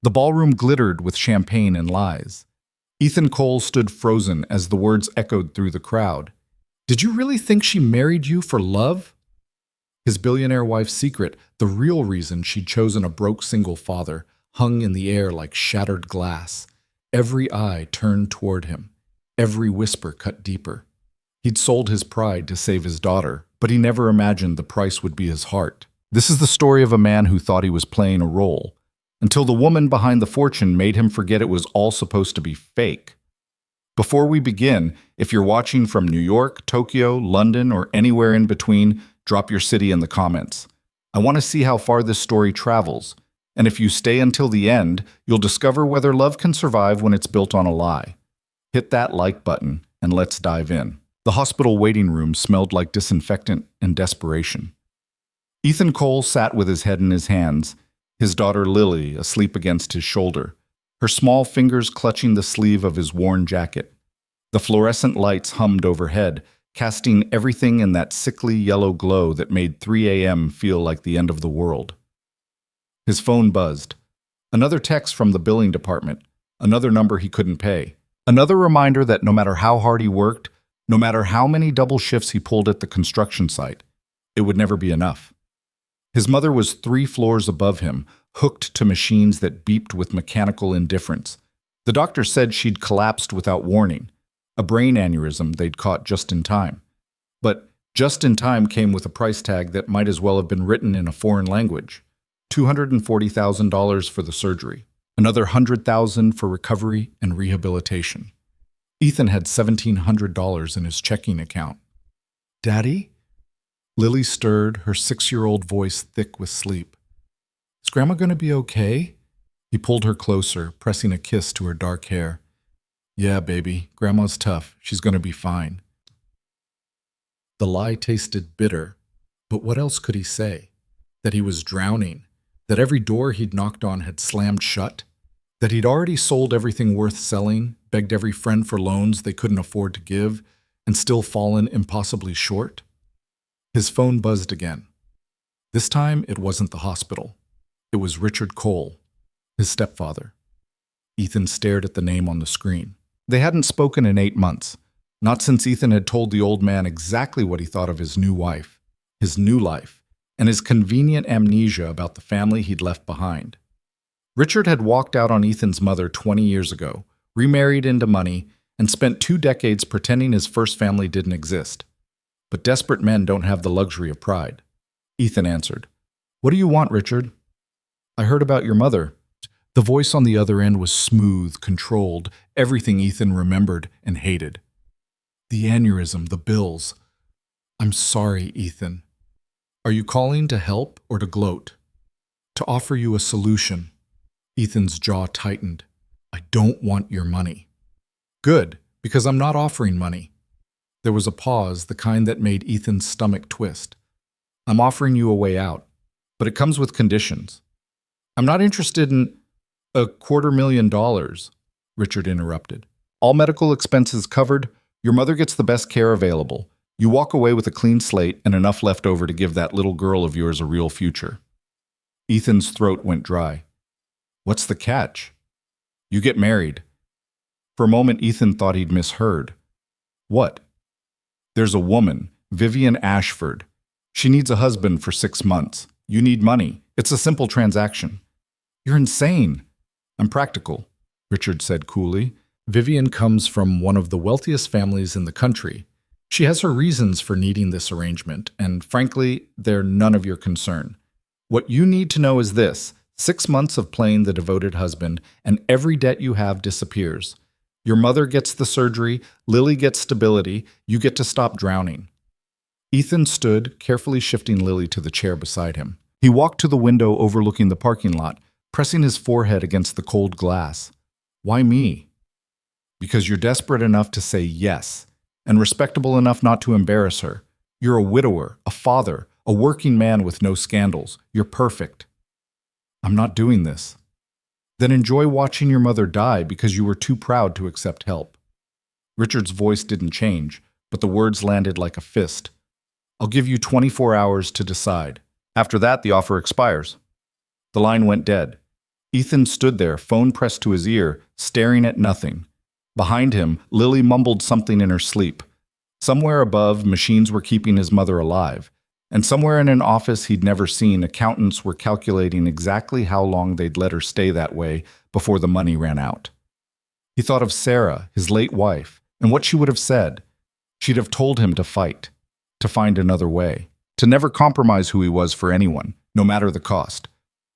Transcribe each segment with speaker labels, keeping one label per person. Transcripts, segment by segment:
Speaker 1: The ballroom glittered with champagne and lies. Ethan Cole stood frozen as the words echoed through the crowd. Did you really think she married you for love? His billionaire wife's secret, the real reason she'd chosen a broke single father, hung in the air like shattered glass. Every eye turned toward him. Every whisper cut deeper. He'd sold his pride to save his daughter, but he never imagined the price would be his heart. This is the story of a man who thought he was playing a role, until the woman behind the fortune made him forget it was all supposed to be fake. Before we begin, if you're watching from New York, Tokyo, London, or anywhere in between, drop your city in the comments. I want to see how far this story travels, and if you stay until the end, you'll discover whether love can survive when it's built on a lie. Hit that like button, and let's dive in. The hospital waiting room smelled like disinfectant and desperation. Ethan Cole sat with his head in his hands, his daughter Lily asleep against his shoulder, her small fingers clutching the sleeve of his worn jacket. The fluorescent lights hummed overhead, casting everything in that sickly yellow glow that made 3 a.m. feel like the end of the world. His phone buzzed. Another text from the billing department, another number he couldn't pay. Another reminder that no matter how hard he worked, no matter how many double shifts he pulled at the construction site, it would never be enough. His mother was 3 floors above him, hooked to machines that beeped with mechanical indifference. The doctor said she'd collapsed without warning, a brain aneurysm they'd caught just in time. But just in time came with a price tag that might as well have been written in a foreign language. $240,000 for the surgery, another $100,000 for recovery and rehabilitation. Ethan had $1,700 in his checking account. "Daddy?" Lily stirred, her 6-year-old voice thick with sleep. "Is Grandma going to be okay?" He pulled her closer, pressing a kiss to her dark hair. "Yeah, baby, Grandma's tough. She's going to be fine." The lie tasted bitter, but what else could he say? That he was drowning, that every door he'd knocked on had slammed shut, that he'd already sold everything worth selling, begged every friend for loans they couldn't afford to give, and still fallen impossibly short? His phone buzzed again. This time, it wasn't the hospital. It was Richard Cole, his stepfather. Ethan stared at the name on the screen. They hadn't spoken in 8 months, not since Ethan had told the old man exactly what he thought of his new wife, his new life, and his convenient amnesia about the family he'd left behind. Richard had walked out on Ethan's mother 20 years ago, remarried into money, and spent 2 decades pretending his first family didn't exist. But desperate men don't have the luxury of pride. Ethan answered, "What do you want, Richard?" "I heard about your mother." The voice on the other end was smooth, controlled, everything Ethan remembered and hated. "The aneurysm, the bills." "I'm sorry, Ethan." "Are you calling to help or to gloat?" "To offer you a solution." Ethan's jaw tightened. "I don't want your money." "Good, because I'm not offering money." There was a pause, the kind that made Ethan's stomach twist. "I'm offering you a way out, but it comes with conditions." "I'm not interested in $250,000, Richard interrupted. "All medical expenses covered, your mother gets the best care available. You walk away with a clean slate and enough left over to give that little girl of yours a real future." Ethan's throat went dry. "What's the catch?" "You get married." For a moment, Ethan thought he'd misheard. "What?" "There's a woman, Vivian Ashford. She needs a husband for 6 months. You need money. It's a simple transaction." "You're insane." "I'm practical," Richard said coolly. "Vivian comes from one of the wealthiest families in the country. She has her reasons for needing this arrangement, and frankly, they're none of your concern. What you need to know is this: 6 months of playing the devoted husband, and every debt you have disappears. Your mother gets the surgery, Lily gets stability, you get to stop drowning." Ethan stood, carefully shifting Lily to the chair beside him. He walked to the window overlooking the parking lot, pressing his forehead against the cold glass. "Why me?" "Because you're desperate enough to say yes, and respectable enough not to embarrass her. You're a widower, a father, a working man with no scandals. You're perfect." "I'm not doing this." "Then enjoy watching your mother die because you were too proud to accept help." Richard's voice didn't change, but the words landed like a fist. "I'll give you 24 hours to decide. After that, the offer expires." The line went dead. Ethan stood there, phone pressed to his ear, staring at nothing. Behind him, Lily mumbled something in her sleep. Somewhere above, machines were keeping his mother alive. And somewhere in an office he'd never seen, accountants were calculating exactly how long they'd let her stay that way before the money ran out. He thought of Sarah, his late wife, and what she would have said. She'd have told him to fight, to find another way, to never compromise who he was for anyone, no matter the cost.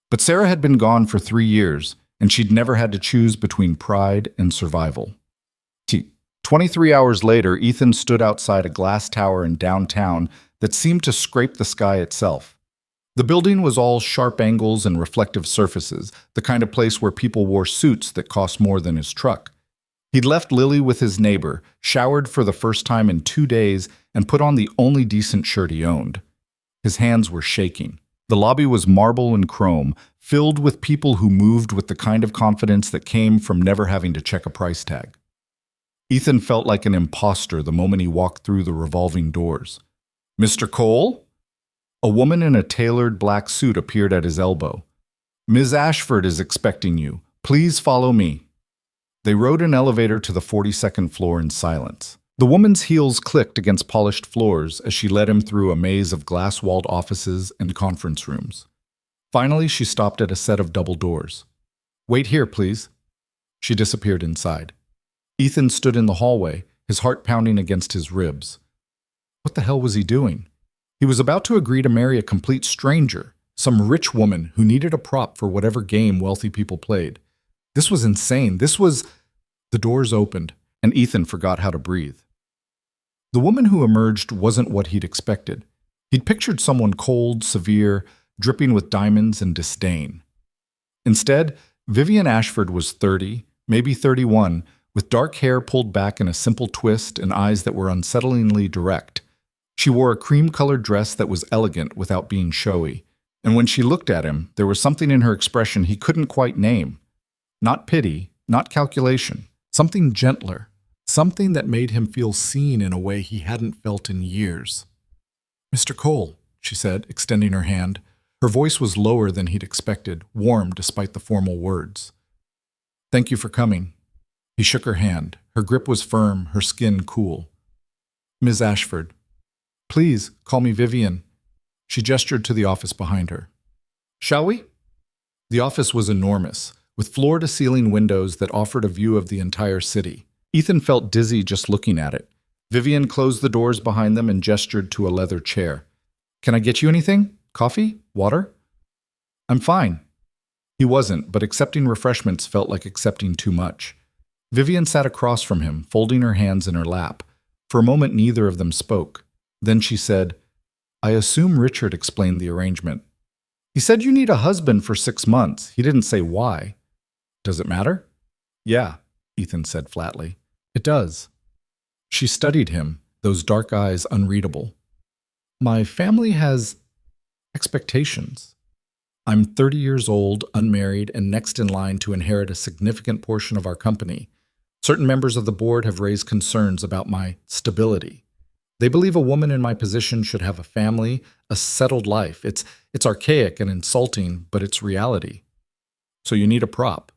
Speaker 1: But Sarah had been gone for 3 years, and she'd never had to choose between pride and survival. 23 hours later, Ethan stood outside a glass tower in downtown that seemed to scrape the sky itself. The building was all sharp angles and reflective surfaces, the kind of place where people wore suits that cost more than his truck. He'd left Lily with his neighbor, showered for the first time in 2 days, and put on the only decent shirt he owned. His hands were shaking. The lobby was marble and chrome, filled with people who moved with the kind of confidence that came from never having to check a price tag. Ethan felt like an imposter the moment he walked through the revolving doors. "Mr. Cole?" A woman in a tailored black suit appeared at his elbow. "Ms. Ashford is expecting you. Please follow me." They rode an elevator to the 42nd floor in silence. The woman's heels clicked against polished floors as she led him through a maze of glass-walled offices and conference rooms. Finally, she stopped at a set of double doors. "Wait here, please." She disappeared inside. Ethan stood in the hallway, his heart pounding against his ribs. What the hell was he doing? He was about to agree to marry a complete stranger, some rich woman who needed a prop for whatever game wealthy people played. This was insane. The doors opened, and Ethan forgot how to breathe. The woman who emerged wasn't what he'd expected. He'd pictured someone cold, severe, dripping with diamonds and disdain. Instead, Vivian Ashford was 30, maybe 31, with dark hair pulled back in a simple twist and eyes that were unsettlingly direct. She wore a cream-colored dress that was elegant without being showy, and when she looked at him, there was something in her expression he couldn't quite name. Not pity, not calculation, something gentler, something that made him feel seen in a way he hadn't felt in years. "Mr. Cole," she said, extending her hand. Her voice was lower than he'd expected, warm despite the formal words. "Thank you for coming." He shook her hand. Her grip was firm, her skin cool. "Ms. Ashford." "Please, call me Vivian." She gestured to the office behind her. "Shall we?" The office was enormous, with floor-to-ceiling windows that offered a view of the entire city. Ethan felt dizzy just looking at it. Vivian closed the doors behind them and gestured to a leather chair. "Can I get you anything? Coffee? Water?" "I'm fine." He wasn't, but accepting refreshments felt like accepting too much. Vivian sat across from him, folding her hands in her lap. For a moment, neither of them spoke. Then she said, "I assume Richard explained the arrangement. He said you need a husband for 6 months. He didn't say why. Does it matter?" "Yeah," Ethan said flatly. "It does." She studied him, those dark eyes unreadable. "My family has expectations. I'm 30 years old, unmarried, and next in line to inherit a significant portion of our company. Certain members of the board have raised concerns about my stability. They believe a woman in my position should have a family, a settled life. It's archaic and insulting, but it's reality. So you need a prop."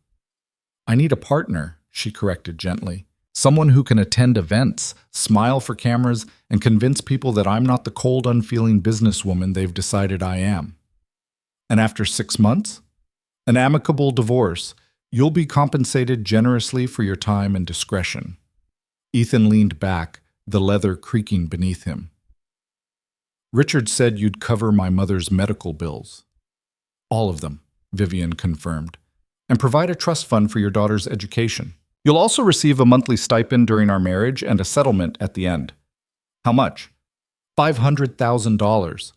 Speaker 1: "I need a partner," she corrected gently. "Someone who can attend events, smile for cameras, and convince people that I'm not the cold, unfeeling businesswoman they've decided I am." "And after 6 months?" "An amicable divorce. You'll be compensated generously for your time and discretion." Ethan leaned back, the leather creaking beneath him. "Richard said you'd cover my mother's medical bills." "All of them," Vivian confirmed. "And provide a trust fund for your daughter's education. You'll also receive a monthly stipend during our marriage and a settlement at the end." "How much?" $500,000.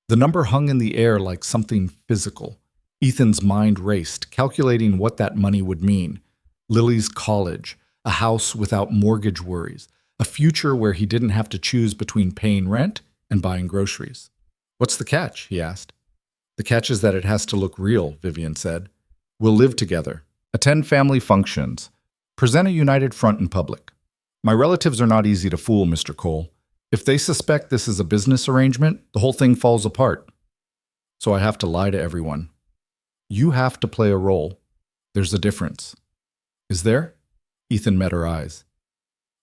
Speaker 1: The number hung in the air like something physical. Ethan's mind raced, calculating what that money would mean. Lily's college, a house without mortgage worries, a future where he didn't have to choose between paying rent and buying groceries. "What's the catch?" he asked. "The catch is that it has to look real," Vivian said. "We'll live together, attend family functions, present a united front in public. My relatives are not easy to fool, Mr. Cole. If they suspect this is a business arrangement, the whole thing falls apart. So I have to lie to everyone." You have to play a role. There's a difference. Is there? Ethan met her eyes.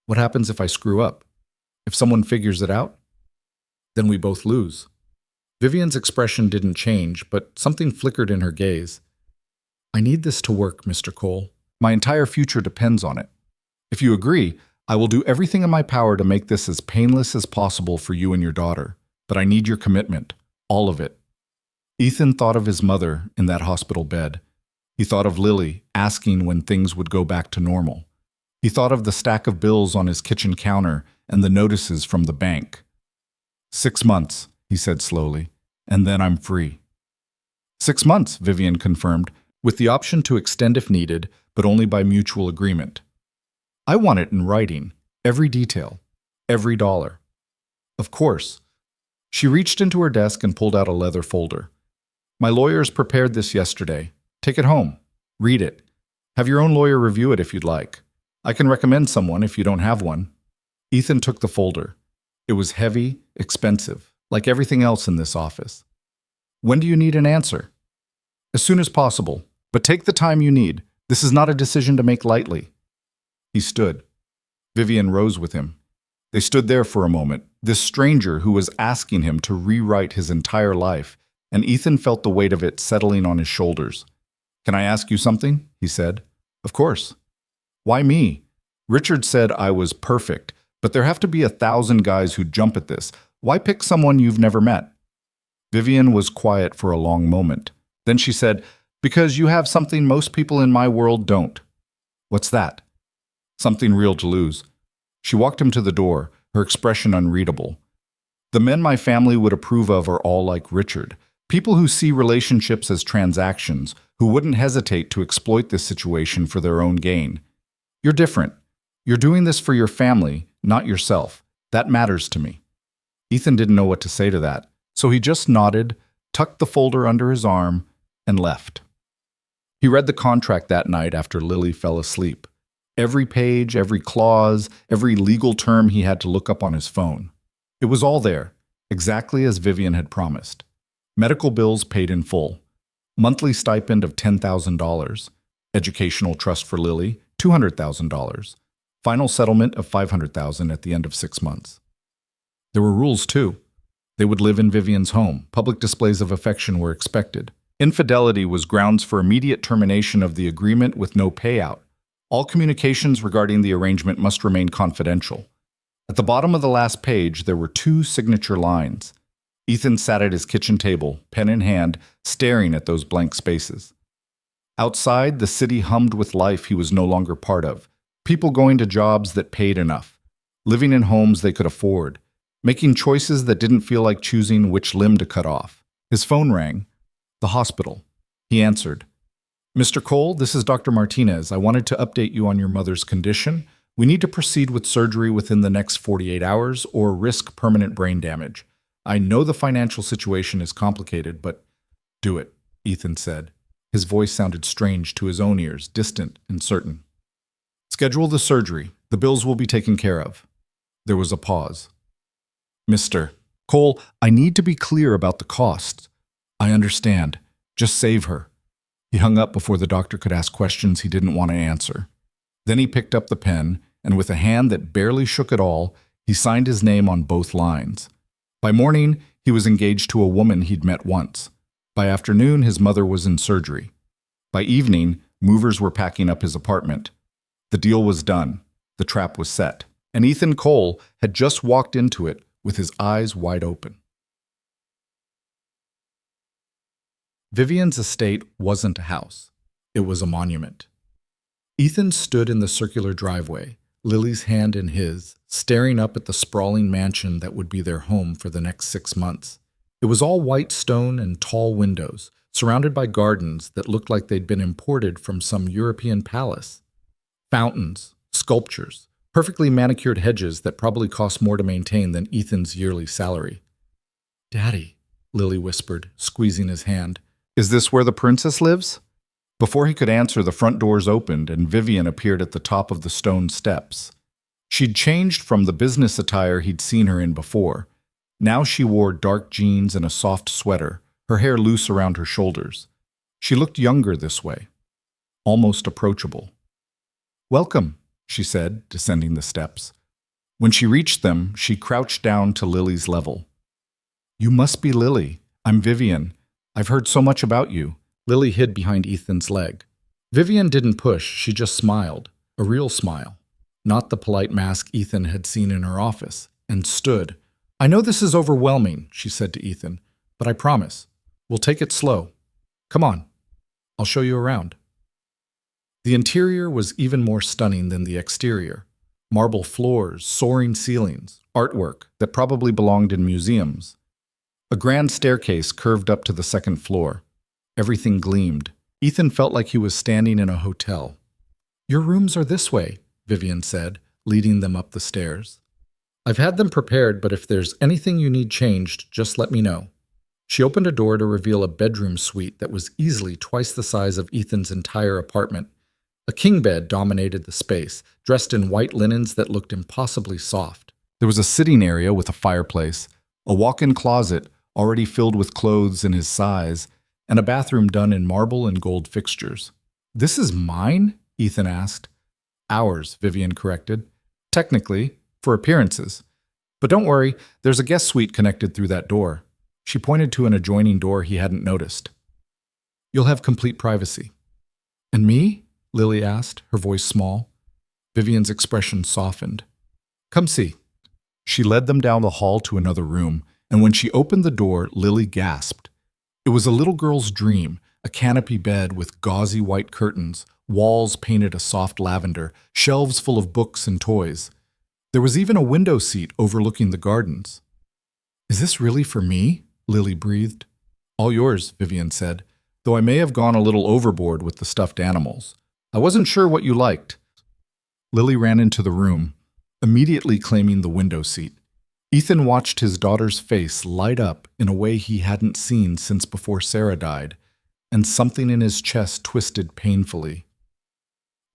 Speaker 1: What happens if I screw up? If someone figures it out? Then we both lose. Vivian's expression didn't change, but something flickered in her gaze. I need this to work, Mr. Cole. My entire future depends on it. If you agree, I will do everything in my power to make this as painless as possible for you and your daughter. But I need your commitment. All of it. Ethan thought of his mother in that hospital bed. He thought of Lily asking when things would go back to normal. He thought of the stack of bills on his kitchen counter and the notices from the bank. 6 months, he said slowly, and then I'm free. 6 months, Vivian confirmed, with the option to extend if needed, but only by mutual agreement. I want it in writing, every detail, every dollar. Of course. She reached into her desk and pulled out a leather folder. My lawyers prepared this yesterday. Take it home. Read it. Have your own lawyer review it if you'd like. I can recommend someone if you don't have one. Ethan took the folder. It was heavy, expensive, like everything else in this office. When do you need an answer? As soon as possible, but take the time you need. This is not a decision to make lightly. He stood. Vivian rose with him. They stood there for a moment, this stranger who was asking him to rewrite his entire life, and Ethan felt the weight of it settling on his shoulders. Can I ask you something? He said. Of course. Why me? Richard said I was perfect, but there have to be 1,000 guys who jump at this. Why pick someone you've never met? Vivian was quiet for a long moment. Then she said, because you have something most people in my world don't. What's that? Something real to lose. She walked him to the door, her expression unreadable. The men my family would approve of are all like Richard, people who see relationships as transactions, who wouldn't hesitate to exploit this situation for their own gain. You're different. You're doing this for your family, not yourself. That matters to me. Ethan didn't know what to say to that, so he just nodded, tucked the folder under his arm, and left. He read the contract that night after Lily fell asleep. Every page, every clause, every legal term he had to look up on his phone. It was all there, exactly as Vivian had promised. Medical bills paid in full. Monthly stipend of $10,000. Educational trust for Lily, $200,000. Final settlement of $500,000 at the end of 6 months. There were rules, too. They would live in Vivian's home. Public displays of affection were expected. Infidelity was grounds for immediate termination of the agreement with no payout. All communications regarding the arrangement must remain confidential. At the bottom of the last page, there were 2 signature lines. Ethan sat at his kitchen table, pen in hand, staring at those blank spaces. Outside, the city hummed with life he was no longer part of. People going to jobs that paid enough, living in homes they could afford, making choices that didn't feel like choosing which limb to cut off. His phone rang. The hospital. He answered. Mr. Cole, this is Dr. Martinez. I wanted to update you on your mother's condition. We need to proceed with surgery within the next 48 hours or risk permanent brain damage. I know the financial situation is complicated, but do it, Ethan said. His voice sounded strange to his own ears, distant and certain. Schedule the surgery. The bills will be taken care of. There was a pause. Mr. Cole, I need to be clear about the costs. I understand. Just save her. He hung up before the doctor could ask questions he didn't want to answer. Then he picked up the pen, and with a hand that barely shook at all, he signed his name on both lines. By morning, he was engaged to a woman he'd met once. By afternoon, his mother was in surgery. By evening, movers were packing up his apartment. The deal was done. The trap was set. And Ethan Cole had just walked into it with his eyes wide open. Vivian's estate wasn't a house. It was a monument. Ethan stood in the circular driveway, Lily's hand in his, staring up at the sprawling mansion that would be their home for the next 6 months. It was all white stone and tall windows, surrounded by gardens that looked like they'd been imported from some European palace. Fountains, sculptures, perfectly manicured hedges that probably cost more to maintain than Ethan's yearly salary. Daddy, Lily whispered, squeezing his hand. Is this where the princess lives? Before he could answer, the front doors opened and Vivian appeared at the top of the stone steps. She'd changed from the business attire he'd seen her in before. Now she wore dark jeans and a soft sweater, her hair loose around her shoulders. She looked younger this way, almost approachable. "Welcome," she said, descending the steps. When she reached them, she crouched down to Lily's level. "You must be Lily. I'm Vivian. I've heard so much about you." Lily hid behind Ethan's leg. Vivian didn't push, she just smiled, a real smile, not the polite mask Ethan had seen in her office, and stood. "I know this is overwhelming," she said to Ethan, "but I promise, we'll take it slow. Come on, I'll show you around." The interior was even more stunning than the exterior. Marble floors, soaring ceilings, artwork that probably belonged in museums. A grand staircase curved up to the second floor. Everything gleamed. Ethan felt like he was standing in a hotel. "Your rooms are this way," Vivian said, leading them up the stairs. "I've had them prepared, but if there's anything you need changed, just let me know." She opened a door to reveal a bedroom suite that was easily twice the size of Ethan's entire apartment. A king bed dominated the space, dressed in white linens that looked impossibly soft. There was a sitting area with a fireplace, a walk-in closet already filled with clothes in his size, and a bathroom done in marble and gold fixtures. "This is mine?" Ethan asked. "Ours," Vivian corrected. "Technically, for appearances. But don't worry, there's a guest suite connected through that door." She pointed to an adjoining door he hadn't noticed. "You'll have complete privacy." "And me?" Lily asked, her voice small. Vivian's expression softened. "Come see." She led them down the hall to another room, and when she opened the door, Lily gasped. It was a little girl's dream, a canopy bed with gauzy white curtains, walls painted a soft lavender, shelves full of books and toys. There was even a window seat overlooking the gardens. "Is this really for me?" Lily breathed. "All yours," Vivian said, "though I may have gone a little overboard with the stuffed animals. I wasn't sure what you liked." Lily ran into the room, immediately claiming the window seat. Ethan watched his daughter's face light up in a way he hadn't seen since before Sarah died, and something in his chest twisted painfully.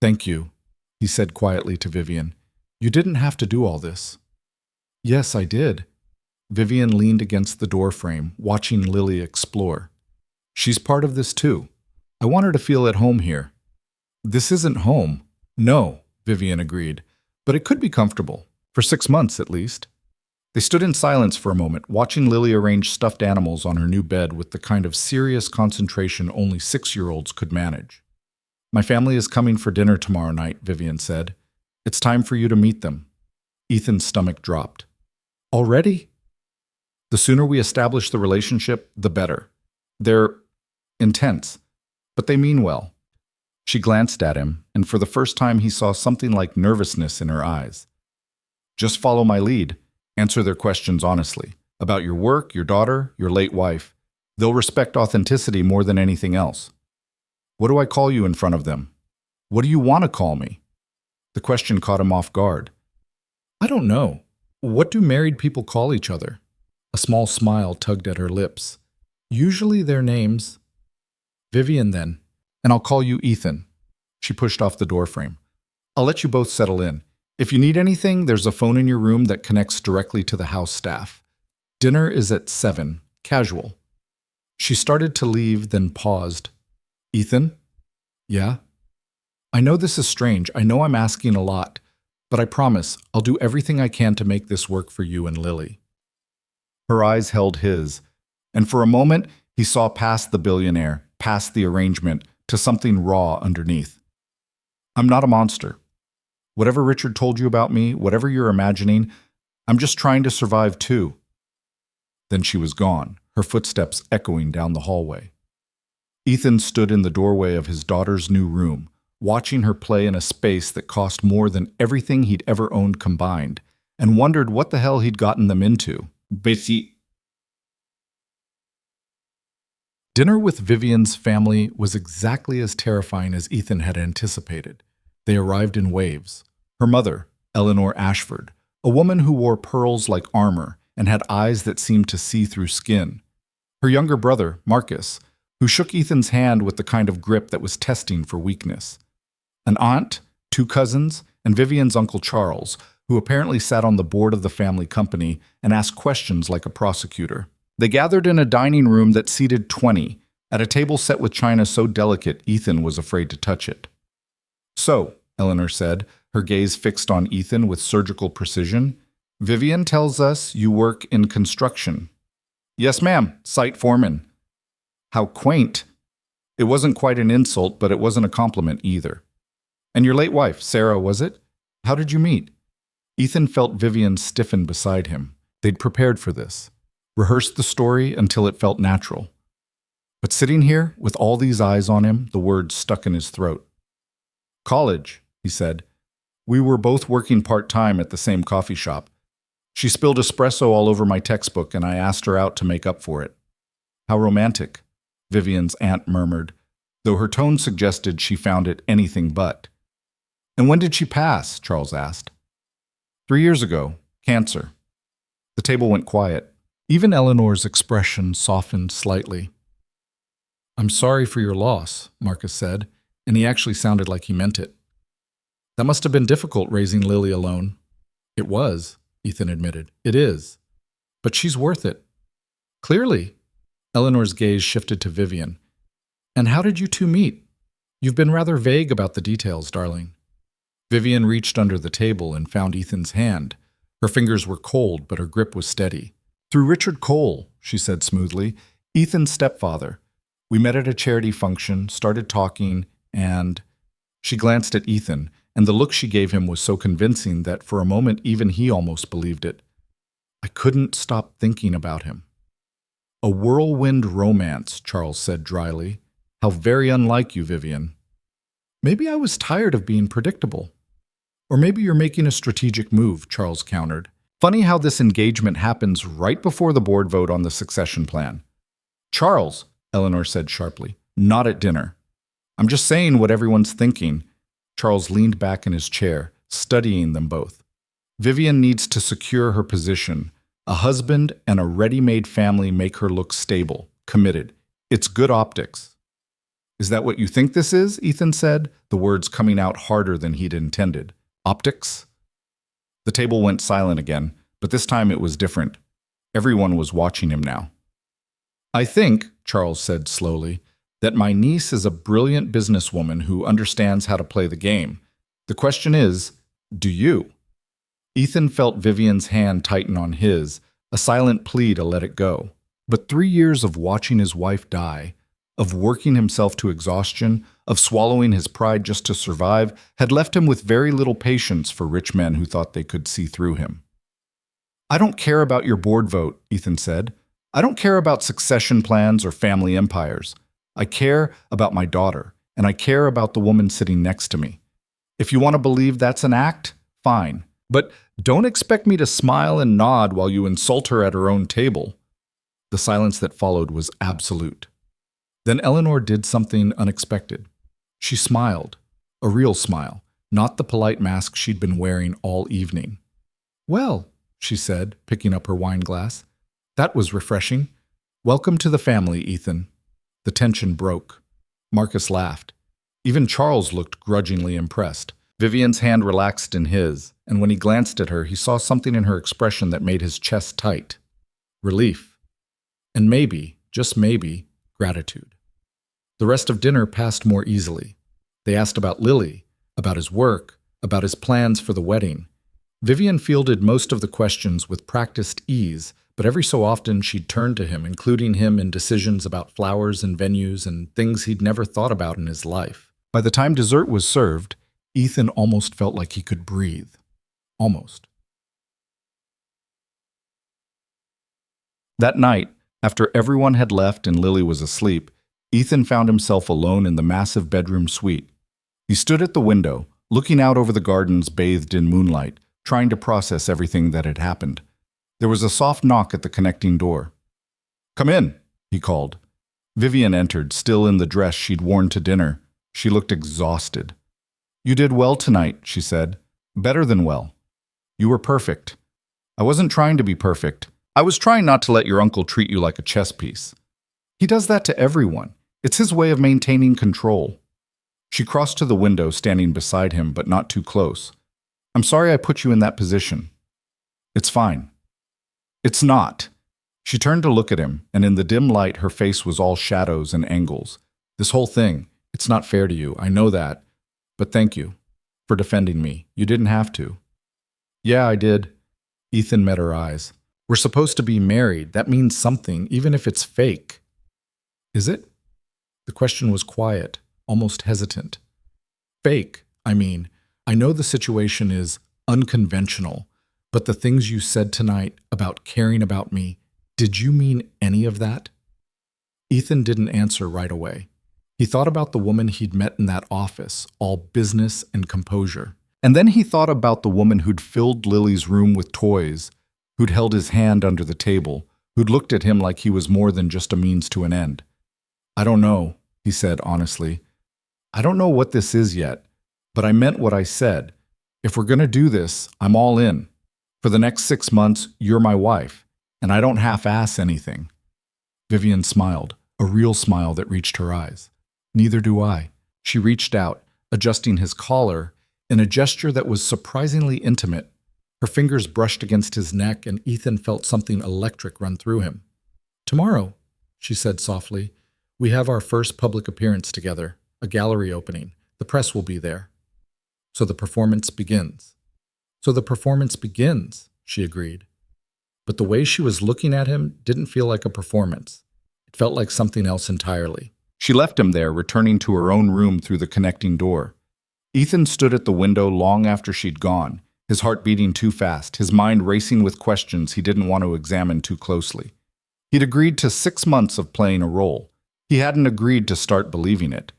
Speaker 1: "Thank you," he said quietly to Vivian. "You didn't have to do all this." "Yes, I did." Vivian leaned against the doorframe, watching Lily explore. "She's part of this too. I want her to feel at home here." "This isn't home." "No," Vivian agreed, "but it could be comfortable. For 6 months, at least." They stood in silence for a moment, watching Lily arrange stuffed animals on her new bed with the kind of serious concentration only 6-year-olds could manage. "My family is coming for dinner tomorrow night," Vivian said. "It's time for you to meet them." Ethan's stomach dropped. "Already?" "The sooner we establish the relationship, the better. They're intense, but they mean well." She glanced at him, and for the first time he saw something like nervousness in her eyes. "Just follow my lead. Answer their questions honestly. About your work, your daughter, your late wife. They'll respect authenticity more than anything else." "What do I call you in front of them?" "What do you want to call me?" The question caught him off guard. "I don't know. What do married people call each other?" A small smile tugged at her lips. "Usually their names." "Vivian, then. And I'll call you Ethan." She pushed off the doorframe. "I'll let you both settle in. If you need anything, there's a phone in your room that connects directly to the house staff. Dinner is at 7, casual." She started to leave, then paused. "Ethan?" "Yeah?" "I know this is strange. I know I'm asking a lot. But I promise, I'll do everything I can to make this work for you and Lily." Her eyes held his, and for a moment he saw past the billionaire, past the arrangement, to something raw underneath. "I'm not a monster. Whatever Richard told you about me, whatever you're imagining, I'm just trying to survive too." Then she was gone, her footsteps echoing down the hallway. Ethan stood in the doorway of his daughter's new room, watching her play in a space that cost more than everything he'd ever owned combined, and wondered what the hell he'd gotten them into. Dinner with Vivian's family was exactly as terrifying as Ethan had anticipated. They arrived in waves. Her mother, Eleanor Ashford, a woman who wore pearls like armor and had eyes that seemed to see through skin. Her younger brother, Marcus, who shook Ethan's hand with the kind of grip that was testing for weakness. An aunt, 2 cousins, and Vivian's Uncle Charles, who apparently sat on the board of the family company and asked questions like a prosecutor. They gathered in a dining room that seated 20, at a table set with china so delicate Ethan was afraid to touch it. So, Eleanor said, her gaze fixed on Ethan with surgical precision, Vivian tells us you work in construction. Yes, ma'am, site foreman. How quaint. It wasn't quite an insult, but it wasn't a compliment either. And your late wife, Sarah, was it? How did you meet? Ethan felt Vivian stiffen beside him. They'd prepared for this, rehearsed the story until it felt natural. But sitting here, with all these eyes on him, the words stuck in his throat. College, he said. We were both working part-time at the same coffee shop. She spilled espresso all over my textbook, and I asked her out to make up for it. How romantic, Vivian's aunt murmured, though her tone suggested she found it anything but. And when did she pass? Charles asked. 3 years ago. Cancer. The table went quiet. Even Eleanor's expression softened slightly. I'm sorry for your loss, Marcus said, and he actually sounded like he meant it. That must have been difficult raising Lily alone. It was, Ethan admitted. It is. But she's worth it. Clearly. Eleanor's gaze shifted to Vivian. And how did you two meet? You've been rather vague about the details, darling. Vivian reached under the table and found Ethan's hand. Her fingers were cold, but her grip was steady. Through Richard Cole, she said smoothly, Ethan's stepfather. We met at a charity function, started talking, and... She glanced at Ethan, and the look she gave him was so convincing that for a moment even he almost believed it. I couldn't stop thinking about him. A whirlwind romance, Charles said dryly. How very unlike you, Vivian. Maybe I was tired of being predictable. Or maybe you're making a strategic move, Charles countered. Funny how this engagement happens right before the board vote on the succession plan. Charles, Eleanor said sharply, not at dinner. I'm just saying what everyone's thinking. Charles leaned back in his chair, studying them both. Vivian needs to secure her position. A husband and a ready-made family make her look stable, committed. It's good optics. Is that what you think this is? Ethan said, the words coming out harder than he'd intended. Optics? The table went silent again, but this time it was different. Everyone was watching him now. I think, Charles said slowly, that my niece is a brilliant businesswoman who understands how to play the game. The question is, do you? Ethan felt Vivian's hand tighten on his, a silent plea to let it go. But 3 years of watching his wife die, of working himself to exhaustion, of swallowing his pride just to survive, had left him with very little patience for rich men who thought they could see through him. I don't care about your board vote, Ethan said. I don't care about succession plans or family empires. I care about my daughter, and I care about the woman sitting next to me. If you want to believe that's an act, fine. But don't expect me to smile and nod while you insult her at her own table. The silence that followed was absolute. Then Eleanor did something unexpected. She smiled, a real smile, not the polite mask she'd been wearing all evening. Well, she said, picking up her wine glass. That was refreshing. Welcome to the family, Ethan. The tension broke. Marcus laughed. Even Charles looked grudgingly impressed. Vivian's hand relaxed in his, and when he glanced at her, he saw something in her expression that made his chest tight. Relief. And maybe, just maybe, gratitude. The rest of dinner passed more easily. They asked about Lily, about his work, about his plans for the wedding. Vivian fielded most of the questions with practiced ease, but every so often she'd turn to him, including him in decisions about flowers and venues and things he'd never thought about in his life. By the time dessert was served, Ethan almost felt like he could breathe. Almost. That night, after everyone had left and Lily was asleep, Ethan found himself alone in the massive bedroom suite. He stood at the window, looking out over the gardens bathed in moonlight, trying to process everything that had happened. There was a soft knock at the connecting door. "Come in," he called. Vivian entered, still in the dress she'd worn to dinner. She looked exhausted. "You did well tonight," she said. "Better than well. You were perfect." "I wasn't trying to be perfect. I was trying not to let your uncle treat you like a chess piece. He does that to everyone. It's his way of maintaining control." She crossed to the window, standing beside him, but not too close. "I'm sorry I put you in that position." "It's fine." "It's not." She turned to look at him, and in the dim light her face was all shadows and angles. This whole thing, it's not fair to you, I know that. But thank you for defending me. You didn't have to. Yeah, I did. Ethan met her eyes. We're supposed to be married. That means something, even if it's fake. Is it? The question was quiet, almost hesitant. Fake, I mean. I know the situation is unconventional, but the things you said tonight about caring about me, did you mean any of that? Ethan didn't answer right away. He thought about the woman he'd met in that office, all business and composure. And then he thought about the woman who'd filled Lily's room with toys, who'd held his hand under the table, who'd looked at him like he was more than just a means to an end. I don't know, he said honestly. I don't know what this is yet, but I meant what I said. If we're going to do this, I'm all in. For the next 6 months, you're my wife, and I don't half-ass anything. Vivian smiled, a real smile that reached her eyes. Neither do I. She reached out, adjusting his collar, in a gesture that was surprisingly intimate. Her fingers brushed against his neck, and Ethan felt something electric run through him. Tomorrow, she said softly, we have our first public appearance together, a gallery opening. The press will be there. So the performance begins. So the performance begins, she agreed. But the way she was looking at him didn't feel like a performance. It felt like something else entirely. She left him there, returning to her own room through the connecting door. Ethan stood at the window long after she'd gone, his heart beating too fast, his mind racing with questions he didn't want to examine too closely. He'd agreed to 6 months of playing a role. He hadn't agreed to start believing it.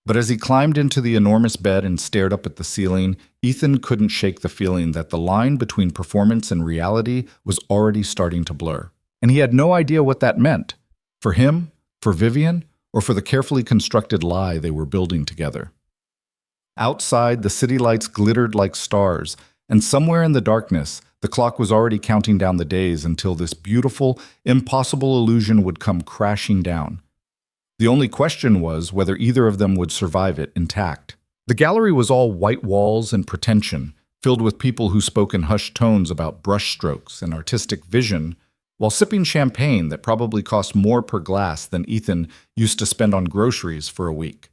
Speaker 1: But as he climbed into the enormous bed and stared up at the ceiling, Ethan couldn't shake the feeling that the line between performance and reality was already starting to blur. And he had no idea what that meant. For him, for Vivian, or for the carefully constructed lie they were building together. Outside, the city lights glittered like stars, and somewhere in the darkness, the clock was already counting down the days until this beautiful, impossible illusion would come crashing down. The only question was whether either of them would survive it intact. The gallery was all white walls and pretension, filled with people who spoke in hushed tones about brushstrokes and artistic vision, while sipping champagne that probably cost more per glass than Ethan used to spend on groceries for a week.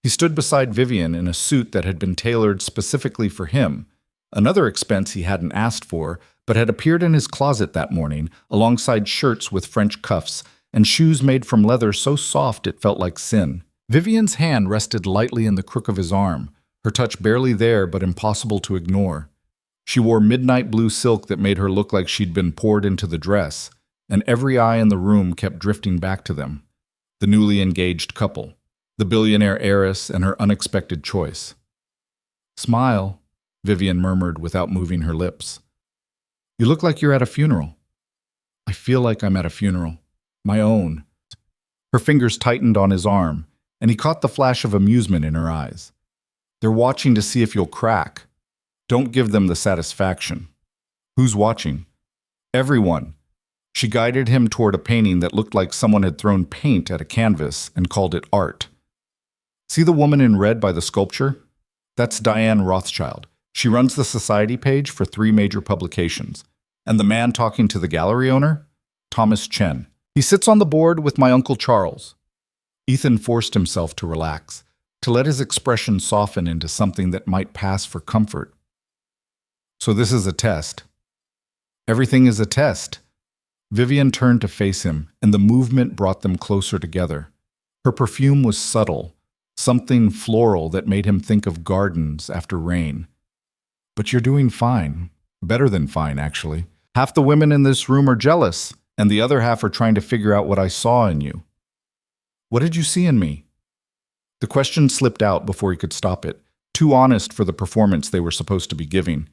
Speaker 1: He stood beside Vivian in a suit that had been tailored specifically for him, another expense he hadn't asked for, but had appeared in his closet that morning, alongside shirts with French cuffs and shoes made from leather so soft it felt like sin. Vivian's hand rested lightly in the crook of his arm, her touch barely there but impossible to ignore. She wore midnight blue silk that made her look like she'd been poured into the dress, and every eye in the room kept drifting back to them. The newly engaged couple, the billionaire heiress and her unexpected choice. Smile, Vivian murmured without moving her lips. You look like you're at a funeral. I feel like I'm at a funeral. My own. Her fingers tightened on his arm, and he caught the flash of amusement in her eyes. They're watching to see if you'll crack. Don't give them the satisfaction. Who's watching? Everyone. She guided him toward a painting that looked like someone had thrown paint at a canvas and called it art. See the woman in red by the sculpture? That's Diane Rothschild. She runs the society page for 3 major publications. And the man talking to the gallery owner? Thomas Chen. He sits on the board with my Uncle Charles. Ethan forced himself to relax, to let his expression soften into something that might pass for comfort. So this is a test. Everything is a test. Vivian turned to face him, and the movement brought them closer together. Her perfume was subtle, something floral that made him think of gardens after rain. But you're doing fine. Better than fine, actually. Half the women in this room are jealous, and the other half are trying to figure out what I saw in you. What did you see in me? The question slipped out before he could stop it, too honest for the performance they were supposed to be giving.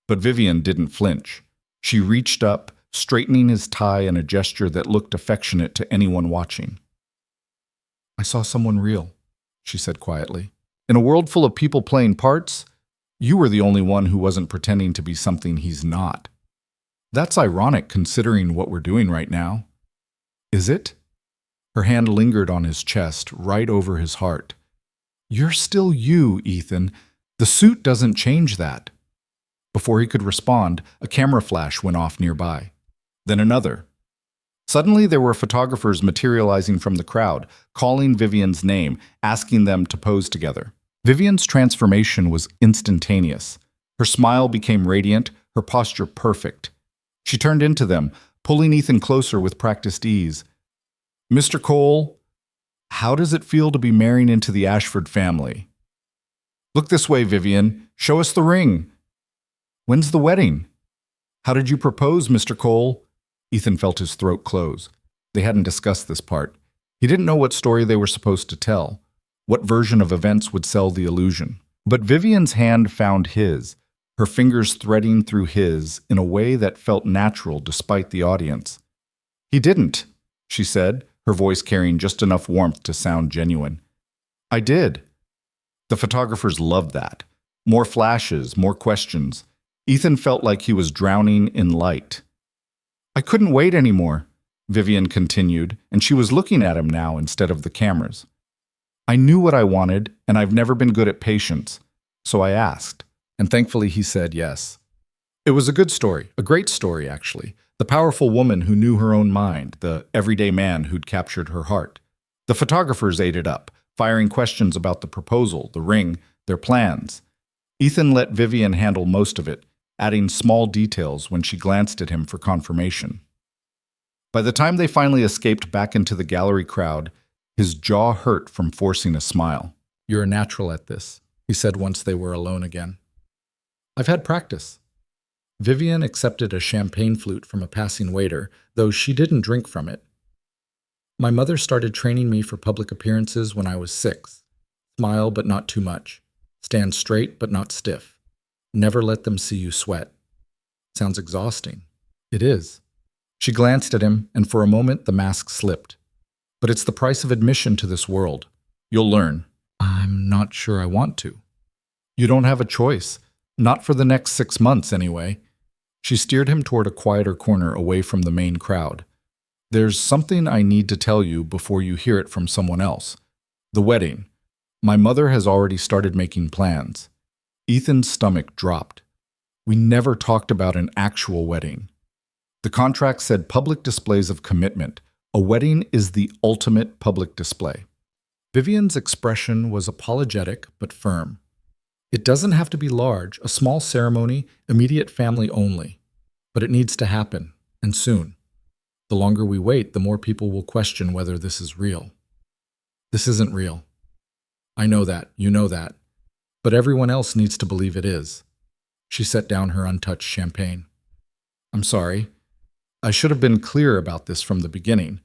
Speaker 1: But Vivian didn't flinch. She reached up, straightening his tie in a gesture that looked affectionate to anyone watching. I saw someone real, she said quietly. In a world full of people playing parts, you were the only one who wasn't pretending to be something he's not. That's ironic considering what we're doing right now. Is it? Her hand lingered on his chest, right over his heart. You're still you, Ethan. The suit doesn't change that. Before he could respond, a camera flash went off nearby. Then another. Suddenly, there were photographers materializing from the crowd, calling Vivian's name, asking them to pose together. Vivian's transformation was instantaneous. Her smile became radiant, her posture perfect. She turned into them, pulling Ethan closer with practiced ease. "Mr. Cole, how does it feel to be marrying into the Ashford family?" "Look this way, Vivian. Show us the ring." "When's the wedding?" "How did you propose, Mr. Cole?" Ethan felt his throat close. They hadn't discussed this part. He didn't know what story they were supposed to tell, what version of events would sell the illusion. But Vivian's hand found his, her fingers threading through his in a way that felt natural despite the audience. "He didn't," she said, her voice carrying just enough warmth to sound genuine. "I did." The photographers loved that. More flashes, more questions. Ethan felt like he was drowning in light. "I couldn't wait anymore," Vivian continued, and she was looking at him now instead of the cameras. "I knew what I wanted, and I've never been good at patience. So I asked, and thankfully he said yes." It was a good story, a great story actually. The powerful woman who knew her own mind, the everyday man who'd captured her heart. The photographers ate it up, firing questions about the proposal, the ring, their plans. Ethan let Vivian handle most of it, adding small details when she glanced at him for confirmation. By the time they finally escaped back into the gallery crowd, his jaw hurt from forcing a smile. "You're a natural at this," he said once they were alone again. "I've had practice." Vivian accepted a champagne flute from a passing waiter, though she didn't drink from it. "My mother started training me for public appearances when I was 6. Smile, but not too much. Stand straight, but not stiff. Never let them see you sweat." Sounds exhausting. It is. She glanced at him, and for a moment the mask slipped. "But it's the price of admission to this world. You'll learn." "I'm not sure I want to." "You don't have a choice. Not for the next 6 months, anyway." She steered him toward a quieter corner away from the main crowd. "There's something I need to tell you before you hear it from someone else. The wedding. My mother has already started making plans." Ethan's stomach dropped. "We never talked about an actual wedding. The contract said public displays of commitment. A wedding is the ultimate public display." Vivian's expression was apologetic but firm. "It doesn't have to be large, a small ceremony, immediate family only. But it needs to happen, and soon. The longer we wait, the more people will question whether this is real." "This isn't real. I know that, you know that. But everyone else needs to believe it is." She set down her untouched champagne. "I'm sorry. I should have been clear about this from the beginning,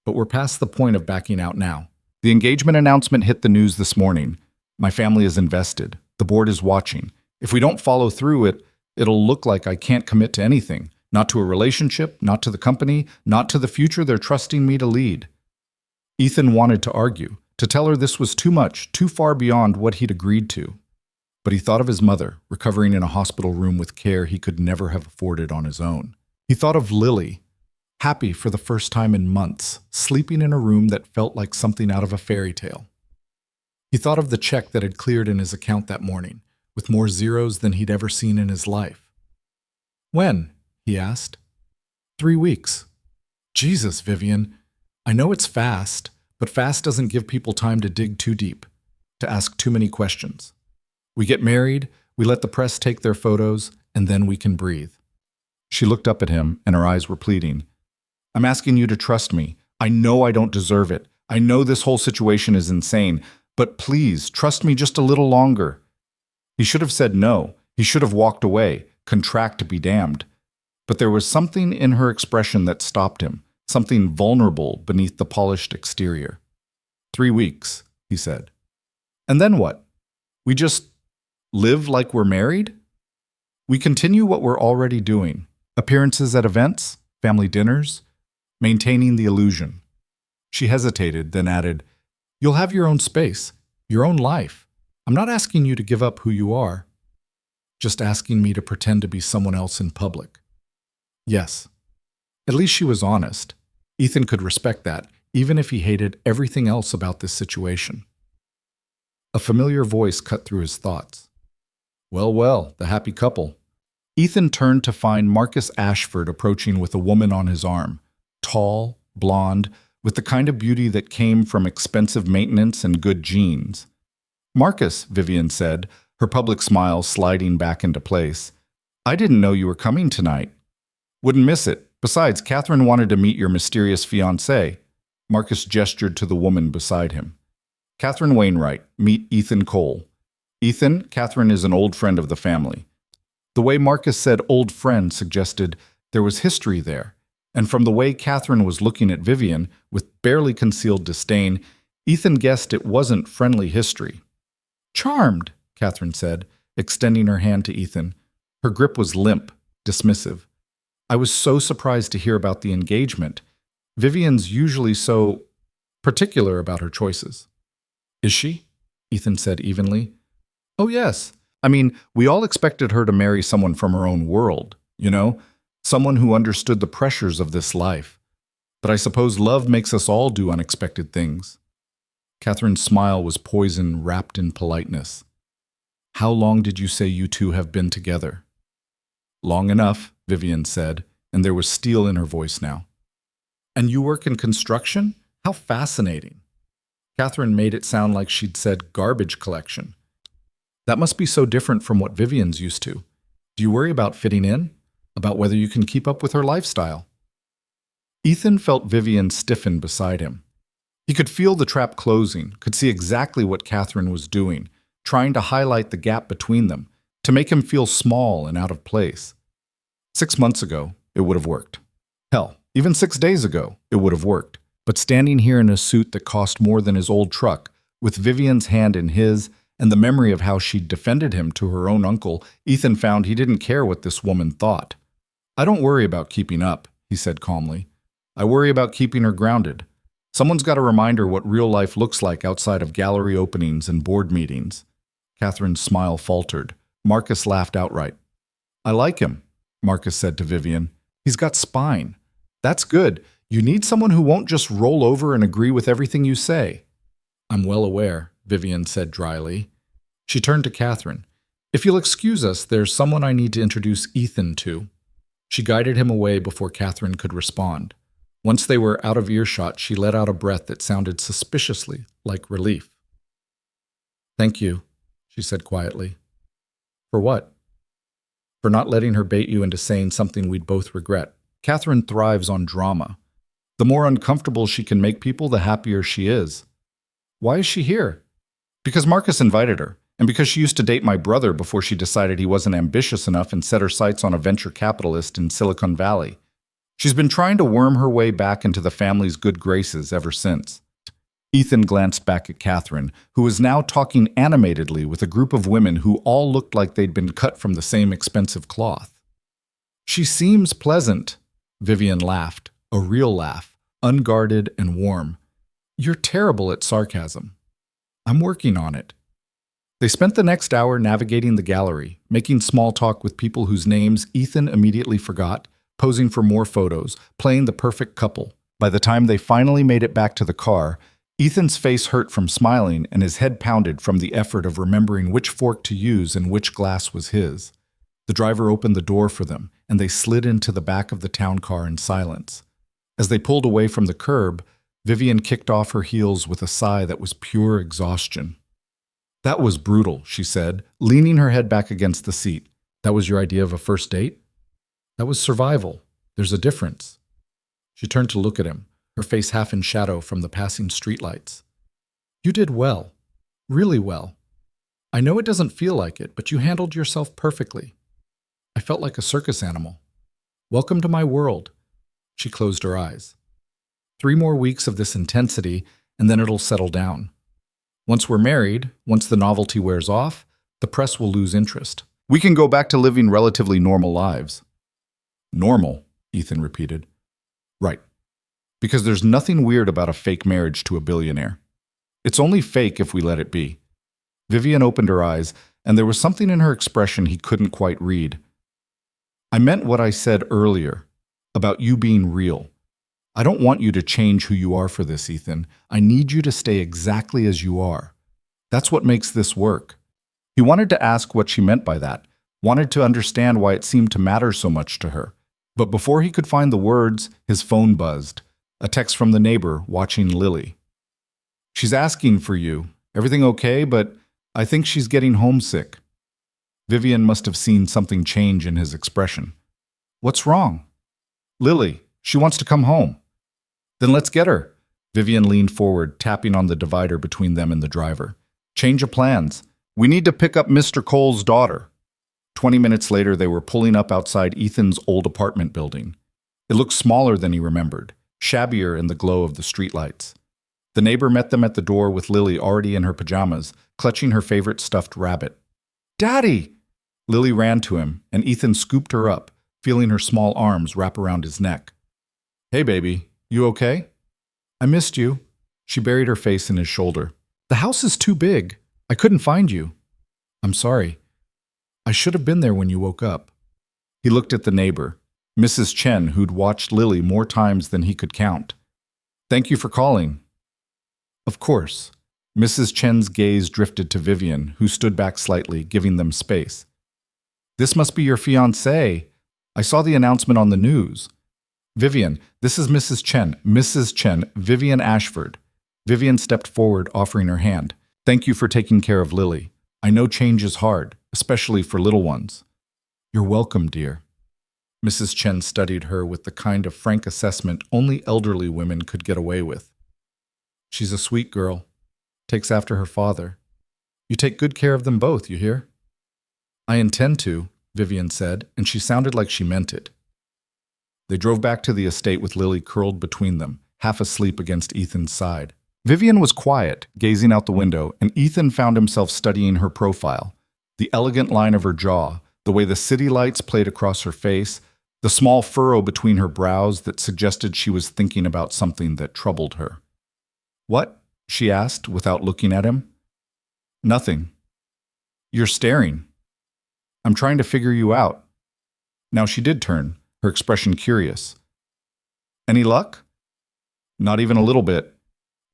Speaker 1: but we're past the point of backing out now. The engagement announcement hit the news this morning. My family is invested. The board is watching. If we don't follow through, it'll look like I can't commit to anything. Not to a relationship, not to the company, not to the future they're trusting me to lead." Ethan wanted to argue, to tell her this was too much, too far beyond what he'd agreed to. But he thought of his mother, recovering in a hospital room with care he could never have afforded on his own. He thought of Lily, happy for the first time in months, sleeping in a room that felt like something out of a fairy tale. He thought of the check that had cleared in his account that morning, with more zeros than he'd ever seen in his life. "When?" he asked. 3 weeks. "Jesus, Vivian. I know it's fast, but fast doesn't give people time to dig too deep, to ask too many questions. We get married, we let the press take their photos, and then we can breathe." She looked up at him, and her eyes were pleading. "I'm asking you to trust me. I know I don't deserve it. I know this whole situation is insane, but please, trust me just a little longer." He should have said no. He should have walked away, contract be damned. But there was something in her expression that stopped him, something vulnerable beneath the polished exterior. 3 weeks, he said. "And then what? We just live like we're married?" "We continue what we're already doing. Appearances at events, family dinners, maintaining the illusion." She hesitated, then added, "You'll have your own space, your own life. I'm not asking you to give up who you are, just asking me to pretend to be someone else in public." Yes. At least she was honest. Ethan could respect that, even if he hated everything else about this situation. A familiar voice cut through his thoughts. Well, well, the happy couple. Ethan turned to find Marcus Ashford approaching with a woman on his arm, tall, blonde, with the kind of beauty that came from expensive maintenance and good genes. "Marcus," Vivian said, her public smile sliding back into place. "I didn't know you were coming tonight." "Wouldn't miss it. Besides, Catherine wanted to meet your mysterious fiancé." Marcus gestured to the woman beside him. "Catherine Wainwright, meet Ethan Cole." "Ethan, Catherine is an old friend of the family." The way Marcus said old friend suggested there was history there, and from the way Catherine was looking at Vivian, with barely concealed disdain, Ethan guessed it wasn't friendly history. "Charmed," Catherine said, extending her hand to Ethan. Her grip was limp, dismissive. "I was so surprised to hear about the engagement. Vivian's usually so particular about her choices." "Is she?" Ethan said evenly. "Oh, yes. I mean, we all expected her to marry someone from her own world, someone who understood the pressures of this life. But I suppose love makes us all do unexpected things." Catherine's smile was poison wrapped in politeness. "How long did you say you two have been together?" "Long enough," Vivian said, and there was steel in her voice now. "And you work in construction? How fascinating." Catherine made it sound like she'd said garbage collection. "That must be so different from what Vivian's used to. Do you worry about fitting in? About whether you can keep up with her lifestyle?" Ethan felt Vivian stiffen beside him. He could feel the trap closing, could see exactly what Catherine was doing, trying to highlight the gap between them, to make him feel small and out of place. 6 months ago, it would have worked. Hell, even 6 days ago, it would have worked. But standing here in a suit that cost more than his old truck, with Vivian's hand in his, and the memory of how she'd defended him to her own uncle, Ethan found he didn't care what this woman thought. "I don't worry about keeping up," he said calmly. "I worry about keeping her grounded. Someone's got to remind her what real life looks like outside of gallery openings and board meetings." Catherine's smile faltered. Marcus laughed outright. "I like him," Marcus said to Vivian. "He's got spine. That's good. You need someone who won't just roll over and agree with everything you say." "I'm well aware," Vivian said dryly. She turned to Catherine. "If you'll excuse us, there's someone I need to introduce Ethan to." She guided him away before Catherine could respond. Once they were out of earshot, she let out a breath that sounded suspiciously like relief. "Thank you," she said quietly. "For what?" "For not letting her bait you into saying something we'd both regret. Catherine thrives on drama. The more uncomfortable she can make people, the happier she is." "Why is she here?" "Because Marcus invited her, and because she used to date my brother before she decided he wasn't ambitious enough and set her sights on a venture capitalist in Silicon Valley. She's been trying to worm her way back into the family's good graces ever since." Ethan glanced back at Catherine, who was now talking animatedly with a group of women who all looked like they'd been cut from the same expensive cloth. "She seems pleasant," Vivian laughed, a real laugh, unguarded and warm. "You're terrible at sarcasm." "I'm working on it." They spent the next hour navigating the gallery, making small talk with people whose names Ethan immediately forgot, posing for more photos, playing the perfect couple. By the time they finally made it back to the car, Ethan's face hurt from smiling and his head pounded from the effort of remembering which fork to use and which glass was his. The driver opened the door for them, and they slid into the back of the town car in silence. As they pulled away from the curb, Vivian kicked off her heels with a sigh that was pure exhaustion. "That was brutal," she said, leaning her head back against the seat. "That was your idea of a first date?" "That was survival. There's a difference." She turned to look at him, her face half in shadow from the passing streetlights. "You did well. Really well. I know it doesn't feel like it, but you handled yourself perfectly. I felt like a circus animal. Welcome to my world." She closed her eyes. 3 more weeks of this intensity, and then it'll settle down. Once we're married, once the novelty wears off, the press will lose interest. We can go back to living relatively normal lives." "Normal," Ethan repeated. "Right. Because there's nothing weird about a fake marriage to a billionaire. It's only fake if we let it be." Vivian opened her eyes, and there was something in her expression he couldn't quite read. "I meant what I said earlier, about you being real. I don't want you to change who you are for this, Ethan. I need you to stay exactly as you are. That's what makes this work." He wanted to ask what she meant by that, wanted to understand why it seemed to matter so much to her. But before he could find the words, his phone buzzed. A text from the neighbor watching Lily. She's asking for you. Everything okay, but I think she's getting homesick. Vivian must have seen something change in his expression. What's wrong? Lily, she wants to come home. Then let's get her. Vivian leaned forward, tapping on the divider between them and the driver. Change of plans. We need to pick up Mr. Cole's daughter. 20 minutes later, they were pulling up outside Ethan's old apartment building. It looked smaller than he remembered, shabbier in the glow of the streetlights. The neighbor met them at the door with Lily already in her pajamas, clutching her favorite stuffed rabbit. Daddy! Lily ran to him, and Ethan scooped her up, feeling her small arms wrap around his neck. Hey, baby, you okay? I missed you. She buried her face in his shoulder. The house is too big. I couldn't find you. I'm sorry. I should have been there when you woke up. He looked at the neighbor, Mrs. Chen, who'd watched Lily more times than he could count. Thank you for calling. Of course. Mrs. Chen's gaze drifted to Vivian, who stood back slightly, giving them space. This must be your fiancé. I saw the announcement on the news. Vivian, this is Mrs. Chen. Mrs. Chen, Vivian Ashford. Vivian stepped forward, offering her hand. Thank you for taking care of Lily. I know change is hard, especially for little ones. You're welcome, dear. Mrs. Chen studied her with the kind of frank assessment only elderly women could get away with. She's a sweet girl. Takes after her father. You take good care of them both, you hear? I intend to, Vivian said, and she sounded like she meant it. They drove back to the estate with Lily curled between them, half asleep against Ethan's side. Vivian was quiet, gazing out the window, and Ethan found himself studying her profile. The elegant line of her jaw, the way the city lights played across her face, the small furrow between her brows that suggested she was thinking about something that troubled her. What? She asked without looking at him. Nothing. You're staring. I'm trying to figure you out. Now she did turn, her expression curious. Any luck? Not even a little bit.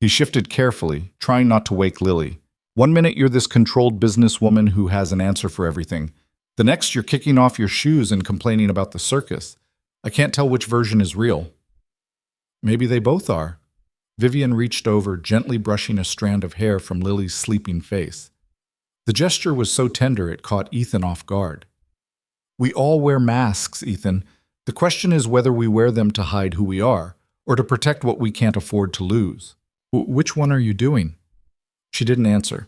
Speaker 1: He shifted carefully, trying not to wake Lily. 1 minute you're this controlled businesswoman who has an answer for everything. The next you're kicking off your shoes and complaining about the circus. I can't tell which version is real. Maybe they both are. Vivian reached over, gently brushing a strand of hair from Lily's sleeping face. The gesture was so tender it caught Ethan off guard. We all wear masks, Ethan. The question is whether we wear them to hide who we are, or to protect what we can't afford to lose. Which one are you doing? She didn't answer.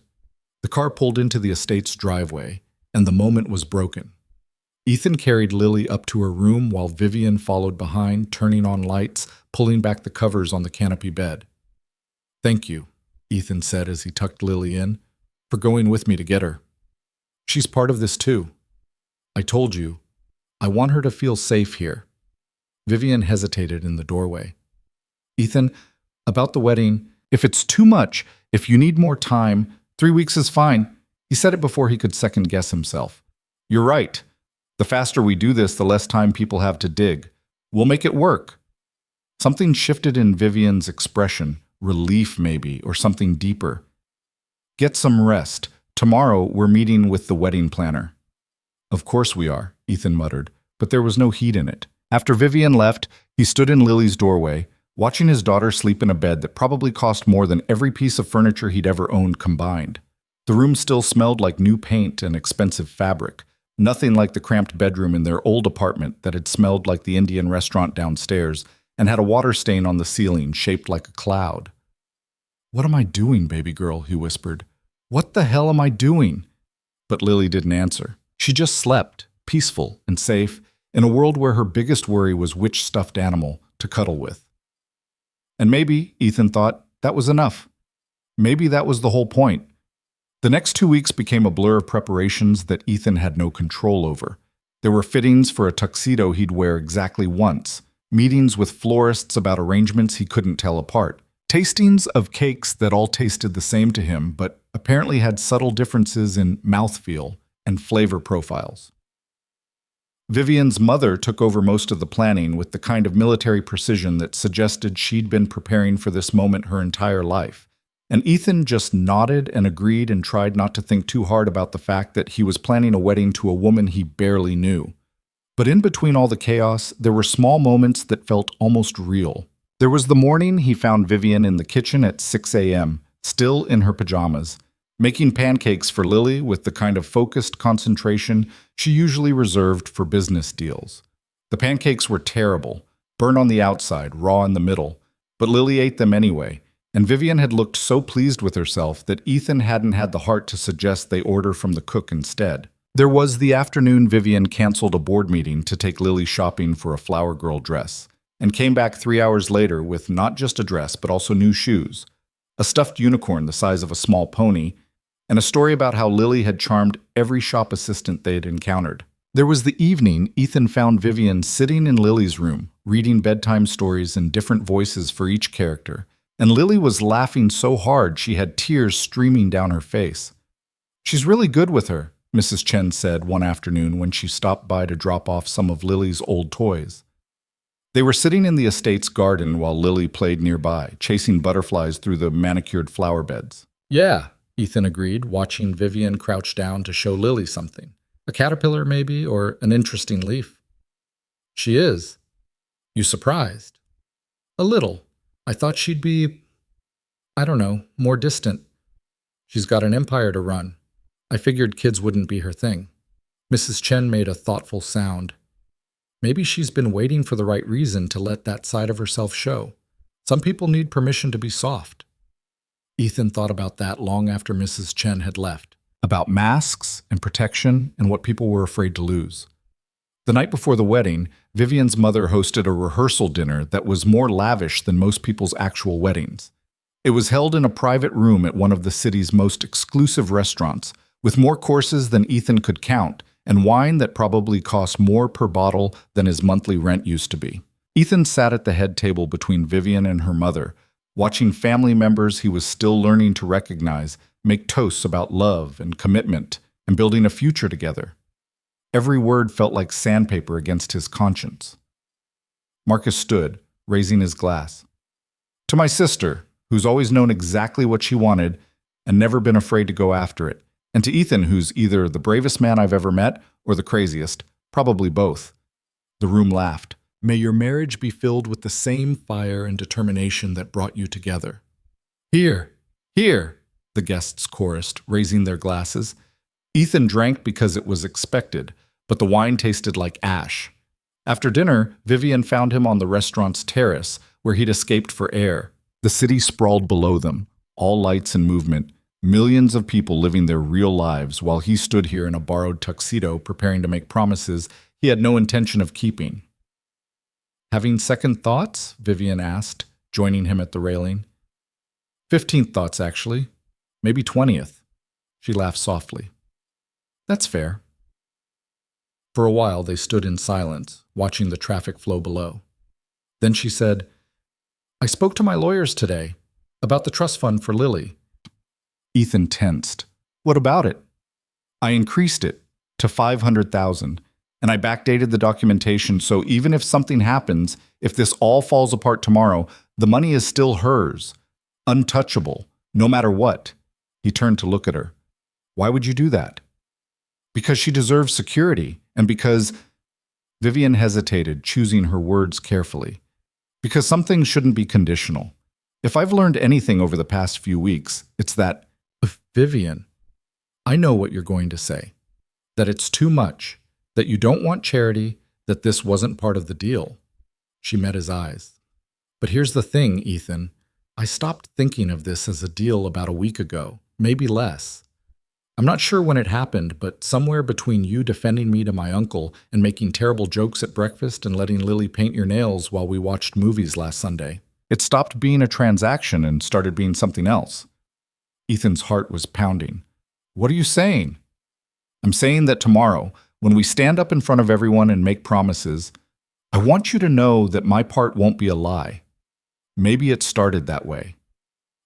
Speaker 1: The car pulled into the estate's driveway, and the moment was broken. Ethan carried Lily up to her room while Vivian followed behind, turning on lights, pulling back the covers on the canopy bed. Thank you, Ethan said as he tucked Lily in, for going with me to get her. She's part of this too. I told you, I want her to feel safe here. Vivian hesitated in the doorway. Ethan, about the wedding, if it's too much, if you need more time, 3 weeks is fine. He said it before he could second-guess himself. You're right. The faster we do this, the less time people have to dig. We'll make it work. Something shifted in Vivian's expression, relief maybe, or something deeper. Get some rest. Tomorrow we're meeting with the wedding planner. Of course we are, Ethan muttered, but there was no heat in it. After Vivian left, he stood in Lily's doorway, watching his daughter sleep in a bed that probably cost more than every piece of furniture he'd ever owned combined. The room still smelled like new paint and expensive fabric, nothing like the cramped bedroom in their old apartment that had smelled like the Indian restaurant downstairs and had a water stain on the ceiling shaped like a cloud. What am I doing, baby girl? He whispered. What the hell am I doing? But Lily didn't answer. She just slept, peaceful and safe, in a world where her biggest worry was which stuffed animal to cuddle with. And maybe, Ethan thought, that was enough. Maybe that was the whole point. The next 2 weeks became a blur of preparations that Ethan had no control over. There were fittings for a tuxedo he'd wear exactly once, meetings with florists about arrangements he couldn't tell apart, tastings of cakes that all tasted the same to him but apparently had subtle differences in mouthfeel and flavor profiles. Vivian's mother took over most of the planning with the kind of military precision that suggested she'd been preparing for this moment her entire life. And Ethan just nodded and agreed and tried not to think too hard about the fact that he was planning a wedding to a woman he barely knew. But in between all the chaos, there were small moments that felt almost real. There was the morning he found Vivian in the kitchen at 6 a.m., still in her pajamas, making pancakes for Lily with the kind of focused concentration she usually reserved for business deals. The pancakes were terrible, burnt on the outside, raw in the middle, but Lily ate them anyway, and Vivian had looked so pleased with herself that Ethan hadn't had the heart to suggest they order from the cook instead. There was the afternoon Vivian canceled a board meeting to take Lily shopping for a flower girl dress, and came back 3 hours later with not just a dress but also new shoes, a stuffed unicorn the size of a small pony, and a story about how Lily had charmed every shop assistant they had encountered. There was the evening Ethan found Vivian sitting in Lily's room, reading bedtime stories in different voices for each character, and Lily was laughing so hard she had tears streaming down her face. "She's really good with her," Mrs. Chen said one afternoon when she stopped by to drop off some of Lily's old toys. They were sitting in the estate's garden while Lily played nearby, chasing butterflies through the manicured flower beds. "Yeah," Ethan agreed, watching Vivian crouch down to show Lily something. "A caterpillar, maybe, or an interesting leaf." "She is. You surprised?" "A little. I thought she'd be, I don't know, more distant. She's got an empire to run. I figured kids wouldn't be her thing." Mrs. Chen made a thoughtful sound. "Maybe she's been waiting for the right reason to let that side of herself show. Some people need permission to be soft." Ethan thought about that long after Mrs. Chen had left. About masks and protection and what people were afraid to lose. The night before the wedding, Vivian's mother hosted a rehearsal dinner that was more lavish than most people's actual weddings. It was held in a private room at one of the city's most exclusive restaurants, with more courses than Ethan could count, and wine that probably cost more per bottle than his monthly rent used to be. Ethan sat at the head table between Vivian and her mother, watching family members he was still learning to recognize make toasts about love and commitment and building a future together. Every word felt like sandpaper against his conscience. Marcus stood, raising his glass. "To my sister, who's always known exactly what she wanted and never been afraid to go after it. And to Ethan, who's either the bravest man I've ever met or the craziest, probably both." The room laughed. "May your marriage be filled with the same fire and determination that brought you together." "Here, here," the guests chorused, raising their glasses. Ethan drank because it was expected, but the wine tasted like ash. After dinner, Vivian found him on the restaurant's terrace, where he'd escaped for air. The city sprawled below them, all lights and movement, millions of people living their real lives while he stood here in a borrowed tuxedo preparing to make promises he had no intention of keeping. "Having second thoughts?" Vivian asked, joining him at the railing. 15th thoughts, actually. Maybe 20th. She laughed softly. "That's fair." For a while they stood in silence, watching the traffic flow below. Then she said, "I spoke to my lawyers today about the trust fund for Lily." Ethan tensed. "What about it?" "I increased it to 500,000, and I backdated the documentation, so even if something happens, if this all falls apart tomorrow, the money is still hers, untouchable, no matter what." He turned to look at her. "Why would you do that?" "Because she deserves security, and because—" Vivian hesitated, choosing her words carefully. "Because some things shouldn't be conditional. If I've learned anything over the past few weeks, it's that—" "Vivian, I know what you're going to say. That it's too much, that you don't want charity, that this wasn't part of the deal." She met his eyes. "But here's the thing, Ethan. I stopped thinking of this as a deal about a week ago, maybe less. I'm not sure when it happened, but somewhere between you defending me to my uncle and making terrible jokes at breakfast and letting Lily paint your nails while we watched movies last Sunday, it stopped being a transaction and started being something else." Ethan's heart was pounding. "What are you saying?" "I'm saying that tomorrow, when we stand up in front of everyone and make promises, I want you to know that my part won't be a lie. Maybe it started that way.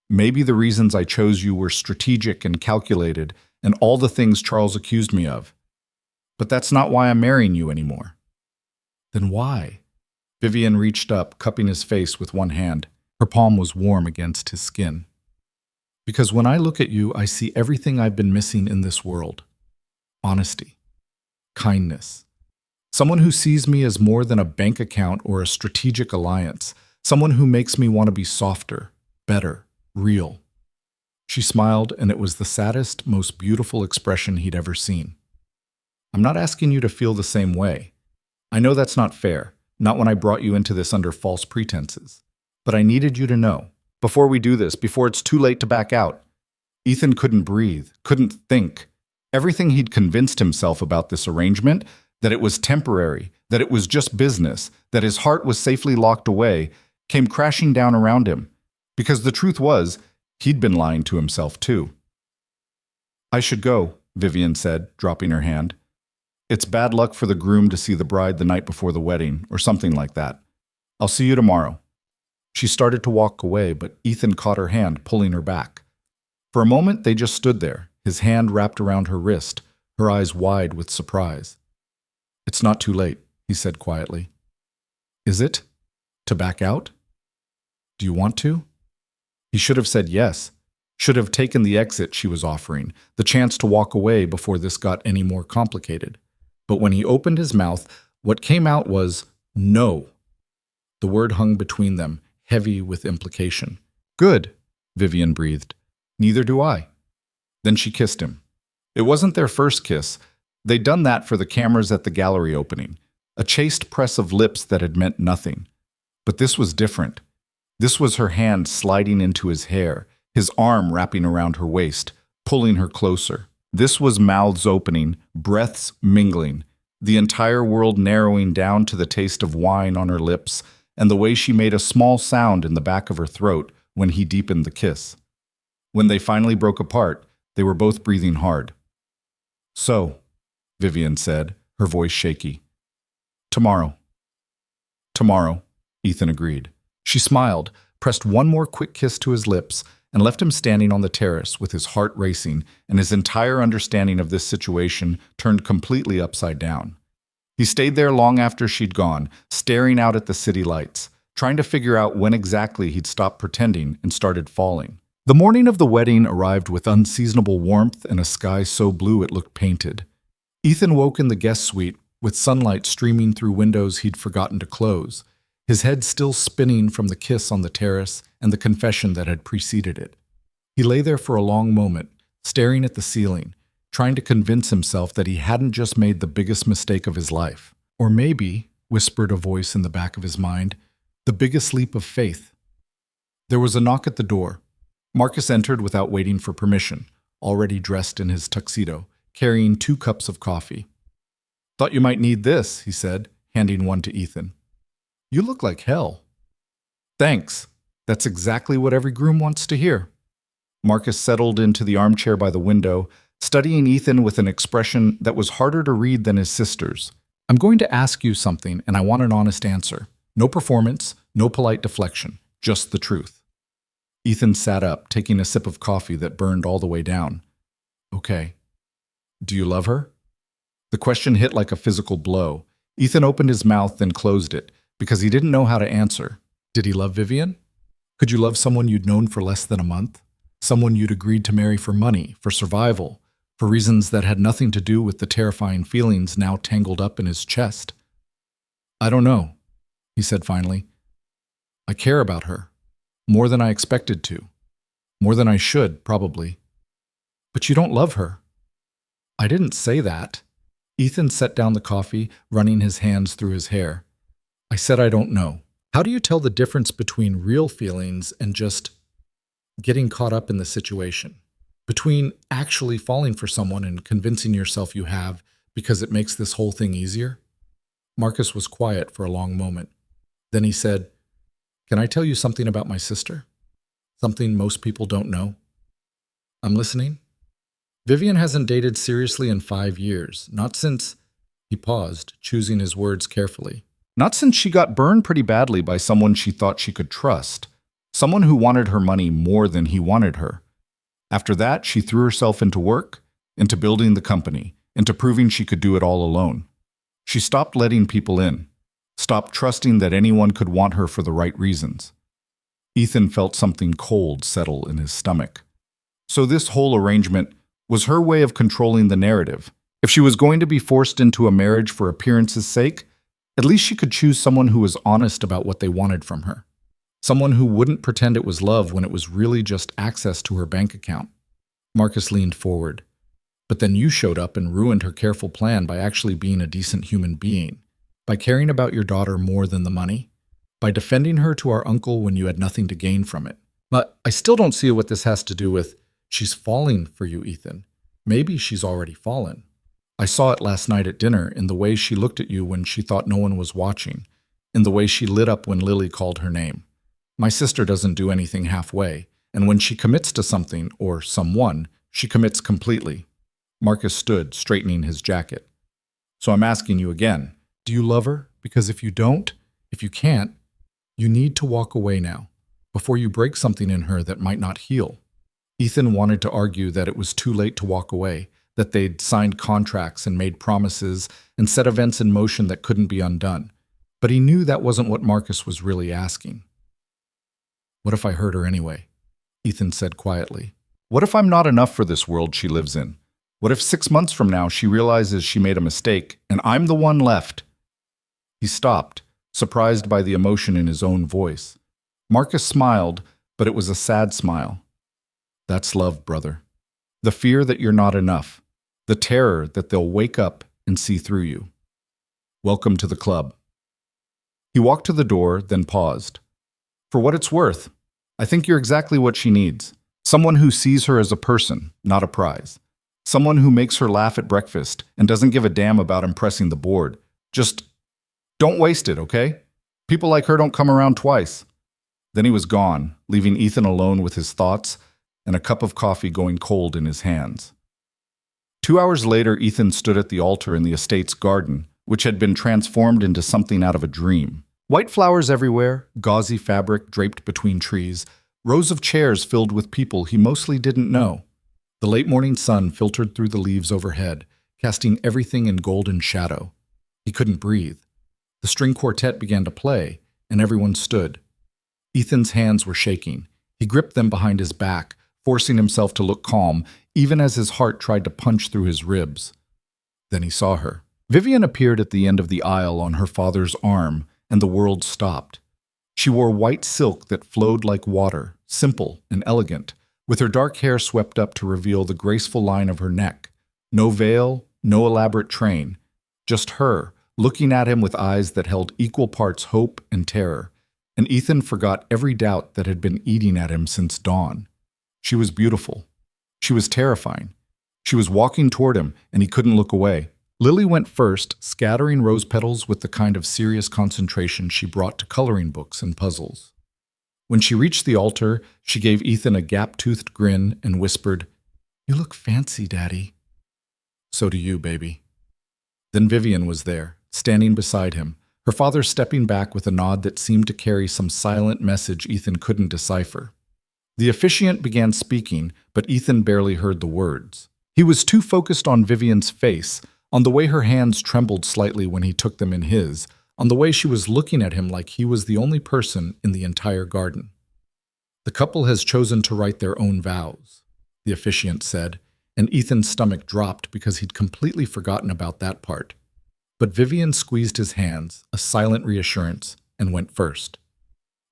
Speaker 1: Maybe the reasons I chose you were strategic and calculated and all the things Charles accused me of. But that's not why I'm marrying you anymore." "Then why?" Vivian reached up, cupping his face with one hand. Her palm was warm against his skin. "Because when I look at you, I see everything I've been missing in this world. Honesty. Kindness. Someone who sees me as more than a bank account or a strategic alliance. Someone who makes me want to be softer, better, real. She smiled, and it was the saddest, most beautiful expression he'd ever seen. I'm not asking you to feel the same way. I know that's not fair, not when I brought you into this under false pretenses. But I needed you to know, before we do this, before it's too late to back out. Ethan couldn't breathe, couldn't think. Everything he'd convinced himself about this arrangement, that it was temporary, that it was just business, that his heart was safely locked away, came crashing down around him. Because the truth was, he'd been lying to himself too. I should go, Vivian said, dropping her hand. It's bad luck for the groom to see the bride the night before the wedding, or something like that. I'll see you tomorrow. She started to walk away, but Ethan caught her hand, pulling her back. For a moment, they just stood there, his hand wrapped around her wrist, her eyes wide with surprise. It's not too late, he said quietly. Is it? To back out? Do you want to? He should have said yes, should have taken the exit she was offering, the chance to walk away before this got any more complicated. But when he opened his mouth, what came out was no. The word hung between them, heavy with implication. Good, Vivian breathed. Neither do I. Then she kissed him. It wasn't their first kiss. They'd done that for the cameras at the gallery opening, a chaste press of lips that had meant nothing. But this was different. This was her hand sliding into his hair, his arm wrapping around her waist, pulling her closer. This was mouths opening, breaths mingling, the entire world narrowing down to the taste of wine on her lips and the way she made a small sound in the back of her throat when he deepened the kiss. When they finally broke apart, they were both breathing hard. So, Vivian said, her voice shaky. Tomorrow. Tomorrow, Ethan agreed. She smiled, pressed one more quick kiss to his lips, and left him standing on the terrace with his heart racing and his entire understanding of this situation turned completely upside down. He stayed there long after she'd gone, staring out at the city lights, trying to figure out when exactly he'd stopped pretending and started falling. The morning of the wedding arrived with unseasonable warmth and a sky so blue it looked painted. Ethan woke in the guest suite with sunlight streaming through windows he'd forgotten to close, his head still spinning from the kiss on the terrace and the confession that had preceded it. He lay there for a long moment, staring at the ceiling, trying to convince himself that he hadn't just made the biggest mistake of his life. Or maybe, whispered a voice in the back of his mind, the biggest leap of faith. There was a knock at the door. Marcus entered without waiting for permission, already dressed in his tuxedo, carrying 2 cups of coffee. Thought you might need this, he said, handing one to Ethan. You look like hell. Thanks. That's exactly what every groom wants to hear. Marcus settled into the armchair by the window, studying Ethan with an expression that was harder to read than his sister's. I'm going to ask you something, and I want an honest answer. No performance, no polite deflection, just the truth. Ethan sat up, taking a sip of coffee that burned all the way down. Okay. Do you love her? The question hit like a physical blow. Ethan opened his mouth, then closed it, because he didn't know how to answer. Did he love Vivian? Could you love someone you'd known for less than a month? Someone you'd agreed to marry for money, for survival, for reasons that had nothing to do with the terrifying feelings now tangled up in his chest? I don't know, he said finally. I care about her. More than I expected to. More than I should, probably. But you don't love her. I didn't say that. Ethan set down the coffee, running his hands through his hair. I said I don't know. How do you tell the difference between real feelings and just getting caught up in the situation? Between actually falling for someone and convincing yourself you have because it makes this whole thing easier? Marcus was quiet for a long moment. Then he said, Can I tell you something about my sister? Something most people don't know? I'm listening. Vivian hasn't dated seriously in 5 years, not since... He paused, choosing his words carefully. Not since she got burned pretty badly by someone she thought she could trust. Someone who wanted her money more than he wanted her. After that, she threw herself into work, into building the company, into proving she could do it all alone. She stopped letting people in, stopped trusting that anyone could want her for the right reasons. Ethan felt something cold settle in his stomach. So this whole arrangement was her way of controlling the narrative. If she was going to be forced into a marriage for appearance's sake, at least she could choose someone who was honest about what they wanted from her. Someone who wouldn't pretend it was love when it was really just access to her bank account. Marcus leaned forward. But then you showed up and ruined her careful plan by actually being a decent human being, by caring about your daughter more than the money, by defending her to our uncle when you had nothing to gain from it. But I still don't see what this has to do with she's falling for you, Ethan. Maybe she's already fallen. I saw it last night at dinner in the way she looked at you when she thought no one was watching, in the way she lit up when Lily called her name. My sister doesn't do anything halfway, and when she commits to something or someone, she commits completely. Marcus stood, straightening his jacket. So I'm asking you again, do you love her? Because if you don't, if you can't, you need to walk away now, before you break something in her that might not heal. Ethan wanted to argue that it was too late to walk away, that they'd signed contracts and made promises and set events in motion that couldn't be undone. But he knew that wasn't what Marcus was really asking. What if I hurt her anyway? Ethan said quietly. What if I'm not enough for this world she lives in? What if 6 months from now she realizes she made a mistake and I'm the one left? He stopped, surprised by the emotion in his own voice. Marcus smiled, but it was a sad smile. That's love, brother. The fear that you're not enough. The terror that they'll wake up and see through you. Welcome to the club. He walked to the door, then paused. For what it's worth, I think you're exactly what she needs. Someone who sees her as a person, not a prize. Someone who makes her laugh at breakfast and doesn't give a damn about impressing the board. Just don't waste it, okay? People like her don't come around twice. Then he was gone, leaving Ethan alone with his thoughts and a cup of coffee going cold in his hands. 2 hours later, Ethan stood at the altar in the estate's garden, which had been transformed into something out of a dream. White flowers everywhere, gauzy fabric draped between trees, rows of chairs filled with people he mostly didn't know. The late morning sun filtered through the leaves overhead, casting everything in golden shadow. He couldn't breathe. The string quartet began to play, and everyone stood. Ethan's hands were shaking. He gripped them behind his back, forcing himself to look calm, even as his heart tried to punch through his ribs. Then he saw her. Vivian appeared at the end of the aisle on her father's arm, and the world stopped. She wore white silk that flowed like water, simple and elegant, with her dark hair swept up to reveal the graceful line of her neck. No veil, no elaborate train, just her, looking at him with eyes that held equal parts hope and terror, and Ethan forgot every doubt that had been eating at him since dawn. She was beautiful. She was terrifying. She was walking toward him, and he couldn't look away. Lily went first, scattering rose petals with the kind of serious concentration she brought to coloring books and puzzles. When she reached the altar, she gave Ethan a gap-toothed grin and whispered, "You look fancy, Daddy." "So do you, baby." Then Vivian was there, standing beside him, her father stepping back with a nod that seemed to carry some silent message Ethan couldn't decipher. The officiant began speaking, but Ethan barely heard the words. He was too focused on Vivian's face, on the way her hands trembled slightly when he took them in his, on the way she was looking at him like he was the only person in the entire garden. "The couple has chosen to write their own vows," the officiant said, and Ethan's stomach dropped because he'd completely forgotten about that part. But Vivian squeezed his hands, a silent reassurance, and went first.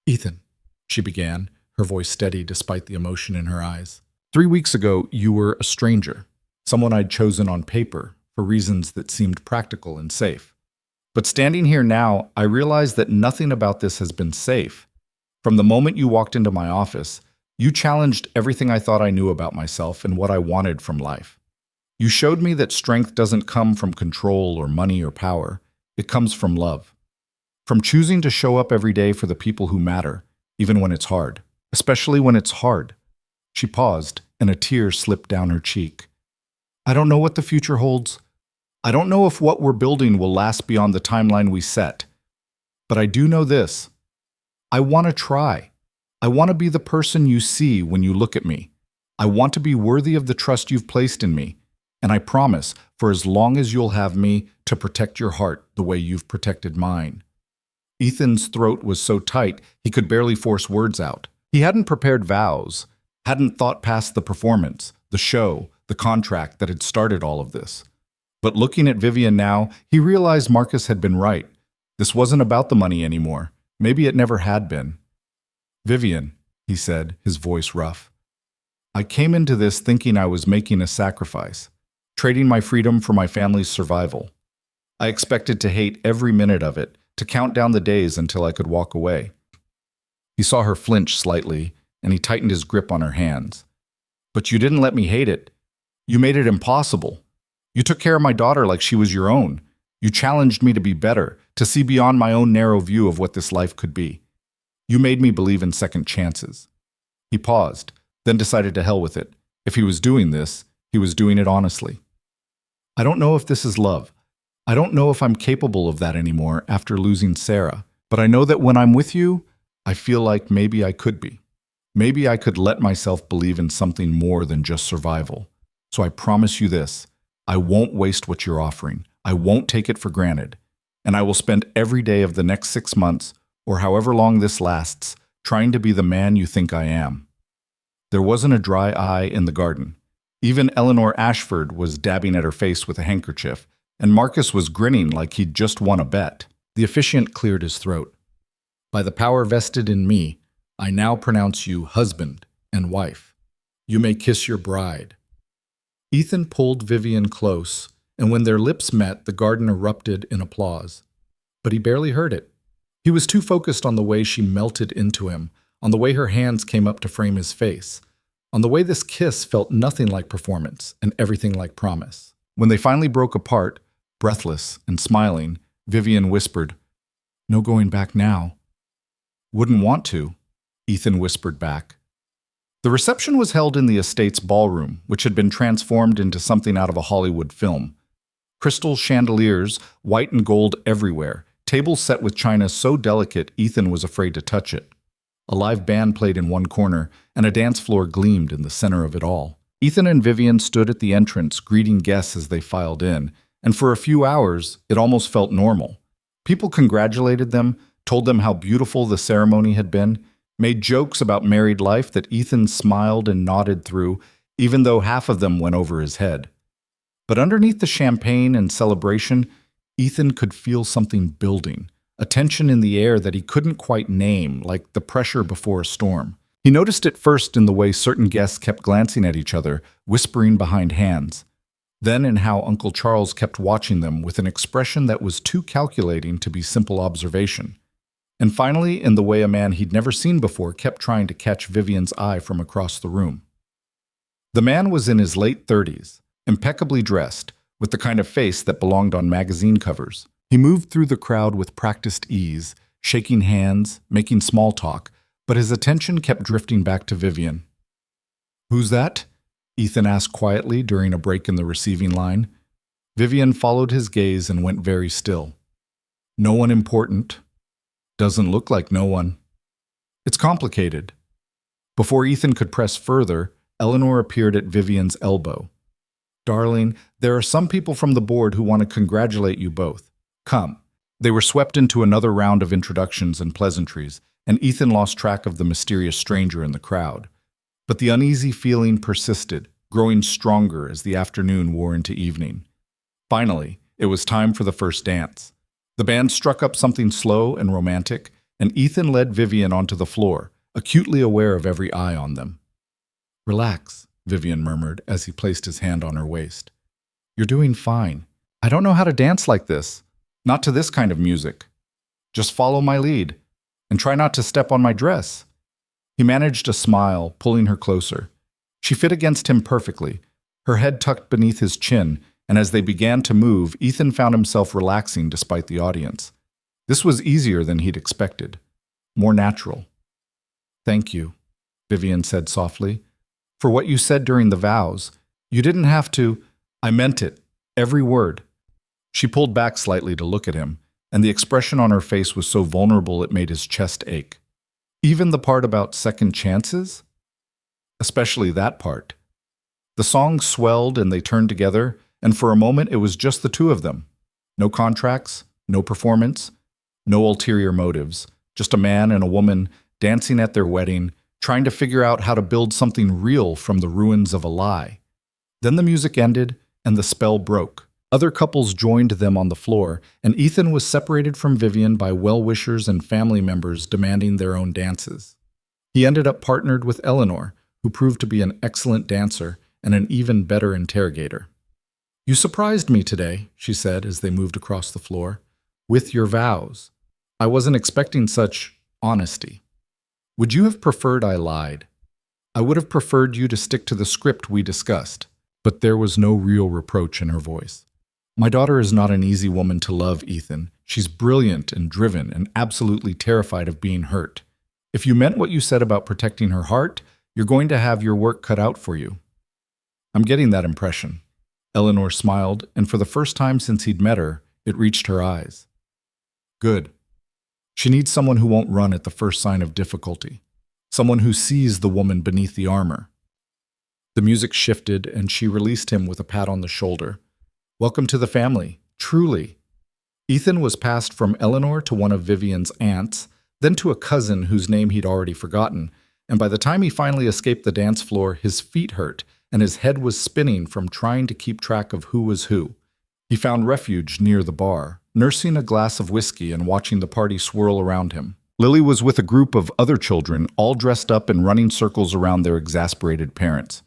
Speaker 1: "Ethan," she began, her voice steady despite the emotion in her eyes. "3 weeks ago, you were a stranger, someone I'd chosen on paper, for reasons that seemed practical and safe. But standing here now, I realize that nothing about this has been safe. From the moment you walked into my office, you challenged everything I thought I knew about myself and what I wanted from life. You showed me that strength doesn't come from control or money or power. It comes from love. From choosing to show up every day for the people who matter, even when it's hard. Especially when it's hard." She paused, and a tear slipped down her cheek. "I don't know what the future holds. I don't know if what we're building will last beyond the timeline we set. But I do know this. I want to try. I want to be the person you see when you look at me. I want to be worthy of the trust you've placed in me. And I promise, for as long as you'll have me, to protect your heart the way you've protected mine." Ethan's throat was so tight he could barely force words out. He hadn't prepared vows, hadn't thought past the performance, the show, the contract that had started all of this. But looking at Vivian now, he realized Marcus had been right. This wasn't about the money anymore. Maybe it never had been. Vivian, he said, his voice rough. I came into this thinking I was making a sacrifice, trading my freedom for my family's survival. I expected to hate every minute of it, to count down the days until I could walk away. He saw her flinch slightly, and he tightened his grip on her hands. But you didn't let me hate it. You made it impossible. You took care of my daughter like she was your own. You challenged me to be better, to see beyond my own narrow view of what this life could be. You made me believe in second chances. He paused, then decided to hell with it. If he was doing this, he was doing it honestly. I don't know if this is love. I don't know if I'm capable of that anymore after losing Sarah, but I know that when I'm with you, I feel like maybe I could be. Maybe I could let myself believe in something more than just survival. So I promise you this, I won't waste what you're offering. I won't take it for granted. And I will spend every day of the next 6 months, or however long this lasts, trying to be the man you think I am. There wasn't a dry eye in the garden. Even Eleanor Ashford was dabbing at her face with a handkerchief, and Marcus was grinning like he'd just won a bet. The officiant cleared his throat. By the power vested in me, I now pronounce you husband and wife. You may kiss your bride. Ethan pulled Vivian close, and when their lips met, the garden erupted in applause. But he barely heard it. He was too focused on the way she melted into him, on the way her hands came up to frame his face, on the way this kiss felt nothing like performance and everything like promise. When they finally broke apart, breathless and smiling, Vivian whispered, "No going back now." "Wouldn't want to," Ethan whispered back. The reception was held in the estate's ballroom, which had been transformed into something out of a Hollywood film. Crystal chandeliers, white and gold everywhere, tables set with china so delicate Ethan was afraid to touch it. A live band played in one corner, and a dance floor gleamed in the center of it all. Ethan and Vivian stood at the entrance, greeting guests as they filed in, and for a few hours, it almost felt normal. People congratulated them, told them how beautiful the ceremony had been, made jokes about married life that Ethan smiled and nodded through, even though half of them went over his head. But underneath the champagne and celebration, Ethan could feel something building, a tension in the air that he couldn't quite name, like the pressure before a storm. He noticed it first in the way certain guests kept glancing at each other, whispering behind hands. Then in how Uncle Charles kept watching them with an expression that was too calculating to be simple observation. And finally, in the way a man he'd never seen before kept trying to catch Vivian's eye from across the room. The man was in his late 30s, impeccably dressed, with the kind of face that belonged on magazine covers. He moved through the crowd with practiced ease, shaking hands, making small talk, but his attention kept drifting back to Vivian. "Who's that?" Ethan asked quietly during a break in the receiving line. Vivian followed his gaze and went very still. "No one important. Doesn't look like no one. It's complicated." Before Ethan could press further, Eleanor appeared at Vivian's elbow. "Darling, there are some people from the board who want to congratulate you both. Come." They were swept into another round of introductions and pleasantries, and Ethan lost track of the mysterious stranger in the crowd. But the uneasy feeling persisted, growing stronger as the afternoon wore into evening. Finally, it was time for the first dance. The band struck up something slow and romantic, and Ethan led Vivian onto the floor, acutely aware of every eye on them. "Relax," Vivian murmured as he placed his hand on her waist. "You're doing fine. I don't know how to dance like this. Not to this kind of music. Just follow my lead, and try not to step on my dress." He managed a smile, pulling her closer. She fit against him perfectly, her head tucked beneath his chin, and as they began to move, Ethan found himself relaxing despite the audience. This was easier than he'd expected, more natural. "Thank you," Vivian said softly, "for what you said during the vows. You didn't have to. I meant it, every word." She pulled back slightly to look at him, and the expression on her face was so vulnerable it made his chest ache. Even the part about second chances? Especially that part. The song swelled and they turned together, and for a moment it was just the two of them. No contracts, no performance, no ulterior motives, just a man and a woman dancing at their wedding, trying to figure out how to build something real from the ruins of a lie. Then the music ended and the spell broke. Other couples joined them on the floor, and Ethan was separated from Vivian by well-wishers and family members demanding their own dances. He ended up partnered with Eleanor, who proved to be an excellent dancer and an even better interrogator. "You surprised me today," she said as they moved across the floor, "with your vows. I wasn't expecting such honesty. Would you have preferred I lied? I would have preferred you to stick to the script we discussed." But there was no real reproach in her voice. "My daughter is not an easy woman to love, Ethan. She's brilliant and driven and absolutely terrified of being hurt. If you meant what you said about protecting her heart, you're going to have your work cut out for you." "I'm getting that impression." Eleanor smiled, and for the first time since he'd met her, it reached her eyes. "Good. She needs someone who won't run at the first sign of difficulty. Someone who sees the woman beneath the armor." The music shifted, and she released him with a pat on the shoulder. "Welcome to the family, truly." Ethan was passed from Eleanor to one of Vivian's aunts, then to a cousin whose name he'd already forgotten, and by the time he finally escaped the dance floor, his feet hurt, and his head was spinning from trying to keep track of who was who. He found refuge near the bar, nursing a glass of whiskey and watching the party swirl around him. Lily was with a group of other children, all dressed up and running circles around their exasperated parents.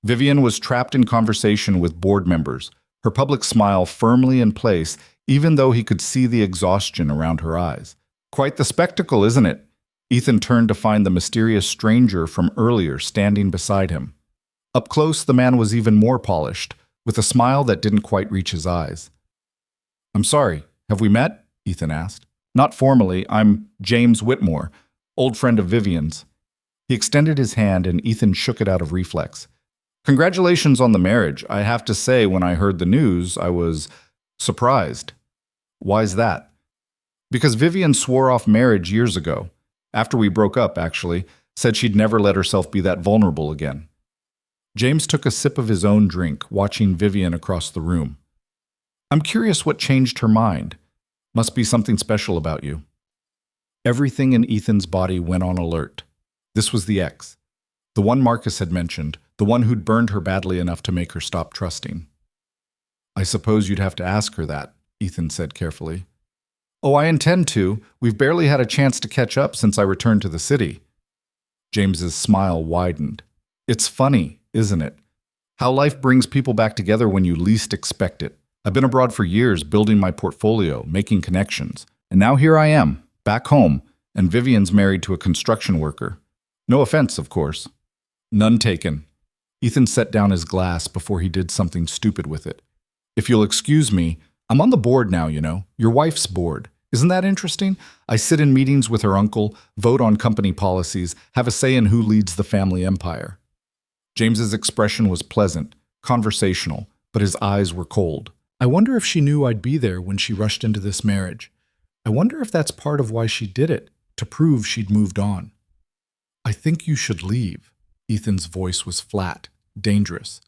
Speaker 1: Vivian was trapped in conversation with board members, her public smile firmly in place, even though he could see the exhaustion around her eyes. "Quite the spectacle, isn't it?" Ethan turned to find the mysterious stranger from earlier standing beside him. Up close, the man was even more polished, with a smile that didn't quite reach his eyes. "I'm sorry, have we met?" Ethan asked. "Not formally. I'm James Whitmore, old friend of Vivian's." He extended his hand, and Ethan shook it out of reflex. "Congratulations on the marriage. I have to say, when I heard the news, I was surprised." "Why's that?" "Because Vivian swore off marriage years ago. After we broke up, actually. Said she'd never let herself be that vulnerable again." James took a sip of his own drink, watching Vivian across the room. "I'm curious what changed her mind. Must be something special about you." Everything in Ethan's body went on alert. This was the ex. The one Marcus had mentioned, the one who'd burned her badly enough to make her stop trusting. "I suppose you'd have to ask her that," Ethan said carefully. "Oh, I intend to. We've barely had a chance to catch up since I returned to the city." James's smile widened. "It's funny, isn't it? How life brings people back together when you least expect it. I've been abroad for years, building my portfolio, making connections. And now here I am, back home, and Vivian's married to a construction worker. No offense, of course." "None taken." Ethan set down his glass before he did something stupid with it. "If you'll excuse me, I'm on the board now, you know, your wife's board. Isn't that interesting? I sit in meetings with her uncle, vote on company policies, have a say in who leads the family empire." James's expression was pleasant, conversational, but his eyes were cold. "I wonder if she knew I'd be there when she rushed into this marriage. I wonder if that's part of why she did it, to prove she'd moved on." "I think you should leave." Ethan's voice was flat, dangerous.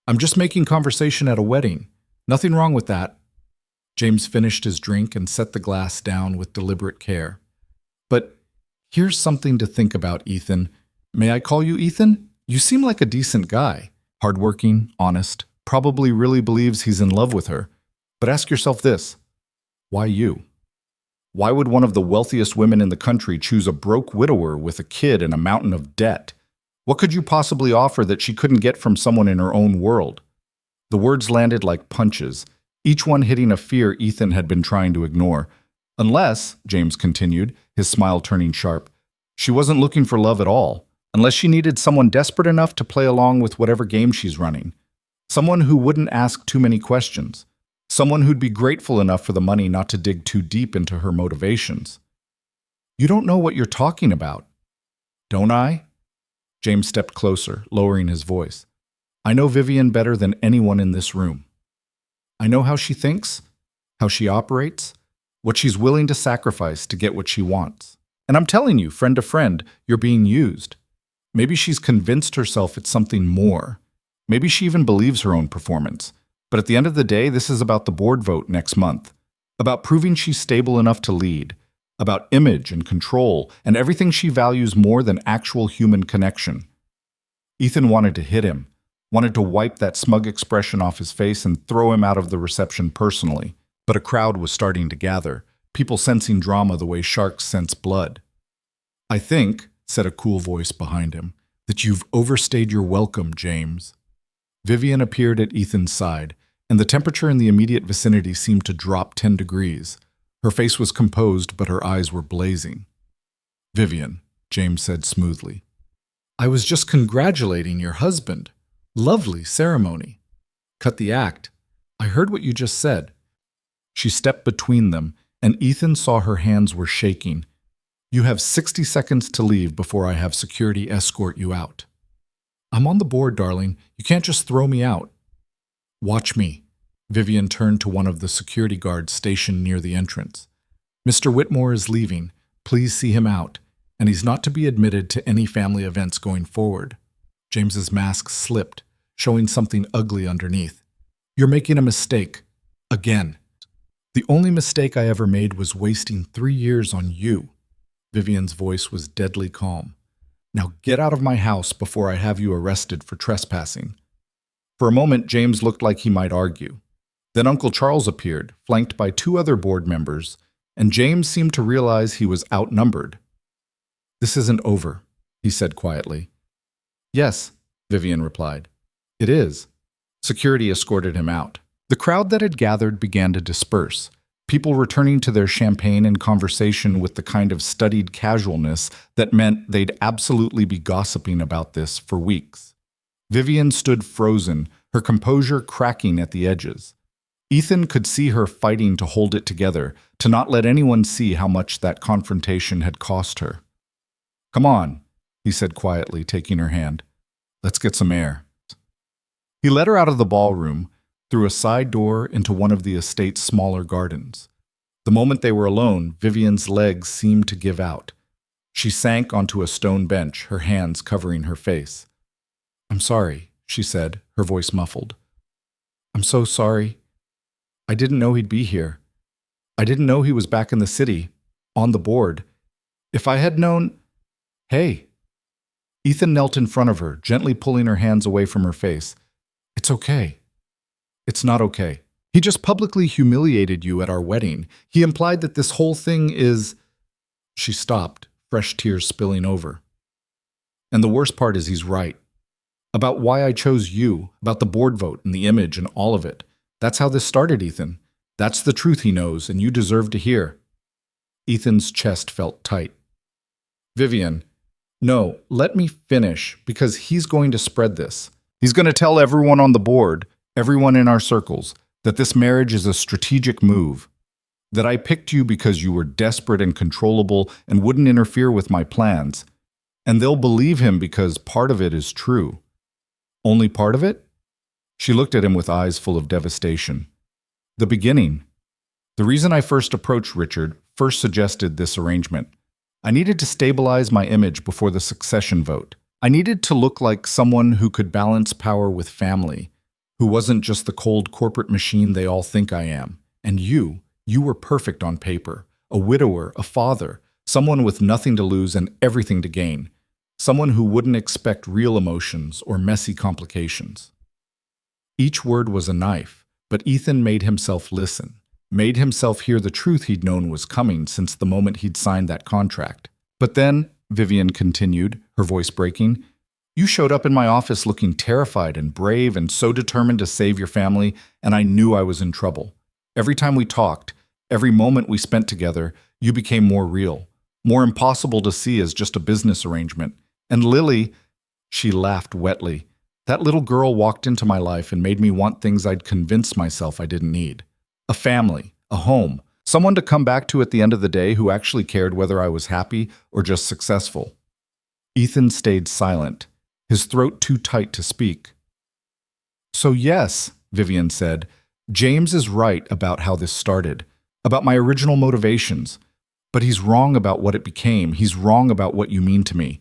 Speaker 1: "I'm just making conversation at a wedding. Nothing wrong with that." James finished his drink and set the glass down with deliberate care. "But here's something to think about, Ethan. May I call you Ethan? You seem like a decent guy. Hardworking, honest, probably really believes he's in love with her. But ask yourself this. Why you? Why would one of the wealthiest women in the country choose a broke widower with a kid and a mountain of debt? What could you possibly offer that she couldn't get from someone in her own world?" The words landed like punches, each one hitting a fear Ethan had been trying to ignore. "Unless," James continued, his smile turning sharp, "she wasn't looking for love at all. Unless she needed someone desperate enough to play along with whatever game she's running. Someone who wouldn't ask too many questions. Someone who'd be grateful enough for the money not to dig too deep into her motivations." "You don't know what you're talking about." "Don't I?" James stepped closer, lowering his voice. "I know Vivian better than anyone in this room. I know how she thinks, how she operates, what she's willing to sacrifice to get what she wants. And I'm telling you, friend to friend, you're being used. Maybe she's convinced herself it's something more. Maybe she even believes her own performance. But at the end of the day, this is about the board vote next month. About proving she's stable enough to lead. About image and control and everything she values more than actual human connection." Ethan wanted to hit him, wanted to wipe that smug expression off his face and throw him out of the reception personally. But a crowd was starting to gather, people sensing drama the way sharks sense blood. "I think," said a cool voice behind him, "that you've overstayed your welcome, James." Vivian appeared at Ethan's side, and the temperature in the immediate vicinity seemed to drop 10 degrees. Her face was composed, but her eyes were blazing. "Vivian," James said smoothly, "I was just congratulating your husband. Lovely ceremony. Cut the act. I heard what you just said." She stepped between them, and Ethan saw her hands were shaking. "You have 60 seconds to leave before I have security escort you out." "I'm on the board, darling. You can't just throw me out." "Watch me." Vivian turned to one of the security guards stationed near the entrance. "Mr. Whitmore is leaving. Please see him out, and he's not to be admitted to any family events going forward." James's mask slipped, showing something ugly underneath. "You're making a mistake. Again." "The only mistake I ever made was wasting 3 years on you." Vivian's voice was deadly calm. "Now get out of my house before I have you arrested for trespassing." For a moment, James looked like he might argue. Then Uncle Charles appeared, flanked by 2 other board members, and James seemed to realize he was outnumbered. "This isn't over," he said quietly. "Yes," Vivian replied. "It is." Security escorted him out. The crowd that had gathered began to disperse, people returning to their champagne and conversation with the kind of studied casualness that meant they'd absolutely be gossiping about this for weeks. Vivian stood frozen, her composure cracking at the edges. Ethan could see her fighting to hold it together, to not let anyone see how much that confrontation had cost her. "Come on," he said quietly, taking her hand. "Let's get some air." He led her out of the ballroom, through a side door into one of the estate's smaller gardens. The moment they were alone, Vivian's legs seemed to give out. She sank onto a stone bench, her hands covering her face. "I'm sorry," she said, her voice muffled. "I'm so sorry. I didn't know he'd be here. I didn't know he was back in the city, on the board. If I had known—" "Hey." Ethan knelt in front of her, gently pulling her hands away from her face. "It's okay." "It's not okay. He just publicly humiliated you at our wedding. He implied that this whole thing is—" She stopped, fresh tears spilling over. "And the worst part is he's right. About why I chose you, about the board vote and the image and all of it. That's how this started, Ethan. That's the truth he knows, and you deserve to hear." Ethan's chest felt tight. "Vivian, no, let me finish, because he's going to spread this. He's going to tell everyone on the board, everyone in our circles, that this marriage is a strategic move. That I picked you because you were desperate and controllable and wouldn't interfere with my plans. And they'll believe him because part of it is true." "Only part of it?" She looked at him with eyes full of devastation. "The beginning. The reason I first approached Richard, first suggested this arrangement. I needed to stabilize my image before the succession vote. I needed to look like someone who could balance power with family, who wasn't just the cold corporate machine they all think I am. And you were perfect on paper. A widower, a father, someone with nothing to lose and everything to gain. Someone who wouldn't expect real emotions or messy complications." Each word was a knife, but Ethan made himself listen, made himself hear the truth he'd known was coming since the moment he'd signed that contract. "But then," Vivian continued, her voice breaking, "you showed up in my office looking terrified and brave and so determined to save your family, and I knew I was in trouble. Every time we talked, every moment we spent together, you became more real, more impossible to see as just a business arrangement. And Lily," she laughed wetly, "that little girl walked into my life and made me want things I'd convinced myself I didn't need. A family, a home, someone to come back to at the end of the day who actually cared whether I was happy or just successful." Ethan stayed silent, his throat too tight to speak. "So yes," Vivian said, "James is right about how this started, about my original motivations. But he's wrong about what it became. He's wrong about what you mean to me."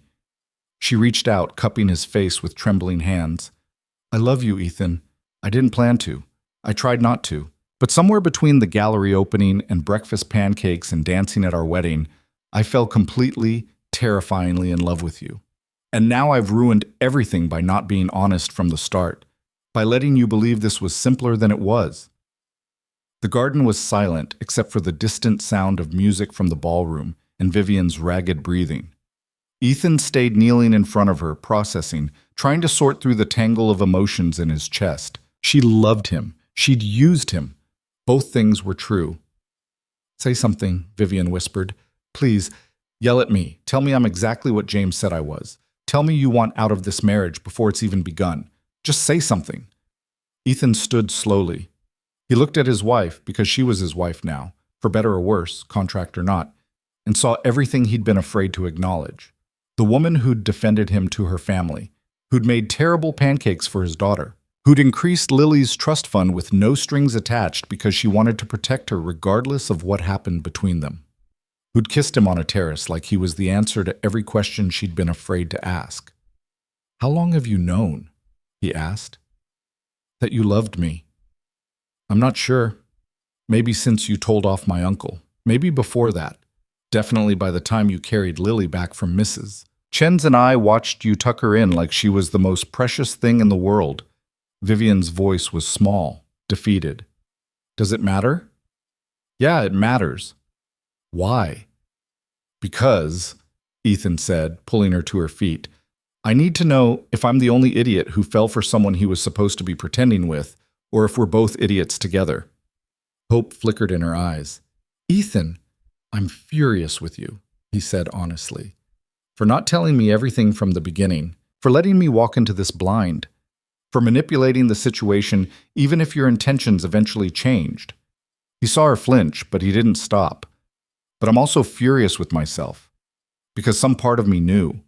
Speaker 1: She reached out, cupping his face with trembling hands. "I love you, Ethan. I didn't plan to. I tried not to. But somewhere between the gallery opening and breakfast pancakes and dancing at our wedding, I fell completely, terrifyingly in love with you. And now I've ruined everything by not being honest from the start, by letting you believe this was simpler than it was." The garden was silent except for the distant sound of music from the ballroom and Vivian's ragged breathing. Ethan stayed kneeling in front of her, processing, trying to sort through the tangle of emotions in his chest. She loved him. She'd used him. Both things were true. "Say something," Vivian whispered. "Please, yell at me. Tell me I'm exactly what James said I was. Tell me you want out of this marriage before it's even begun. Just say something." Ethan stood slowly. He looked at his wife, because she was his wife now, for better or worse, contract or not, and saw everything he'd been afraid to acknowledge. The woman who'd defended him to her family, who'd made terrible pancakes for his daughter, who'd increased Lily's trust fund with no strings attached because she wanted to protect her regardless of what happened between them, who'd kissed him on a terrace like he was the answer to every question she'd been afraid to ask. "How long have you known," he asked, "that you loved me?" "I'm not sure. Maybe since you told off my uncle. Maybe before that. Definitely by the time you carried Lily back from Mrs. Chen's and I watched you tuck her in like she was the most precious thing in the world." Vivian's voice was small, defeated. "Does it matter?" "Yeah, it matters." "Why?" "Because," Ethan said, pulling her to her feet, "I need to know if I'm the only idiot who fell for someone he was supposed to be pretending with, or if we're both idiots together." Hope flickered in her eyes. "Ethan, I'm furious with you," he said honestly, "for not telling me everything from the beginning, for letting me walk into this blind, for manipulating the situation even if your intentions eventually changed." He saw her flinch, but he didn't stop. "But I'm also furious with myself, because some part of me knew.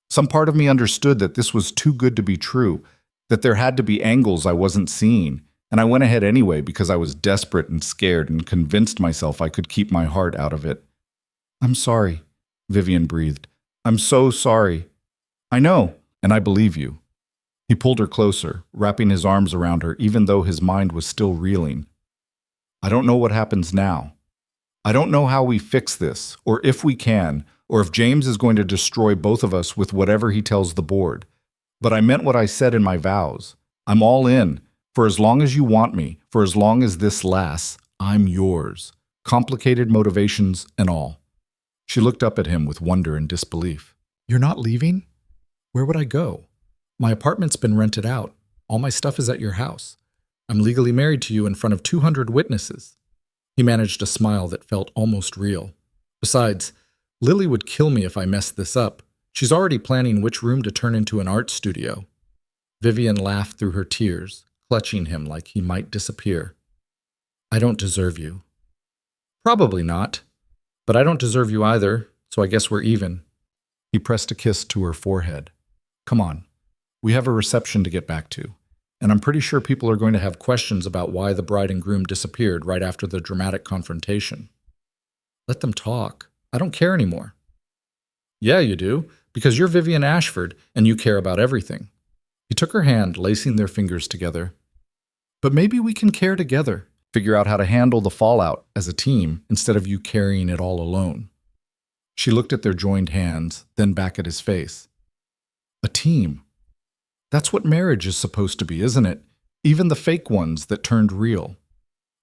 Speaker 1: Some part of me understood that this was too good to be true, that there had to be angles I wasn't seeing, and I went ahead anyway because I was desperate and scared and convinced myself I could keep my heart out of it." "I'm sorry," Vivian breathed. "I'm so sorry." "I know, and I believe you." He pulled her closer, wrapping his arms around her even though his mind was still reeling. "I don't know what happens now. I don't know how we fix this, or if we can, or if James is going to destroy both of us with whatever he tells the board. But I meant what I said in my vows. I'm all in. For as long as you want me, for as long as this lasts, I'm yours. Complicated motivations and all." She looked up at him with wonder and disbelief. "You're not leaving? Where would I go? My apartment's been rented out. All my stuff is at your house. I'm legally married to you in front of 200 witnesses." He managed a smile that felt almost real. "Besides, Lily would kill me if I messed this up. She's already planning which room to turn into an art studio." Vivian laughed through her tears, clutching him like he might disappear. "I don't deserve you." "Probably not. But I don't deserve you either, so I guess we're even." He pressed a kiss to her forehead. "Come on. We have a reception to get back to, and I'm pretty sure people are going to have questions about why the bride and groom disappeared right after the dramatic confrontation." "Let them talk. I don't care anymore." "Yeah, you do, because you're Vivian Ashford, and you care about everything." He took her hand, lacing their fingers together. "But maybe we can care together, figure out how to handle the fallout as a team instead of you carrying it all alone." She looked at their joined hands, then back at his face. "A team. That's what marriage is supposed to be, isn't it? Even the fake ones that turned real."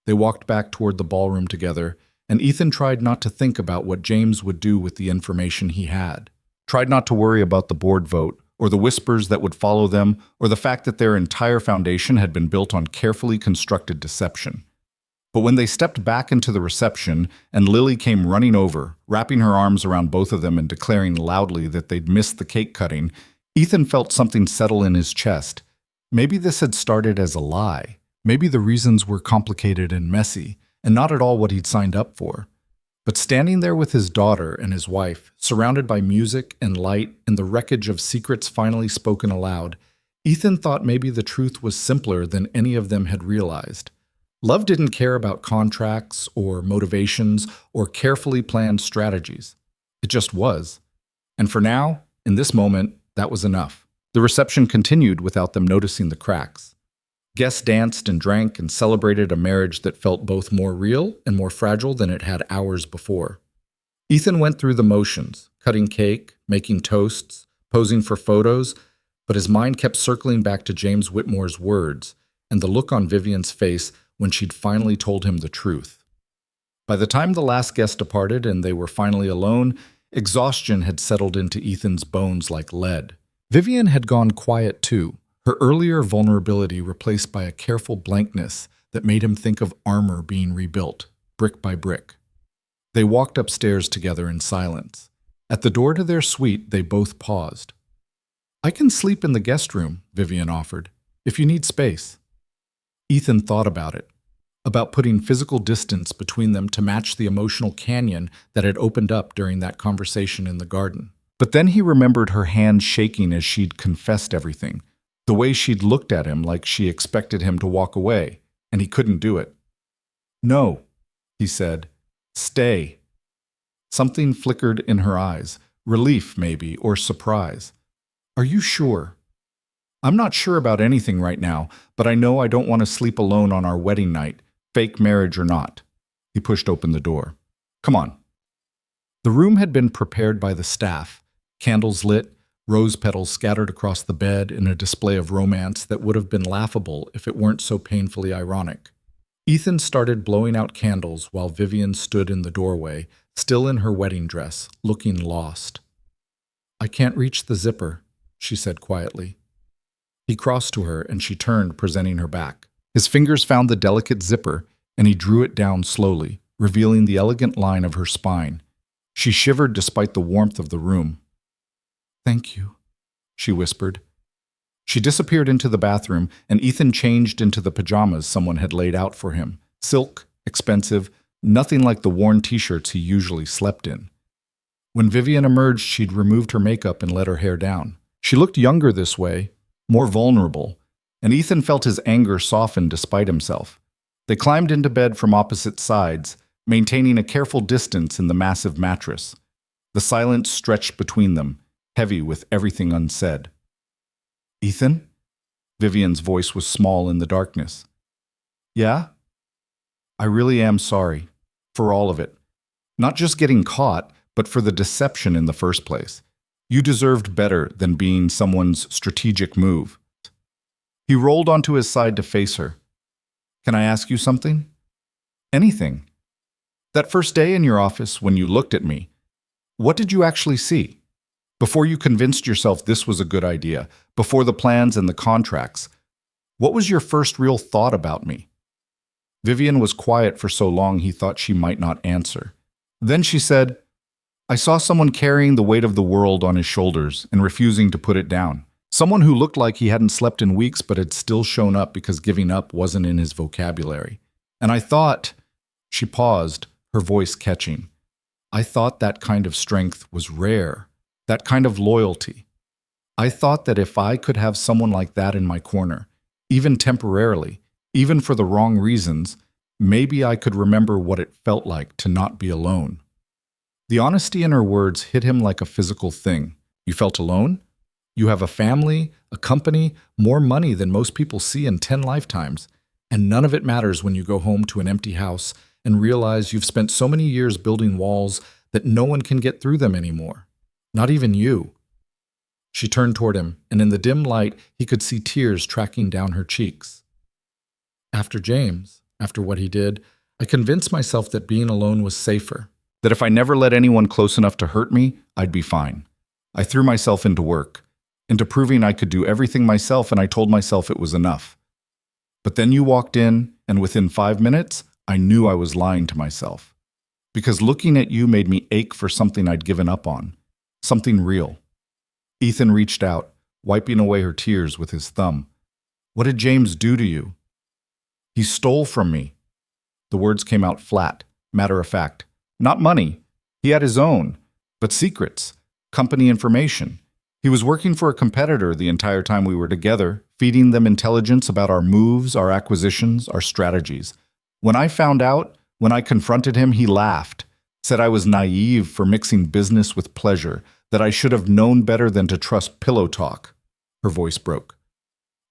Speaker 1: They walked back toward the ballroom together, and Ethan tried not to think about what James would do with the information he had. Tried not to worry about the board vote, or the whispers that would follow them, or the fact that their entire foundation had been built on carefully constructed deception. But when they stepped back into the reception, and Lily came running over, wrapping her arms around both of them and declaring loudly that they'd missed the cake cutting, Ethan felt something settle in his chest. Maybe this had started as a lie. Maybe the reasons were complicated and messy, and not at all what he'd signed up for. But standing there with his daughter and his wife, surrounded by music and light and the wreckage of secrets finally spoken aloud, Ethan thought maybe the truth was simpler than any of them had realized. Love didn't care about contracts or motivations or carefully planned strategies. It just was. And for now, in this moment, that was enough. The reception continued without them noticing the cracks. Guests danced and drank and celebrated a marriage that felt both more real and more fragile than it had hours before. Ethan went through the motions, cutting cake, making toasts, posing for photos, but his mind kept circling back to James Whitmore's words and the look on Vivian's face when she'd finally told him the truth. By the time the last guest departed and they were finally alone, Exhaustion had settled into Ethan's bones like lead. Vivian had gone quiet too, her earlier vulnerability replaced by a careful blankness that made him think of armor being rebuilt, brick by brick. They walked upstairs together in silence. At the door to their suite, they both paused. "I can sleep in the guest room," Vivian offered, "if you need space." Ethan thought about it, about putting physical distance between them to match the emotional canyon that had opened up during that conversation in the garden. But then he remembered her hand shaking as she'd confessed everything, the way she'd looked at him like she expected him to walk away, and he couldn't do it. "No," he said. "Stay." Something flickered in her eyes, relief maybe, or surprise. "Are you sure?" "I'm not sure about anything right now, but I know I don't want to sleep alone on our wedding night, fake marriage or not." He pushed open the door. "Come on." The room had been prepared by the staff, candles lit, rose petals scattered across the bed in a display of romance that would have been laughable if it weren't so painfully ironic. Ethan started blowing out candles while Vivian stood in the doorway, still in her wedding dress, looking lost. "I can't reach the zipper," she said quietly. He crossed to her and she turned, presenting her back. His fingers found the delicate zipper and he drew it down slowly, revealing the elegant line of her spine. She shivered despite the warmth of the room. "Thank you," she whispered. She disappeared into the bathroom, and Ethan changed into the pajamas someone had laid out for him. Silk, expensive, nothing like the worn t-shirts he usually slept in. When Vivian emerged, she'd removed her makeup and let her hair down. She looked younger this way, more vulnerable, and Ethan felt his anger soften despite himself. They climbed into bed from opposite sides, maintaining a careful distance in the massive mattress. The silence stretched between them, heavy with everything unsaid. "Ethan?" Vivian's voice was small in the darkness. "Yeah? I really am sorry. For all of it. Not just getting caught, but for the deception in the first place. You deserved better than being someone's strategic move." He rolled onto his side to face her. "Can I ask you something?" "Anything. That first day in your office when you looked at me, what did you actually see? Before you convinced yourself this was a good idea, before the plans and the contracts, what was your first real thought about me?" Vivian was quiet for so long he thought she might not answer. Then she said, "I saw someone carrying the weight of the world on his shoulders and refusing to put it down. Someone who looked like he hadn't slept in weeks but had still shown up because giving up wasn't in his vocabulary. And I thought," she paused, her voice catching, "I thought that kind of strength was rare, that kind of loyalty. I thought that if I could have someone like that in my corner, even temporarily, even for the wrong reasons, maybe I could remember what it felt like to not be alone." The honesty in her words hit him like a physical thing. "You felt alone? You have a family, a company, more money than most people see in 10 lifetimes, and none of it matters when you go home to an empty house and realize you've spent so many years building walls that no one can get through them anymore. Not even you." She turned toward him, and in the dim light, he could see tears tracking down her cheeks. "After James, after what he did, I convinced myself that being alone was safer, that if I never let anyone close enough to hurt me, I'd be fine. I threw myself into work, into proving I could do everything myself, and I told myself it was enough. But then you walked in, and within 5 minutes, I knew I was lying to myself. Because looking at you made me ache for something I'd given up on, something real." Ethan reached out, wiping away her tears with his thumb. "What did James do to you?" "He stole from me." The words came out flat, matter of fact. "Not money. He had his own, but secrets, company information. He was working for a competitor the entire time we were together, feeding them intelligence about our moves, our acquisitions, our strategies. When I found out, when I confronted him, he laughed, said I was naive for mixing business with pleasure, that I should have known better than to trust pillow talk." Her voice broke.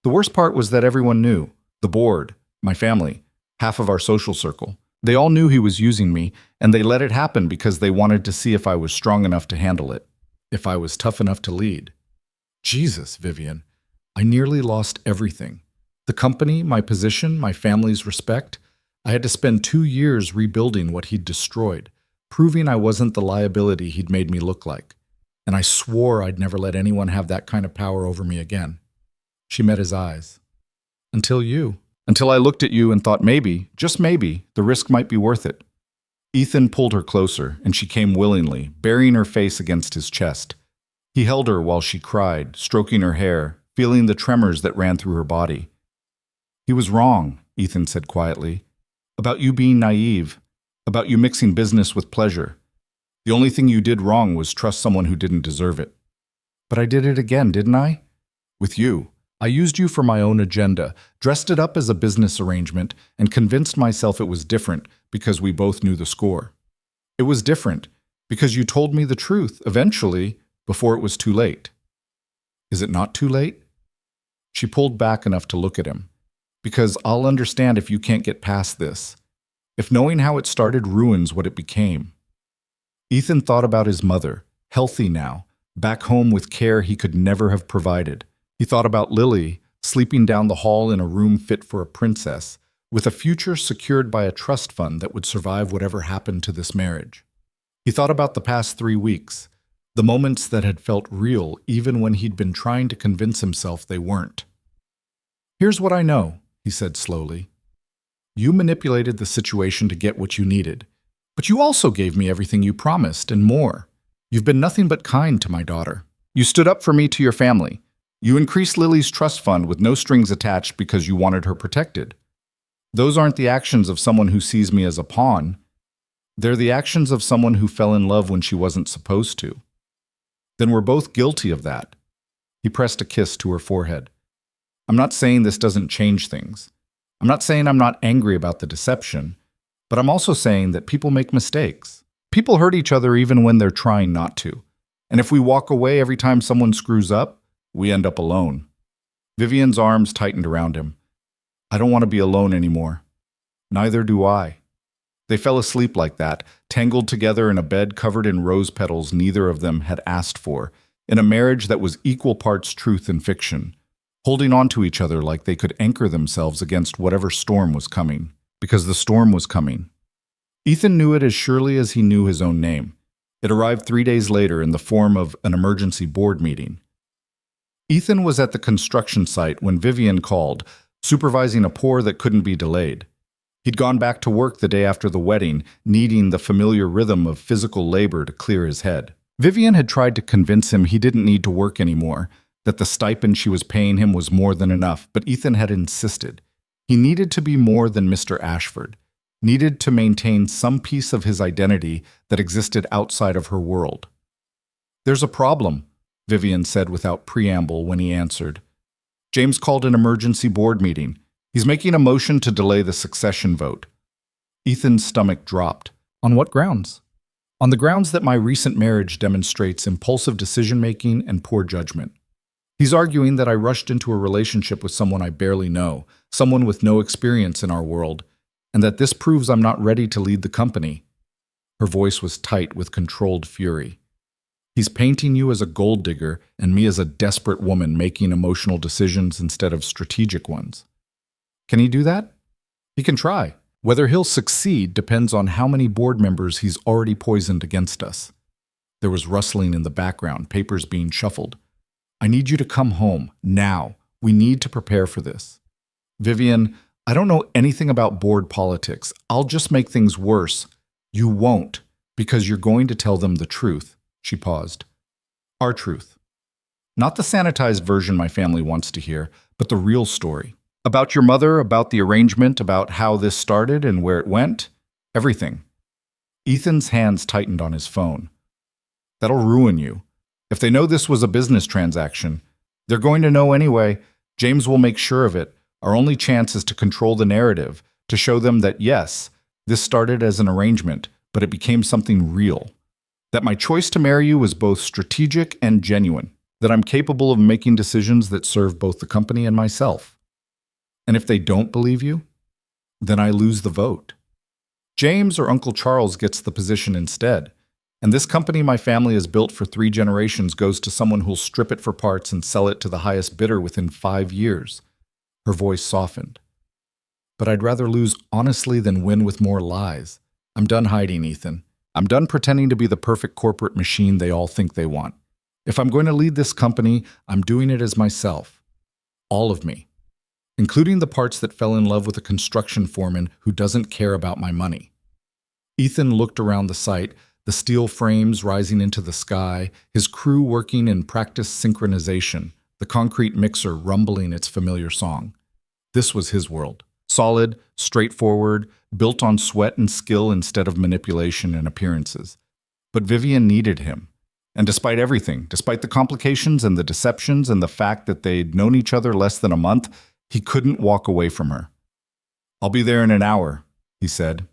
Speaker 1: "The worst part was that everyone knew. The board, my family, half of our social circle. They all knew he was using me, and they let it happen because they wanted to see if I was strong enough to handle it, if I was tough enough to lead." Jesus, Vivian. I nearly lost everything. The company, my position, my family's respect. I had to spend 2 years rebuilding what he'd destroyed. proving I wasn't the liability he'd made me look like. And I swore I'd never let anyone have that kind of power over me again. She met his eyes. Until you. Until I looked at you and thought maybe, just maybe, the risk might be worth it. Ethan pulled her closer, and she came willingly, burying her face against his chest. He held her while she cried, stroking her hair, feeling the tremors that ran through her body. He was wrong, Ethan said quietly, about you being naive, about you mixing business with pleasure. The only thing you did wrong was trust someone who didn't deserve it. But I did it again, didn't I? With you. I used you for my own agenda, dressed it up as a business arrangement, and convinced myself it was different because we both knew the score. It was different because you told me the truth, eventually, before it was too late. Is it not too late? She pulled back enough to look at him. Because I'll understand if you can't get past this. If knowing how it started ruins what it became. Ethan thought about his mother, healthy now, back home with care he could never have provided. He thought about Lily, sleeping down the hall in a room fit for a princess, with a future secured by a trust fund that would survive whatever happened to this marriage. He thought about the past 3 weeks, the moments that had felt real even when he'd been trying to convince himself they weren't. Here's what I know, he said slowly. You manipulated the situation to get what you needed, but you also gave me everything you promised and more. You've been nothing but kind to my daughter. You stood up for me to your family. You increased Lily's trust fund with no strings attached because you wanted her protected. Those aren't the actions of someone who sees me as a pawn. They're the actions of someone who fell in love when she wasn't supposed to. Then we're both guilty of that. He pressed a kiss to her forehead. I'm not saying this doesn't change things. I'm not saying I'm not angry about the deception, but I'm also saying that people make mistakes. People hurt each other even when they're trying not to. And if we walk away every time someone screws up, we end up alone. Vivian's arms tightened around him. I don't want to be alone anymore. Neither do I. They fell asleep like that, tangled together in a bed covered in rose petals neither of them had asked for, in a marriage that was equal parts truth and fiction, holding on to each other like they could anchor themselves against whatever storm was coming, because the storm was coming. Ethan knew it as surely as he knew his own name. It arrived 3 days later in the form of an emergency board meeting. Ethan was at the construction site when Vivian called, supervising a pour that couldn't be delayed. He'd gone back to work the day after the wedding, needing the familiar rhythm of physical labor to clear his head. Vivian had tried to convince him he didn't need to work anymore, that the stipend she was paying him was more than enough, but Ethan had insisted. He needed to be more than Mr. Ashford, needed to maintain some piece of his identity that existed outside of her world. There's a problem, Vivian said without preamble when he answered. James called an emergency board meeting. He's making a motion to delay the succession vote. Ethan's stomach dropped. On what grounds? On the grounds that my recent marriage demonstrates impulsive decision-making and poor judgment. He's arguing that I rushed into a relationship with someone I barely know, someone with no experience in our world, and that this proves I'm not ready to lead the company. Her voice was tight with controlled fury. He's painting you as a gold digger and me as a desperate woman making emotional decisions instead of strategic ones. Can he do that? He can try. Whether he'll succeed depends on how many board members he's already poisoned against us. There was rustling in the background, papers being shuffled. I need you to come home, now. We need to prepare for this. Vivian, I don't know anything about board politics. I'll just make things worse. You won't, because you're going to tell them the truth. She paused. Our truth. Not the sanitized version my family wants to hear, but the real story. About your mother, about the arrangement, about how this started and where it went. Everything. Ethan's hands tightened on his phone. That'll ruin you. If they know this was a business transaction, they're going to know anyway. James will make sure of it. Our only chance is to control the narrative, to show them that yes, this started as an arrangement, but it became something real. That my choice to marry you was both strategic and genuine. That I'm capable of making decisions that serve both the company and myself. And if they don't believe you, then I lose the vote. James or Uncle Charles gets the position instead. And this company my family has built for 3 generations goes to someone who'll strip it for parts and sell it to the highest bidder within 5 years. Her voice softened. But I'd rather lose honestly than win with more lies. I'm done hiding, Ethan. I'm done pretending to be the perfect corporate machine they all think they want. If I'm going to lead this company, I'm doing it as myself. All of me. Including the parts that fell in love with a construction foreman who doesn't care about my money. Ethan looked around the site, the steel frames rising into the sky, his crew working in practice synchronization, the concrete mixer rumbling its familiar song. This was his world. Solid, straightforward, built on sweat and skill instead of manipulation and appearances. But Vivian needed him. And despite everything, despite the complications and the deceptions and the fact that they'd known each other less than a month, he couldn't walk away from her. "I'll be there in an hour," he said.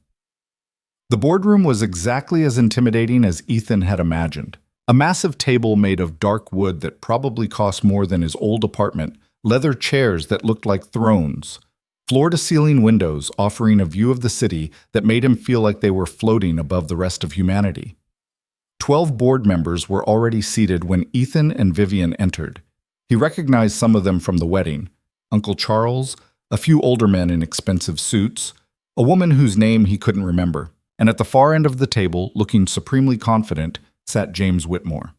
Speaker 1: The boardroom was exactly as intimidating as Ethan had imagined. A massive table made of dark wood that probably cost more than his old apartment, leather chairs that looked like thrones, floor-to-ceiling windows offering a view of the city that made him feel like they were floating above the rest of humanity. 12 board members were already seated when Ethan and Vivian entered. He recognized some of them from the wedding: Uncle Charles, a few older men in expensive suits, a woman whose name he couldn't remember, and at the far end of the table, looking supremely confident, sat James Whitmore.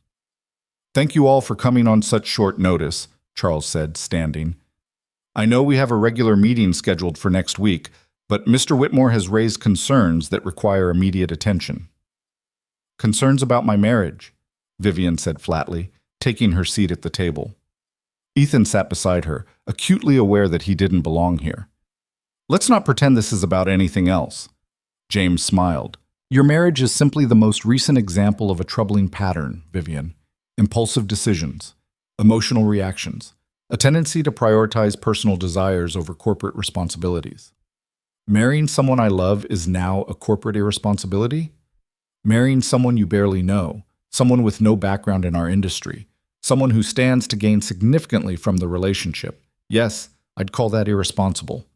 Speaker 1: "Thank you all for coming on such short notice," Charles said, standing. "I know we have a regular meeting scheduled for next week, but Mr. Whitmore has raised concerns that require immediate attention." "Concerns about my marriage," Vivian said flatly, taking her seat at the table. Ethan sat beside her, acutely aware that he didn't belong here. "Let's not pretend this is about anything else." James smiled. "Your marriage is simply the most recent example of a troubling pattern, Vivian. Impulsive decisions, emotional reactions, a tendency to prioritize personal desires over corporate responsibilities. Marrying someone I love is now a corporate irresponsibility? Marrying someone you barely know, someone with no background in our industry, someone who stands to gain significantly from the relationship. Yes, I'd call that irresponsible."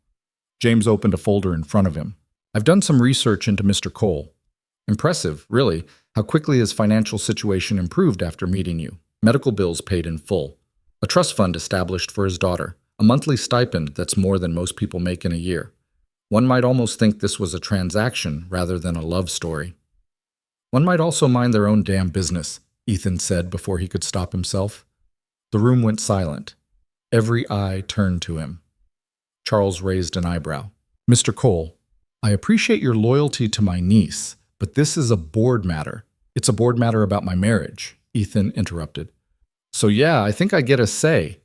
Speaker 1: James opened a folder in front of him. "I've done some research into Mr. Cole. Impressive, really, how quickly his financial situation improved after meeting you. Medical bills paid in full. A trust fund established for his daughter. A monthly stipend that's more than most people make in a year. One might almost think this was a transaction rather than a love story." "One might also mind their own damn business," Ethan said before he could stop himself. The room went silent. Every eye turned to him. Charles raised an eyebrow. "Mr. Cole, I appreciate your loyalty to my niece, but this is a board matter. It's a board matter about my marriage," Ethan interrupted. "So yeah, I think I get a say."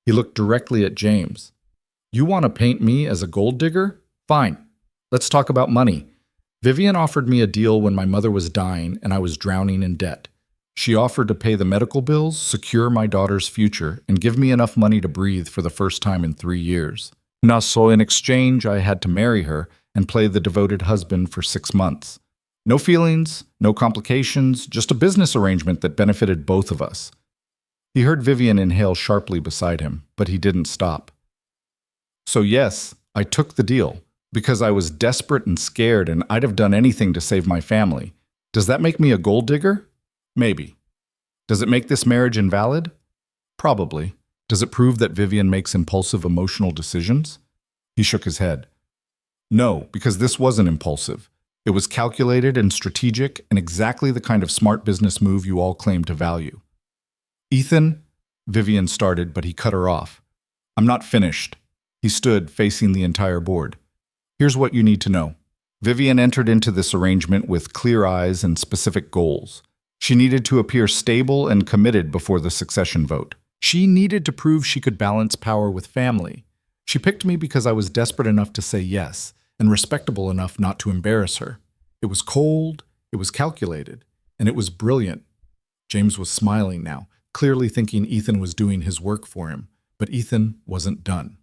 Speaker 1: He looked directly at James. "You want to paint me as a gold digger? Fine. Let's talk about money. Vivian offered me a deal when my mother was dying and I was drowning in debt. She offered to pay the medical bills, secure my daughter's future, and give me enough money to breathe for the first time in 3 years. Now, so in exchange, I had to marry her and play the devoted husband for 6 months. No feelings, no complications, just a business arrangement that benefited both of us." He heard Vivian inhale sharply beside him, but he didn't stop. "So yes, I took the deal, because I was desperate and scared and I'd have done anything to save my family. Does that make me a gold digger? Maybe. Does it make this marriage invalid? Probably. Does it prove that Vivian makes impulsive emotional decisions?" He shook his head. "No, because this wasn't impulsive. It was calculated and strategic and exactly the kind of smart business move you all claim to value." "Ethan," Vivian started, but he cut her off. "I'm not finished." He stood, facing the entire board. "Here's what you need to know. Vivian entered into this arrangement with clear eyes and specific goals. She needed to appear stable and committed before the succession vote. She needed to prove she could balance power with family. She picked me because I was desperate enough to say yes, and respectable enough not to embarrass her. It was cold, it was calculated, and it was brilliant." James was smiling now, clearly thinking Ethan was doing his work for him, but Ethan wasn't done.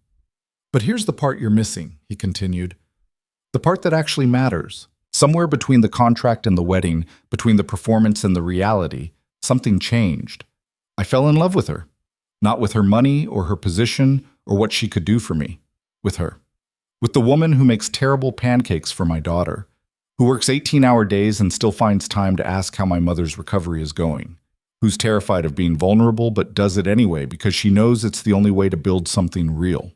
Speaker 1: "But here's the part you're missing," he continued. "The part that actually matters. Somewhere between the contract and the wedding, between the performance and the reality, something changed. I fell in love with her. Not with her money or her position or what she could do for me. With her. With the woman who makes terrible pancakes for my daughter, who works 18-hour days and still finds time to ask how my mother's recovery is going, who's terrified of being vulnerable but does it anyway because she knows it's the only way to build something real."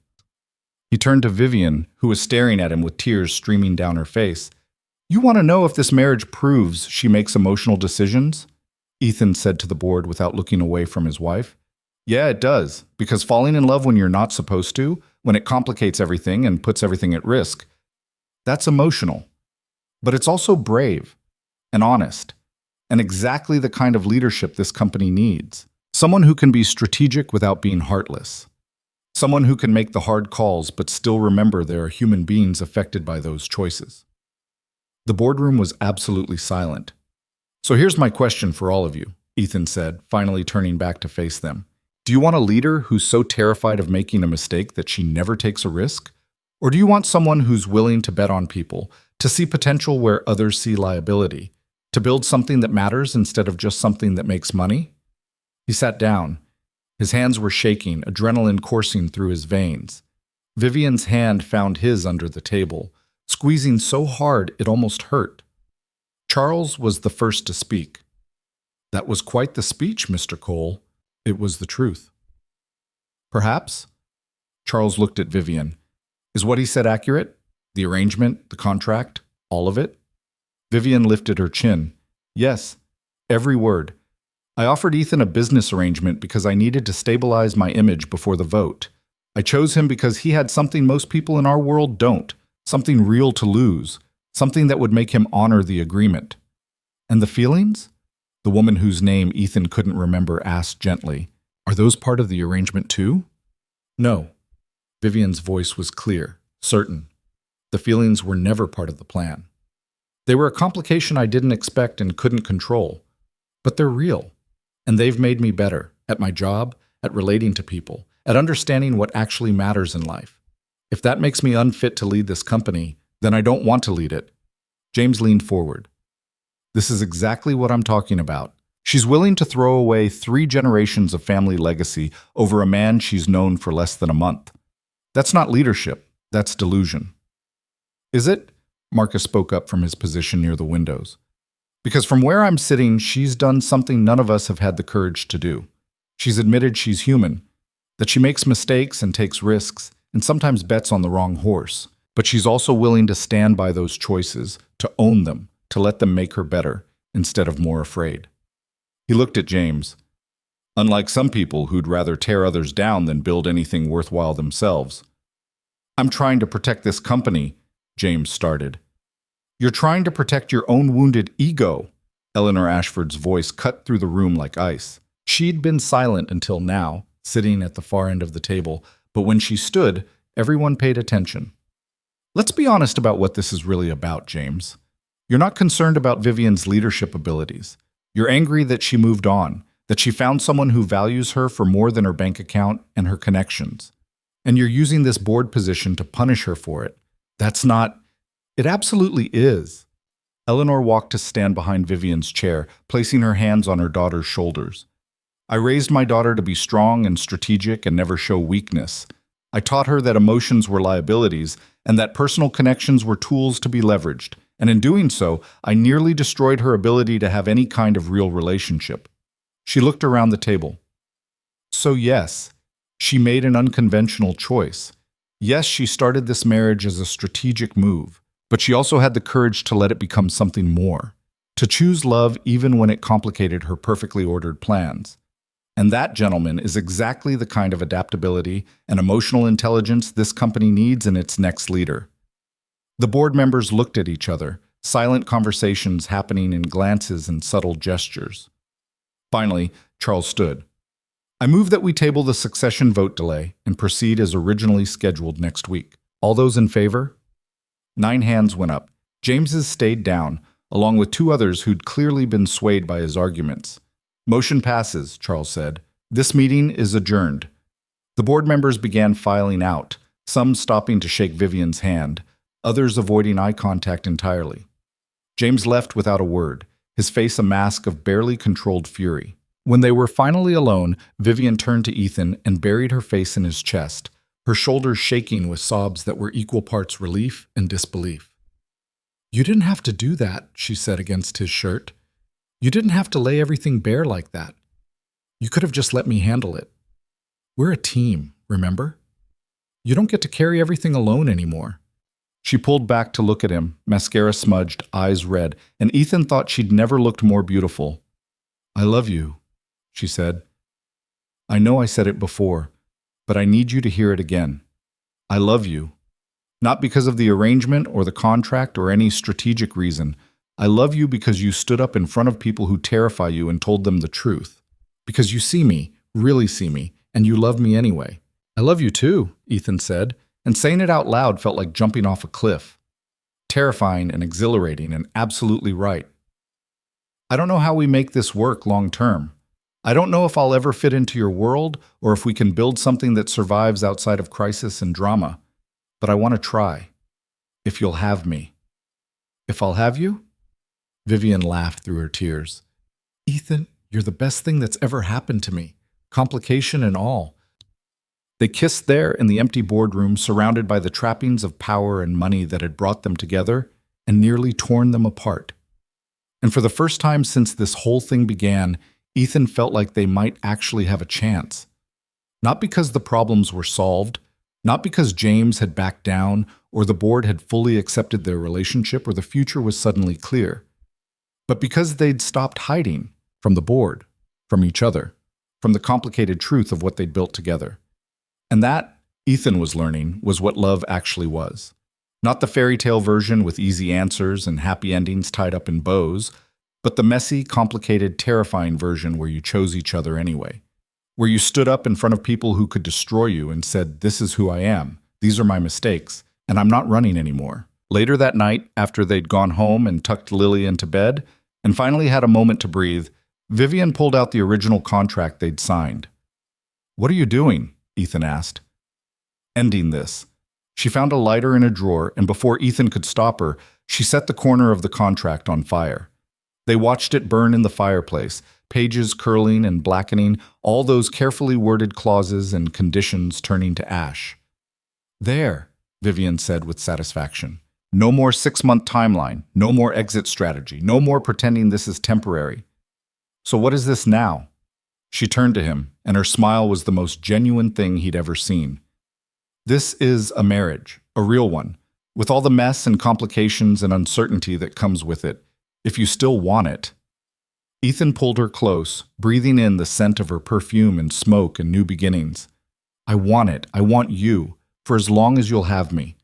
Speaker 1: He turned to Vivian, who was staring at him with tears streaming down her face. You want to know if this marriage proves she makes emotional decisions? Ethan said to the board without looking away from his wife. Yeah, it does, because falling in love when you're not supposed to, when it complicates everything and puts everything at risk, that's emotional. But it's also brave and honest, and exactly the kind of leadership this company needs. Someone who can be strategic without being heartless. Someone who can make the hard calls but still remember there are human beings affected by those choices. The boardroom was absolutely silent. So here's my question for all of you, Ethan said, finally turning back to face them. Do you want a leader who's so terrified of making a mistake that she never takes a risk? Or do you want someone who's willing to bet on people, to see potential where others see liability, to build something that matters instead of just something that makes money? He sat down. His hands were shaking, adrenaline coursing through his veins. Vivian's hand found his under the table, squeezing so hard it almost hurt. Charles was the first to speak. That was quite the speech, Mr. Cole. It was the truth. Perhaps? Charles looked at Vivian. Is what he said accurate? The arrangement, the contract, all of it? Vivian lifted her chin. Yes, every word. I offered Ethan a business arrangement because I needed to stabilize my image before the vote. I chose him because he had something most people in our world don't, something real to lose, something that would make him honor the agreement. And the feelings? The woman whose name Ethan couldn't remember asked gently. Are those part of the arrangement too? No. Vivian's voice was clear, certain. The feelings were never part of the plan. They were a complication I didn't expect and couldn't control. But they're real. And they've made me better at my job, at relating to people, at understanding what actually matters in life. If that makes me unfit to lead this company, then I don't want to lead it. James leaned forward. This is exactly what I'm talking about. She's willing to throw away 3 generations of family legacy over a man she's known for less than a month. That's not leadership, that's delusion. Is it? Marcus spoke up from his position near the windows. Because from where I'm sitting, she's done something none of us have had the courage to do. She's admitted she's human, that she makes mistakes and takes risks, and sometimes bets on the wrong horse. But she's also willing to stand by those choices, to own them, to let them make her better, instead of more afraid. He looked at James. Unlike some people who'd rather tear others down than build anything worthwhile themselves. I'm trying to protect this company, James started. You're trying to protect your own wounded ego. Eleanor Ashford's voice cut through the room like ice. She'd been silent until now, sitting at the far end of the table, but when she stood, everyone paid attention. Let's be honest about what this is really about, James. You're not concerned about Vivian's leadership abilities. You're angry that she moved on, that she found someone who values her for more than her bank account and her connections. And you're using this board position to punish her for it. That's not... It absolutely is. Eleanor walked to stand behind Vivian's chair, placing her hands on her daughter's shoulders. I raised my daughter to be strong and strategic and never show weakness. I taught her that emotions were liabilities and that personal connections were tools to be leveraged. And in doing so, I nearly destroyed her ability to have any kind of real relationship. She looked around the table. So yes, she made an unconventional choice. Yes, she started this marriage as a strategic move. But she also had the courage to let it become something more, to choose love even when it complicated her perfectly ordered plans. And that, gentlemen, is exactly the kind of adaptability and emotional intelligence this company needs in its next leader. The board members looked at each other, silent conversations happening in glances and subtle gestures. Finally, Charles stood. I move that we table the succession vote delay and proceed as originally scheduled next week. All those in favor? 9 hands went up. James's stayed down, along with 2 others who'd clearly been swayed by his arguments. Motion passes, Charles said. This meeting is adjourned. The board members began filing out, some stopping to shake Vivian's hand, others avoiding eye contact entirely. James left without a word, his face a mask of barely controlled fury. When they were finally alone, Vivian turned to Ethan and buried her face in his chest, her shoulders shaking with sobs that were equal parts relief and disbelief. You didn't have to do that, she said against his shirt. You didn't have to lay everything bare like that. You could have just let me handle it. We're a team, remember? You don't get to carry everything alone anymore. She pulled back to look at him, mascara smudged, eyes red, and Ethan thought she'd never looked more beautiful. "I love you," she said. "I know I said it before, but I need you to hear it again. I love you. Not because of the arrangement or the contract or any strategic reason. I love you because you stood up in front of people who terrify you and told them the truth. Because you see me, really see me, and you love me anyway." "I love you too," Ethan said, and saying it out loud felt like jumping off a cliff. Terrifying and exhilarating and absolutely right. "I don't know how we make this work long term. I don't know if I'll ever fit into your world or if we can build something that survives outside of crisis and drama. But I want to try. If you'll have me." "If I'll have you?" Vivian laughed through her tears. "Ethan, you're the best thing that's ever happened to me, complication and all." They kissed there in the empty boardroom, surrounded by the trappings of power and money that had brought them together and nearly torn them apart. And for the first time since this whole thing began, Ethan felt like they might actually have a chance. Not because the problems were solved, not because James had backed down or the board had fully accepted their relationship or the future was suddenly clear, but because they'd stopped hiding from the board, from each other, from the complicated truth of what they'd built together. And that, Ethan was learning, was what love actually was. Not the fairy tale version with easy answers and happy endings tied up in bows, but the messy, complicated, terrifying version where you chose each other anyway. Where you stood up in front of people who could destroy you and said, "This is who I am, these are my mistakes, and I'm not running anymore." Later that night, after they'd gone home and tucked Lily into bed, and finally had a moment to breathe, Vivian pulled out the original contract they'd signed. "What are you doing?" Ethan asked. "Ending this." She found a lighter in a drawer, and before Ethan could stop her, she set the corner of the contract on fire. They watched it burn in the fireplace, pages curling and blackening, all those carefully worded clauses and conditions turning to ash. "There," Vivian said with satisfaction. "No more 6-month timeline, no more exit strategy, no more pretending this is temporary. So what is this now?" She turned to him, and her smile was the most genuine thing he'd ever seen. "This is a marriage, a real one, with all the mess and complications and uncertainty that comes with it, if you still want it." Ethan pulled her close, breathing in the scent of her perfume and smoke and new beginnings. "I want it. I want you, for as long as you'll have me."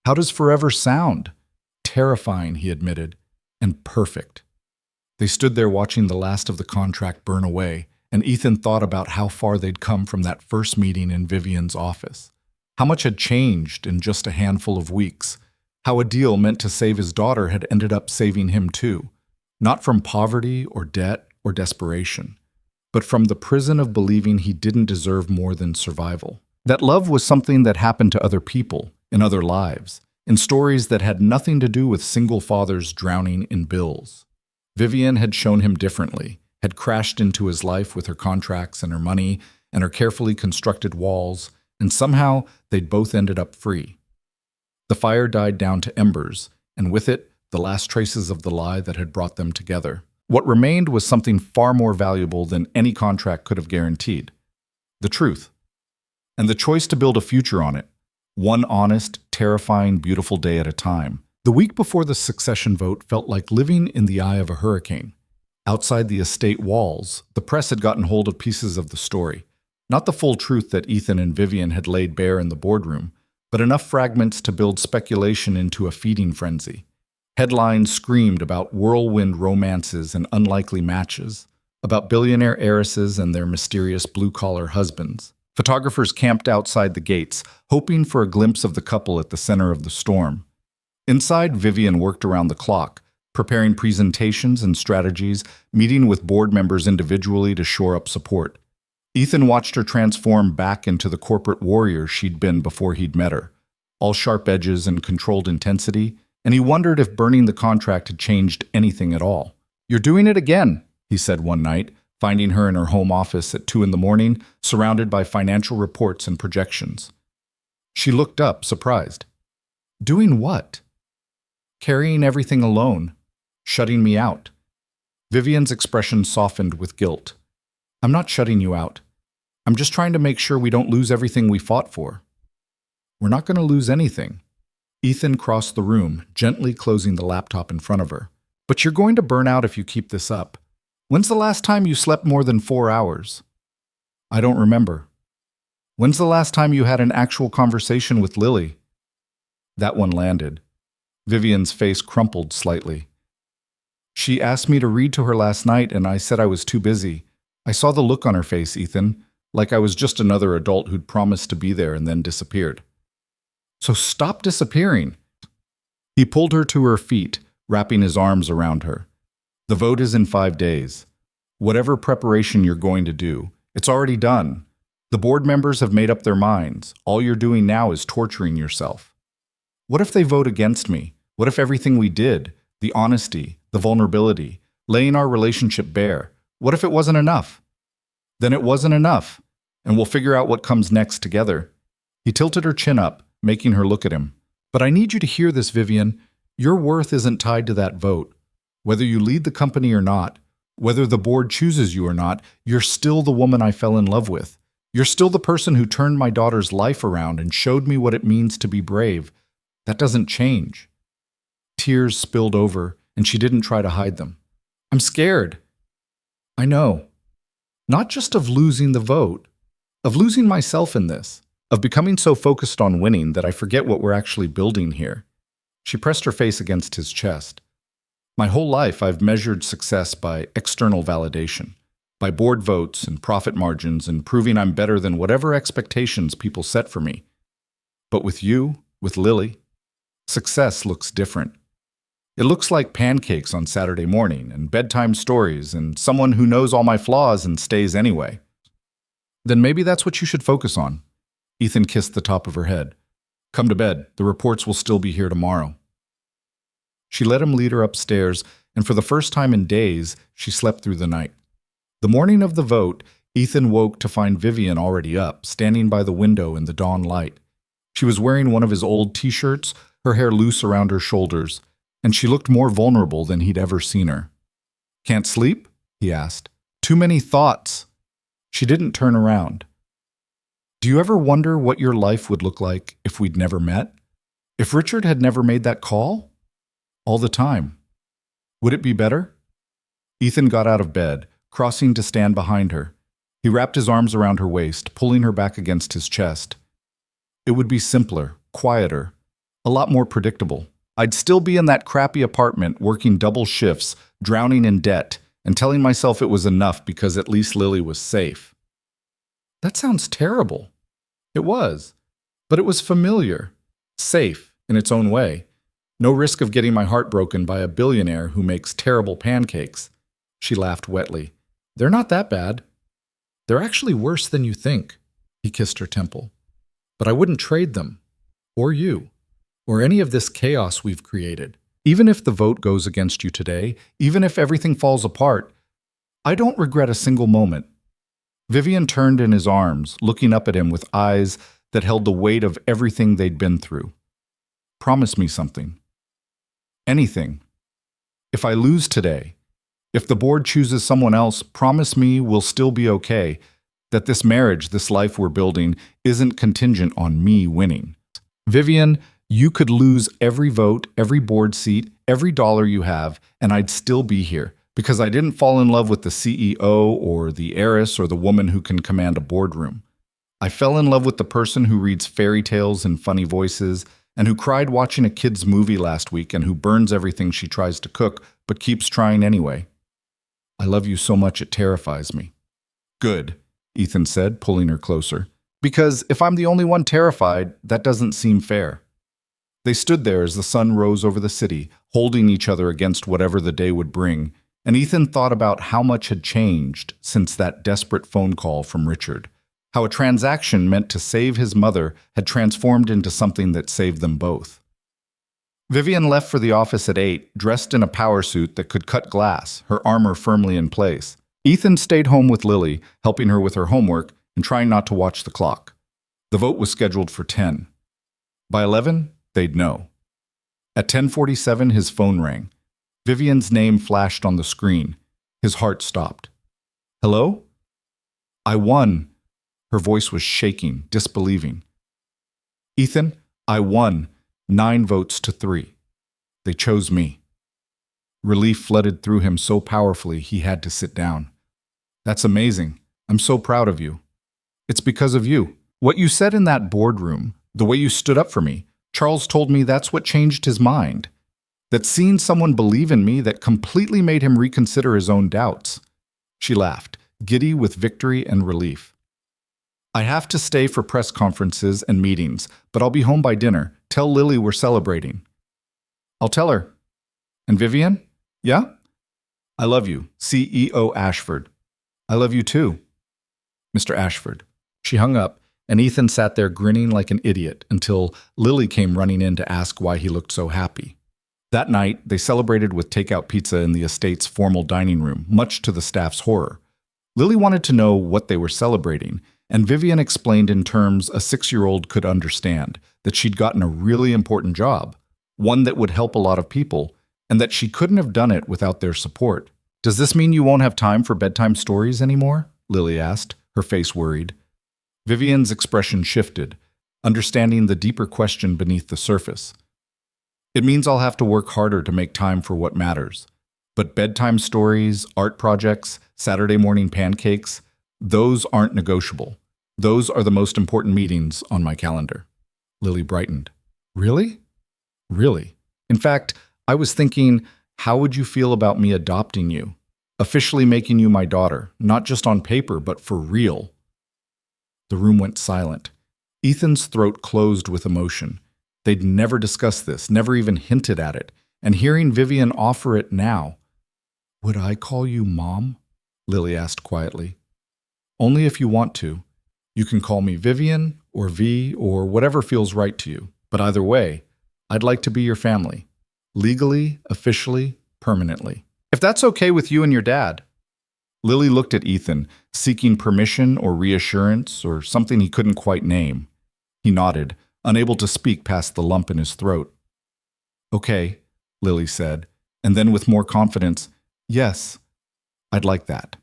Speaker 1: "How does forever sound?" "Terrifying," he admitted, "and perfect." They stood there watching the last of the contract burn away, and Ethan thought about how far they'd come from that first meeting in Vivian's office. How much had changed in just a handful of weeks. How a deal meant to save his daughter had ended up saving him too. Not from poverty or debt or desperation, but from the prison of believing he didn't deserve more than survival. That love was something that happened to other people, in other lives, in stories that had nothing to do with single fathers drowning in bills. Vivian had shown him differently, had crashed into his life with her contracts and her money and her carefully constructed walls, and somehow they'd both ended up free. The fire died down to embers, and with it, the last traces of the lie that had brought them together. What remained was something far more valuable than any contract could have guaranteed: the truth. And the choice to build a future on it, one honest, terrifying, beautiful day at a time. The week before the succession vote felt like living in the eye of a hurricane. Outside the estate walls, the press had gotten hold of pieces of the story. Not the full truth that Ethan and Vivian had laid bare in the boardroom, but enough fragments to build speculation into a feeding frenzy. Headlines screamed about whirlwind romances and unlikely matches, about billionaire heiresses and their mysterious blue-collar husbands. Photographers camped outside the gates, hoping for a glimpse of the couple at the center of the storm. Inside, Vivian worked around the clock, preparing presentations and strategies, meeting with board members individually to shore up support. Ethan watched her transform back into the corporate warrior she'd been before he'd met her, all sharp edges and controlled intensity, and he wondered if burning the contract had changed anything at all. "You're doing it again," he said one night, finding her in her home office at 2 a.m, surrounded by financial reports and projections. She looked up, surprised. "Doing what?" "Carrying everything alone, shutting me out." Vivian's expression softened with guilt. "I'm not shutting you out. I'm just trying to make sure we don't lose everything we fought for." "We're not going to lose anything." Ethan crossed the room, gently closing the laptop in front of her. But you're going to burn out if you keep this up. When's the last time you slept more than 4 hours? I don't remember. When's the last time you had an actual conversation with Lily? That one landed. Vivian's face crumpled slightly. She asked me to read to her last night, and I said I was too busy. I saw the look on her face, Ethan, like I was just another adult who'd promised to be there and then disappeared. So stop disappearing. He pulled her to her feet, wrapping his arms around her. The vote is in 5 days. Whatever preparation you're going to do, it's already done. The board members have made up their minds. All you're doing now is torturing yourself. What if they vote against me? What if everything we did, the honesty, the vulnerability, laying our relationship bare, what if it wasn't enough? Then it wasn't enough, and we'll figure out what comes next together. He tilted her chin up, making her look at him. But I need you to hear this, Vivian. Your worth isn't tied to that vote. Whether you lead the company or not, whether the board chooses you or not, you're still the woman I fell in love with. You're still the person who turned my daughter's life around and showed me what it means to be brave. That doesn't change. Tears spilled over, and she didn't try to hide them. I'm scared. I know. Not just of losing the vote, of losing myself in this, of becoming so focused on winning that I forget what we're actually building here. She pressed her face against his chest. My whole life I've measured success by external validation, by board votes and profit margins and proving I'm better than whatever expectations people set for me. But with you, with Lily, success looks different. It looks like pancakes on Saturday morning and bedtime stories and someone who knows all my flaws and stays anyway. Then maybe that's what you should focus on. Ethan kissed the top of her head. Come to bed. The reports will still be here tomorrow. She let him lead her upstairs, and for the first time in days, she slept through the night. The morning of the vote, Ethan woke to find Vivian already up, standing by the window in the dawn light. She was wearing one of his old t-shirts, her hair loose around her shoulders, and she looked more vulnerable than he'd ever seen her. Can't sleep? He asked. Too many thoughts. She didn't turn around. Do you ever wonder what your life would look like if we'd never met? If Richard had never made that call? All the time. Would it be better? Ethan got out of bed, crossing to stand behind her. He wrapped his arms around her waist, pulling her back against his chest. It would be simpler, quieter, a lot more predictable. I'd still be in that crappy apartment, working double shifts, drowning in debt, and telling myself it was enough because at least Lily was safe. That sounds terrible. It was. But it was familiar. Safe, in its own way. No risk of getting my heart broken by a billionaire who makes terrible pancakes. She laughed wetly. They're not that bad. They're actually worse than you think. He kissed her temple. But I wouldn't trade them. Or you. Or any of this chaos we've created. Even if the vote goes against you today, even if everything falls apart, I don't regret a single moment. Vivian turned in his arms, looking up at him with eyes that held the weight of everything they'd been through. Promise me something. Anything. If I lose today, if the board chooses someone else, promise me we'll still be okay, that this marriage, this life we're building, isn't contingent on me winning. Vivian, you could lose every vote, every board seat, every dollar you have, and I'd still be here, because I didn't fall in love with the CEO or the heiress or the woman who can command a boardroom. I fell in love with the person who reads fairy tales in funny voices and who cried watching a kid's movie last week and who burns everything she tries to cook but keeps trying anyway. I love you so much it terrifies me. Good, Ethan said, pulling her closer. Because if I'm the only one terrified, that doesn't seem fair. They stood there as the sun rose over the city, holding each other against whatever the day would bring, and Ethan thought about how much had changed since that desperate phone call from Richard. How a transaction meant to save his mother had transformed into something that saved them both. Vivian left for the office at 8, dressed in a power suit that could cut glass, her armor firmly in place. Ethan stayed home with Lily, helping her with her homework and trying not to watch the clock. The vote was scheduled for 10. By 11, they'd know. At 10:47, his phone rang. Vivian's name flashed on the screen. His heart stopped. Hello? I won. Her voice was shaking, disbelieving. Ethan, I won. 9 votes to 3. They chose me. Relief flooded through him so powerfully he had to sit down. That's amazing. I'm so proud of you. It's because of you. What you said in that boardroom, the way you stood up for me, Charles told me that's what changed his mind. That seeing someone believe in me that completely made him reconsider his own doubts. She laughed, giddy with victory and relief. I have to stay for press conferences and meetings, but I'll be home by dinner. Tell Lily we're celebrating. I'll tell her. And Vivian? Yeah? I love you, CEO Ashford. I love you too, Mr. Ashford. She hung up, and Ethan sat there grinning like an idiot until Lily came running in to ask why he looked so happy. That night, they celebrated with takeout pizza in the estate's formal dining room, much to the staff's horror. Lily wanted to know what they were celebrating, and Vivian explained in terms a 6-year-old could understand that she'd gotten a really important job, one that would help a lot of people, and that she couldn't have done it without their support. Does this mean you won't have time for bedtime stories anymore? Lily asked, her face worried. Vivian's expression shifted, understanding the deeper question beneath the surface. It means I'll have to work harder to make time for what matters. But bedtime stories, art projects, Saturday morning pancakes, those aren't negotiable. Those are the most important meetings on my calendar. Lily brightened. Really? Really. In fact, I was thinking, how would you feel about me adopting you? Officially making you my daughter, not just on paper, but for real. The room went silent. Ethan's throat closed with emotion. They'd never discussed this, never even hinted at it, and hearing Vivian offer it now. Would I call you Mom? Lily asked quietly. Only if you want to. You can call me Vivian or V or whatever feels right to you. But either way, I'd like to be your family. Legally, officially, permanently. If that's okay with you and your dad. Lily looked at Ethan, seeking permission or reassurance or something he couldn't quite name. He nodded, unable to speak past the lump in his throat. Okay, Lily said, and then with more confidence, yes, I'd like that.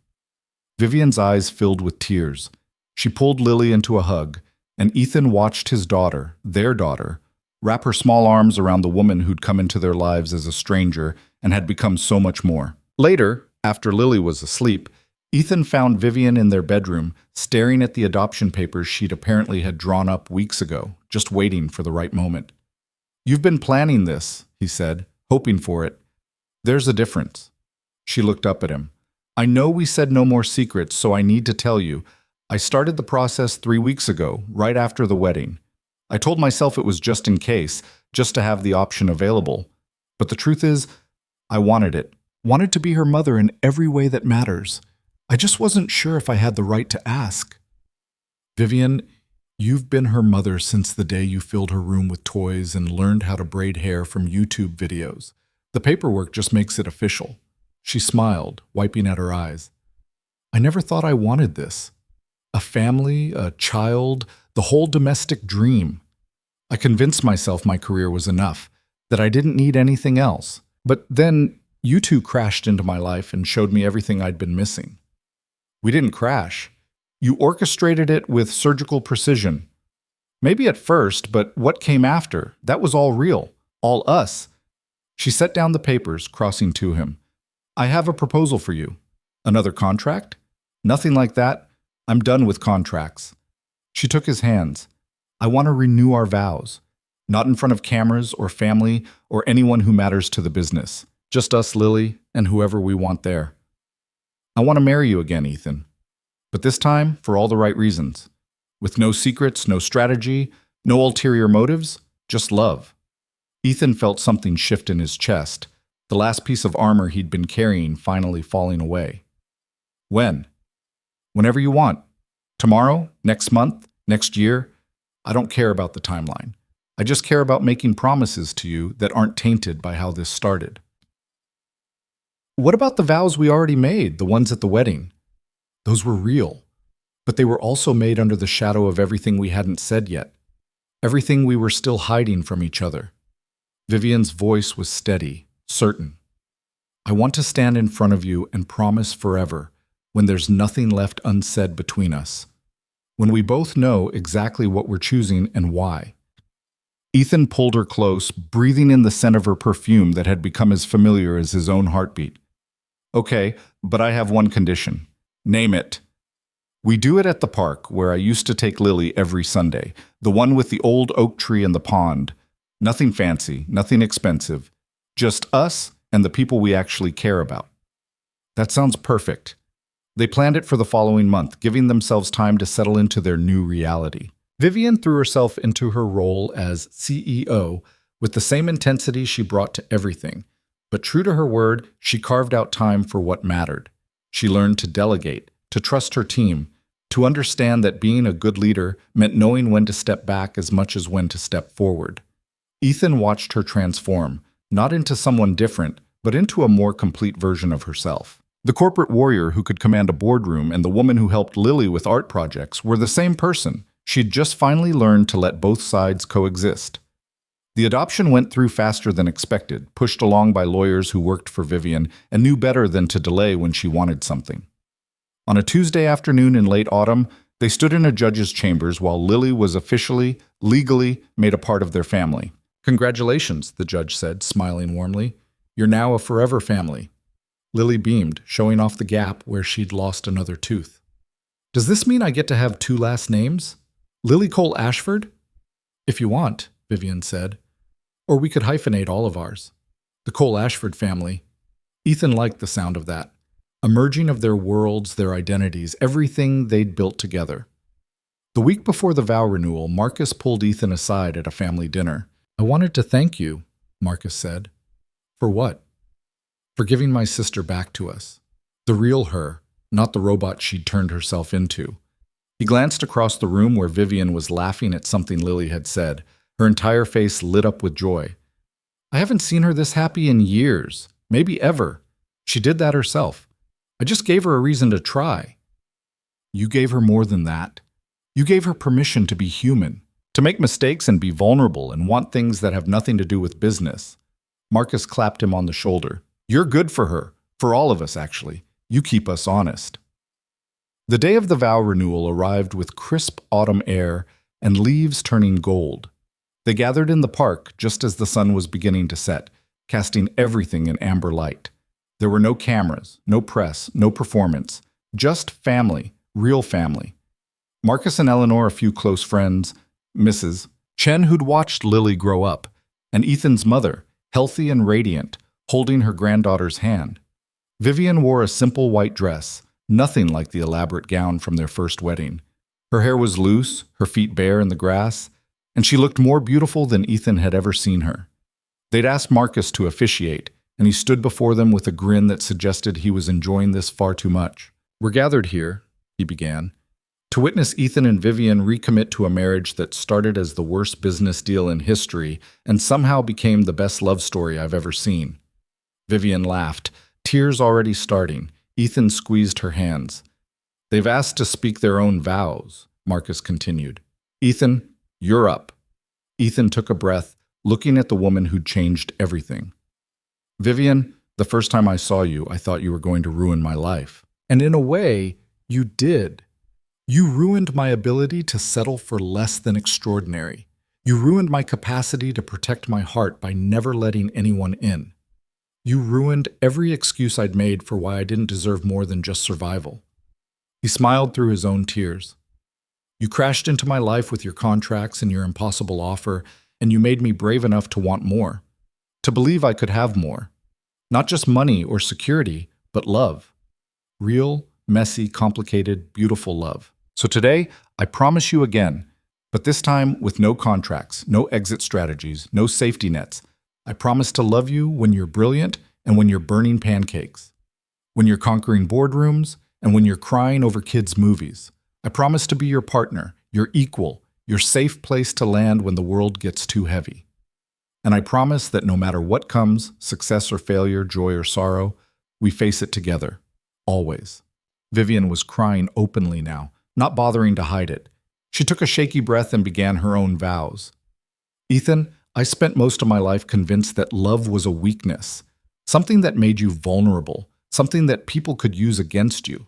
Speaker 1: Vivian's eyes filled with tears. She pulled Lily into a hug, and Ethan watched his daughter, their daughter, wrap her small arms around the woman who'd come into their lives as a stranger and had become so much more. Later, after Lily was asleep, Ethan found Vivian in their bedroom, staring at the adoption papers she'd apparently had drawn up weeks ago, just waiting for the right moment. You've been planning this, he said, hoping for it. There's a difference. She looked up at him. I know we said no more secrets, so I need to tell you. I started the process 3 weeks ago, right after the wedding. I told myself it was just in case, just to have the option available. But the truth is, I wanted it. Wanted to be her mother in every way that matters. I just wasn't sure if I had the right to ask. Vivian, you've been her mother since the day you filled her room with toys and learned how to braid hair from YouTube videos. The paperwork just makes it official. She smiled, wiping at her eyes. I never thought I wanted this. A family, a child, the whole domestic dream. I convinced myself my career was enough, that I didn't need anything else. But then you two crashed into my life and showed me everything I'd been missing. We didn't crash. You orchestrated it with surgical precision. Maybe at first, but what came after, that was all real, all us. She set down the papers, crossing to him. I have a proposal for you. Another contract? Nothing like that. I'm done with contracts. She took his hands. I want to renew our vows. Not in front of cameras or family or anyone who matters to the business. Just us, Lily, and whoever we want there. I want to marry you again, Ethan. But this time, for all the right reasons. With no secrets, no strategy, no ulterior motives, just love. Ethan felt something shift in his chest, the last piece of armor he'd been carrying finally falling away. When? Whenever you want. Tomorrow, next month, next year. I don't care about the timeline. I just care about making promises to you that aren't tainted by how this started. What about the vows we already made, the ones at the wedding? Those were real, but they were also made under the shadow of everything we hadn't said yet, everything we were still hiding from each other. Vivian's voice was steady, certain. I want to stand in front of you and promise forever, when there's nothing left unsaid between us, when we both know exactly what we're choosing and why. Ethan pulled her close, breathing in the scent of her perfume that had become as familiar as his own heartbeat. Okay, but I have one condition. Name it. We do it at the park, where I used to take Lily every Sunday, the one with the old oak tree and the pond. Nothing fancy, nothing expensive. Just us and the people we actually care about. That sounds perfect. They planned it for the following month, giving themselves time to settle into their new reality. Vivian threw herself into her role as CEO with the same intensity she brought to everything. But true to her word, she carved out time for what mattered. She learned to delegate, to trust her team, to understand that being a good leader meant knowing when to step back as much as when to step forward. Ethan watched her transform, not into someone different, but into a more complete version of herself. The corporate warrior who could command a boardroom and the woman who helped Lily with art projects were the same person. She'd just finally learned to let both sides coexist. The adoption went through faster than expected, pushed along by lawyers who worked for Vivian and knew better than to delay when she wanted something. On a Tuesday afternoon in late autumn, they stood in a judge's chambers while Lily was officially, legally, made a part of their family. "Congratulations," the judge said, smiling warmly. "You're now a forever family." Lily beamed, showing off the gap where she'd lost another tooth. "Does this mean I get to have two last names? Lily Cole Ashford?" "If you want," Vivian said. "Or we could hyphenate all of ours. The Cole Ashford family." Ethan liked the sound of that. A merging of their worlds, their identities, everything they'd built together. The week before the vow renewal, Marcus pulled Ethan aside at a family dinner. "I wanted to thank you," Marcus said. "For what?" "For giving my sister back to us. The real her, not the robot she'd turned herself into." He glanced across the room where Vivian was laughing at something Lily had said. Her entire face lit up with joy. "I haven't seen her this happy in years, maybe ever. She did that herself. I just gave her a reason to try." "You gave her more than that. You gave her permission to be human, to make mistakes and be vulnerable and want things that have nothing to do with business." Marcus clapped him on the shoulder. "You're good for her, for all of us actually. You keep us honest." The day of the vow renewal arrived with crisp autumn air and leaves turning gold. They gathered in the park just as the sun was beginning to set, casting everything in amber light. There were no cameras, no press, no performance, just family, real family. Marcus and Eleanor, a few close friends, Mrs. Chen, who'd watched Lily grow up, and Ethan's mother, healthy and radiant, holding her granddaughter's hand. Vivian wore a simple white dress, nothing like the elaborate gown from their first wedding. Her hair was loose, her feet bare in the grass, and she looked more beautiful than Ethan had ever seen her. They'd asked Marcus to officiate, and he stood before them with a grin that suggested he was enjoying this far too much. "We're gathered here," he began, "to witness Ethan and Vivian recommit to a marriage that started as the worst business deal in history and somehow became the best love story I've ever seen." Vivian laughed, tears already starting. Ethan squeezed her hands. "They've asked to speak their own vows," Marcus continued. "Ethan, you're up." Ethan took a breath, looking at the woman who'd changed everything. "Vivian, the first time I saw you, I thought you were going to ruin my life. And in a way, you did. You ruined my ability to settle for less than extraordinary. You ruined my capacity to protect my heart by never letting anyone in. You ruined every excuse I'd made for why I didn't deserve more than just survival." He smiled through his own tears. "You crashed into my life with your contracts and your impossible offer, and you made me brave enough to want more, to believe I could have more. Not just money or security, but love. Real, messy, complicated, beautiful love. So today, I promise you again, but this time with no contracts, no exit strategies, no safety nets. I promise to love you when you're brilliant and when you're burning pancakes, when you're conquering boardrooms and when you're crying over kids' movies. I promise to be your partner, your equal, your safe place to land when the world gets too heavy. And I promise that no matter what comes, success or failure, joy or sorrow, we face it together, always." Vivian was crying openly now, not bothering to hide it. She took a shaky breath and began her own vows. "Ethan, I spent most of my life convinced that love was a weakness, something that made you vulnerable, something that people could use against you.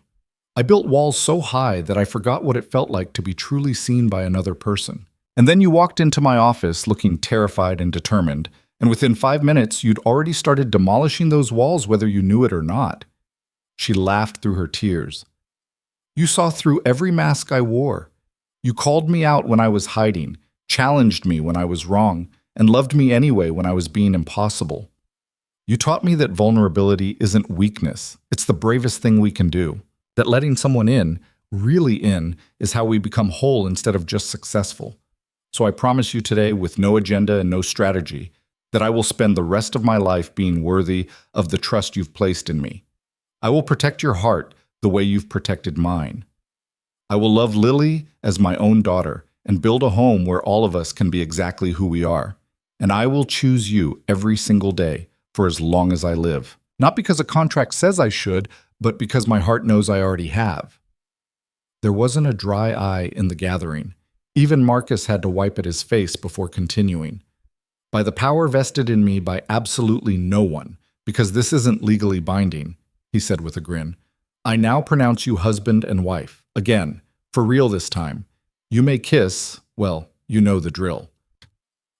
Speaker 1: I built walls so high that I forgot what it felt like to be truly seen by another person. And then you walked into my office looking terrified and determined, and within 5 minutes you'd already started demolishing those walls whether you knew it or not. She laughed through her tears. You saw through every mask I wore. You called me out when I was hiding, challenged me when I was wrong, and loved me anyway when I was being impossible. You taught me that vulnerability isn't weakness, it's the bravest thing we can do. That letting someone in, really in, is how we become whole instead of just successful. So I promise you today, with no agenda and no strategy, that I will spend the rest of my life being worthy of the trust you've placed in me. I will protect your heart the way you've protected mine. I will love Lily as my own daughter and build a home where all of us can be exactly who we are. And I will choose you every single day for as long as I live. Not because a contract says I should, but because my heart knows I already have. There wasn't a dry eye in the gathering. Even Marcus had to wipe at his face before continuing. By the power vested in me by absolutely no one, because this isn't legally binding, he said with a grin, I now pronounce you husband and wife. Again, for real this time. You may kiss, well, you know the drill.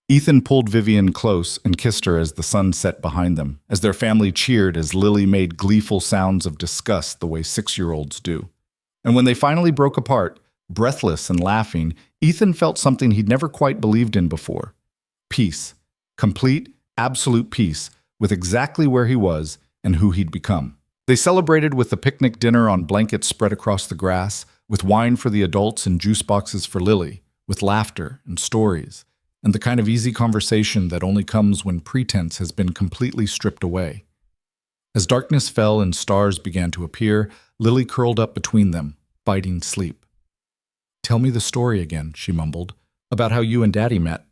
Speaker 1: Ethan pulled Vivian close and kissed her as the sun set behind them, as their family cheered as Lily made gleeful sounds of disgust the way 6-year-olds do. And when they finally broke apart, breathless and laughing, Ethan felt something he'd never quite believed in before. Peace. Complete, absolute peace, with exactly where he was and who he'd become. They celebrated with a picnic dinner on blankets spread across the grass, with wine for the adults and juice boxes for Lily, with laughter and stories, and the kind of easy conversation that only comes when pretense has been completely stripped away. As darkness fell and stars began to appear, Lily curled up between them, fighting sleep. Tell me the story again, she mumbled, about how you and Daddy met.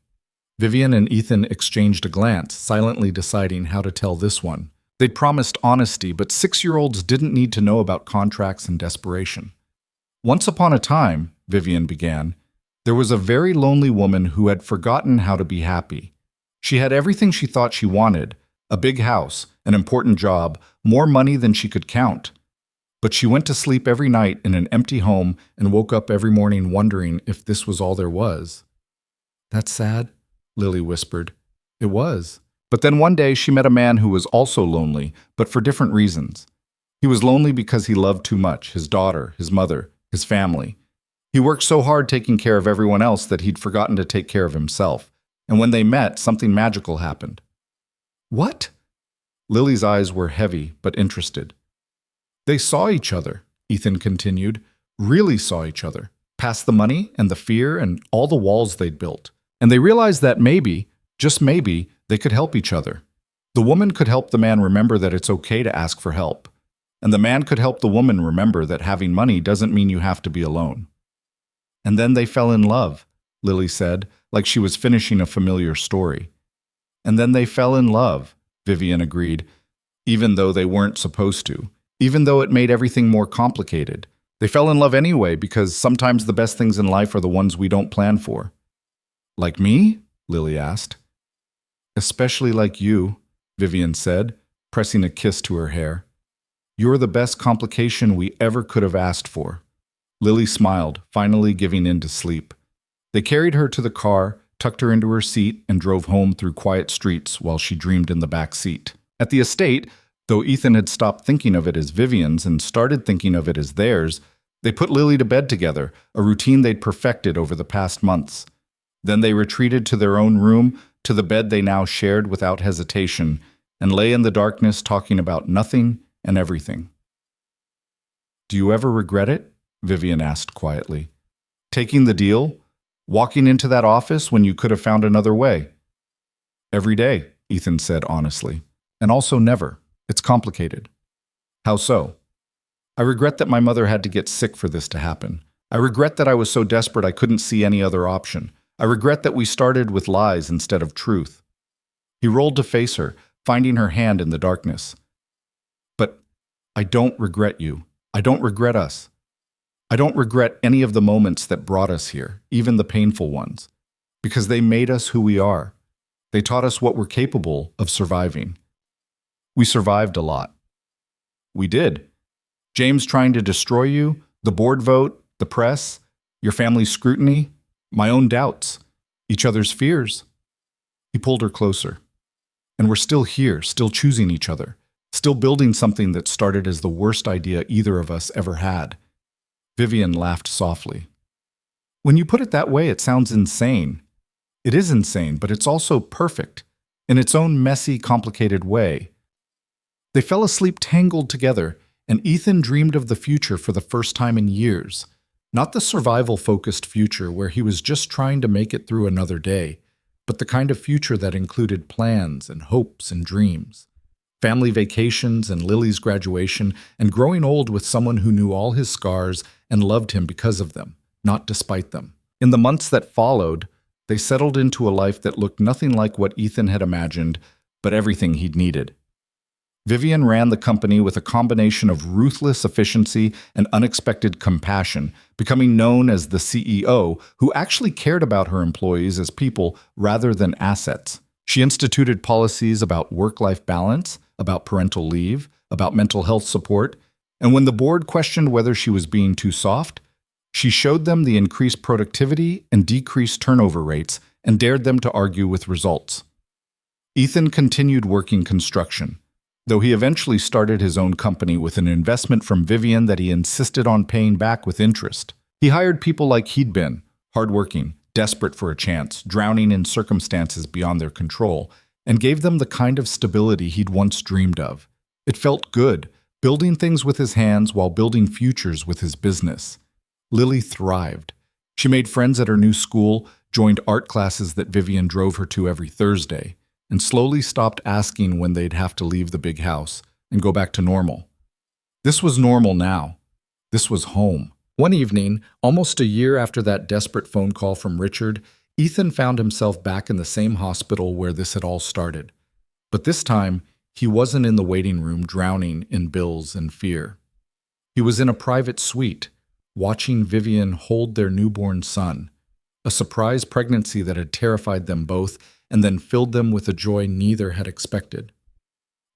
Speaker 1: Vivian and Ethan exchanged a glance, silently deciding how to tell this one. They'd promised honesty, but 6-year-olds didn't need to know about contracts and desperation. Once upon a time, Vivian began, there was a very lonely woman who had forgotten how to be happy. She had everything she thought she wanted, a big house, an important job, more money than she could count. But she went to sleep every night in an empty home and woke up every morning wondering if this was all there was. That's sad, Lily whispered. It was. But then one day she met a man who was also lonely, but for different reasons. He was lonely because he loved too much, his daughter, his mother, his family. He worked so hard taking care of everyone else that he'd forgotten to take care of himself. And when they met, something magical happened. What? Lily's eyes were heavy but interested. They saw each other, Ethan continued, really saw each other, past the money and the fear and all the walls they'd built. And they realized that maybe, just maybe, they could help each other. The woman could help the man remember that it's okay to ask for help. And the man could help the woman remember that having money doesn't mean you have to be alone. And then they fell in love, Lily said, like she was finishing a familiar story. And then they fell in love, Vivian agreed, even though they weren't supposed to, even though it made everything more complicated. They fell in love anyway because sometimes the best things in life are the ones we don't plan for. Like me? Lily asked. Especially like you, Vivian said, pressing a kiss to her hair. You're the best complication we ever could have asked for. Lily smiled, finally giving in to sleep. They carried her to the car, tucked her into her seat, and drove home through quiet streets while she dreamed in the back seat. At the estate, though Ethan had stopped thinking of it as Vivian's and started thinking of it as theirs, they put Lily to bed together, a routine they'd perfected over the past months. Then they retreated to their own room, to the bed they now shared without hesitation, and lay in the darkness talking about nothing and everything. Do you ever regret it? Vivian asked quietly. Taking the deal? Walking into that office when you could have found another way? Every day, Ethan said honestly. And also never. It's complicated. How so? I regret that my mother had to get sick for this to happen. I regret that I was so desperate I couldn't see any other option. I regret that we started with lies instead of truth. He rolled to face her, finding her hand in the darkness. But I don't regret you. I don't regret us. I don't regret any of the moments that brought us here, even the painful ones, because they made us who we are. They taught us what we're capable of surviving. We survived a lot. We did. James trying to destroy you, the board vote, the press, your family's scrutiny, my own doubts. Each other's fears. He pulled her closer. And we're still here, still choosing each other, still building something that started as the worst idea either of us ever had. Vivian laughed softly. When you put it that way, it sounds insane. It is insane, but it's also perfect, in its own messy, complicated way. They fell asleep tangled together, and Ethan dreamed of the future for the first time in years. Not the survival-focused future where he was just trying to make it through another day, but the kind of future that included plans and hopes and dreams. Family vacations and Lily's graduation, and growing old with someone who knew all his scars and loved him because of them, not despite them. In the months that followed, they settled into a life that looked nothing like what Ethan had imagined, but everything he'd needed. Vivian ran the company with a combination of ruthless efficiency and unexpected compassion, becoming known as the CEO, who actually cared about her employees as people rather than assets. She instituted policies about work-life balance, about parental leave, about mental health support, and when the board questioned whether she was being too soft, she showed them the increased productivity and decreased turnover rates and dared them to argue with results. Ethan continued working construction, though he eventually started his own company with an investment from Vivian that he insisted on paying back with interest. He hired people like he'd been, hardworking, desperate for a chance, drowning in circumstances beyond their control, and gave them the kind of stability he'd once dreamed of. It felt good, building things with his hands while building futures with his business. Lily thrived. She made friends at her new school, joined art classes that Vivian drove her to every Thursday, and slowly stopped asking when they'd have to leave the big house and go back to normal. This was normal now. This was home. One evening, almost a year after that desperate phone call from Richard, Ethan found himself back in the same hospital where this had all started. But this time, he wasn't in the waiting room drowning in bills and fear. He was in a private suite, watching Vivian hold their newborn son, a surprise pregnancy that had terrified them both and then filled them with a joy neither had expected.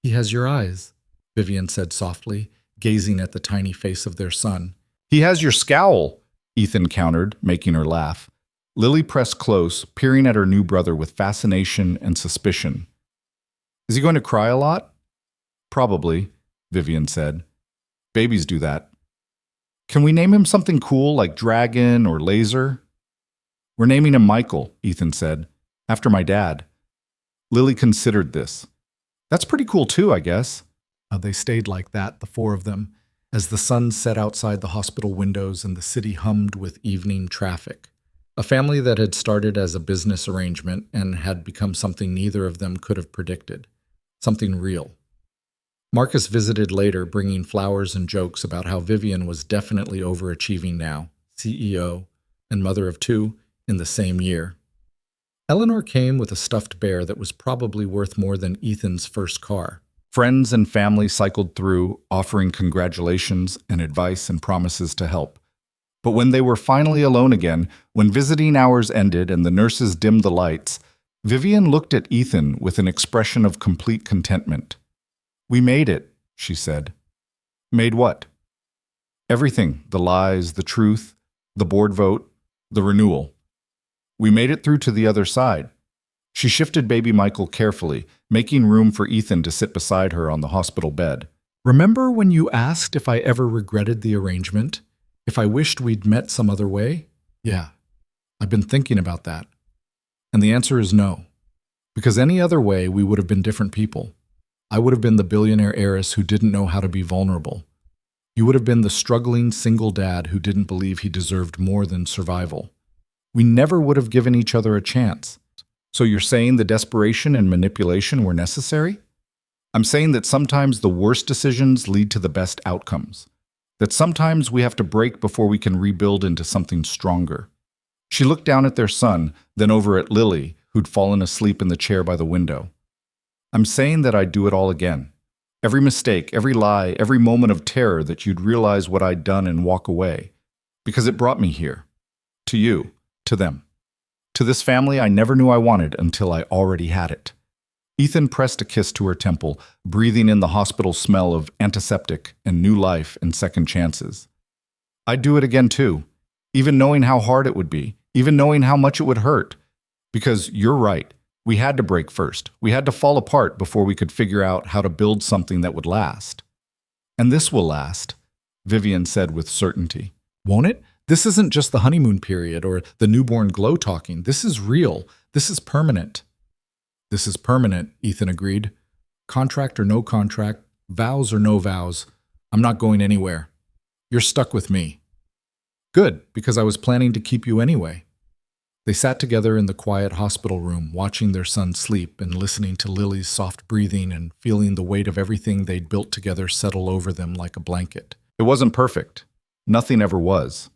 Speaker 1: "He has your eyes," Vivian said softly, gazing at the tiny face of their son. "He has your scowl," Ethan countered, making her laugh. Lily pressed close, peering at her new brother with fascination and suspicion. "Is he going to cry a lot?" "Probably," Vivian said. "Babies do that." "Can we name him something cool like Dragon or Laser?" "We're naming him Michael," Ethan said, "after my dad." Lily considered this. "That's pretty cool too, I guess." They stayed like that, the four of them, as the sun set outside the hospital windows and the city hummed with evening traffic. A family that had started as a business arrangement and had become something neither of them could have predicted. Something real. Marcus visited later, bringing flowers and jokes about how Vivian was definitely overachieving now, CEO and mother of two in the same year. Eleanor came with a stuffed bear that was probably worth more than Ethan's first car. Friends and family cycled through, offering congratulations and advice and promises to help. But when they were finally alone again, when visiting hours ended and the nurses dimmed the lights, Vivian looked at Ethan with an expression of complete contentment. "We made it," she said. "Made what?" "Everything, the lies, the truth, the board vote, the renewal. We made it through to the other side." She shifted baby Michael carefully, making room for Ethan to sit beside her on the hospital bed. "Remember when you asked if I ever regretted the arrangement? If I wished we'd met some other way?" "Yeah, I've been thinking about that." And the answer is no. Because any other way, we would have been different people. I would have been the billionaire heiress who didn't know how to be vulnerable. You would have been the struggling single dad who didn't believe he deserved more than survival. We never would have given each other a chance. So you're saying the desperation and manipulation were necessary? I'm saying that sometimes the worst decisions lead to the best outcomes. That sometimes we have to break before we can rebuild into something stronger. She looked down at their son, then over at Lily, who'd fallen asleep in the chair by the window. I'm saying that I'd do it all again. Every mistake, every lie, every moment of terror that you'd realize what I'd done and walk away. Because it brought me here. To you. To them. To this family I never knew I wanted until I already had it. Ethan pressed a kiss to her temple, breathing in the hospital smell of antiseptic and new life and second chances. I'd do it again too, even knowing how hard it would be, even knowing how much it would hurt, Because you're right. We had to break first. We had to fall apart before we could figure out how to build something that would last. And this will last, Vivian said with certainty. Won't it? This isn't just the honeymoon period or the newborn glow talking. This is real. This is permanent. This is permanent, Ethan agreed. Contract or no contract, vows or no vows, I'm not going anywhere. You're stuck with me. Good, because I was planning to keep you anyway. They sat together in the quiet hospital room, watching their son sleep and listening to Lily's soft breathing and feeling the weight of everything they'd built together settle over them like a blanket. It wasn't perfect. Nothing ever was.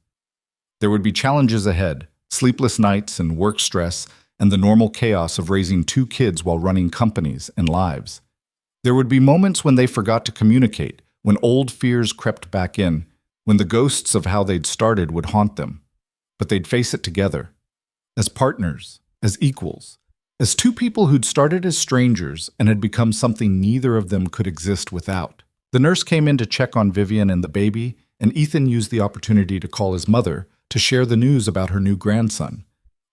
Speaker 1: There would be challenges ahead, sleepless nights and work stress, and the normal chaos of raising two kids while running companies and lives. There would be moments when they forgot to communicate, when old fears crept back in, when the ghosts of how they'd started would haunt them. But they'd face it together. As partners, as equals, as two people who'd started as strangers and had become something neither of them could exist without. The nurse came in to check on Vivian and the baby, and Ethan used the opportunity to call his mother to share the news about her new grandson.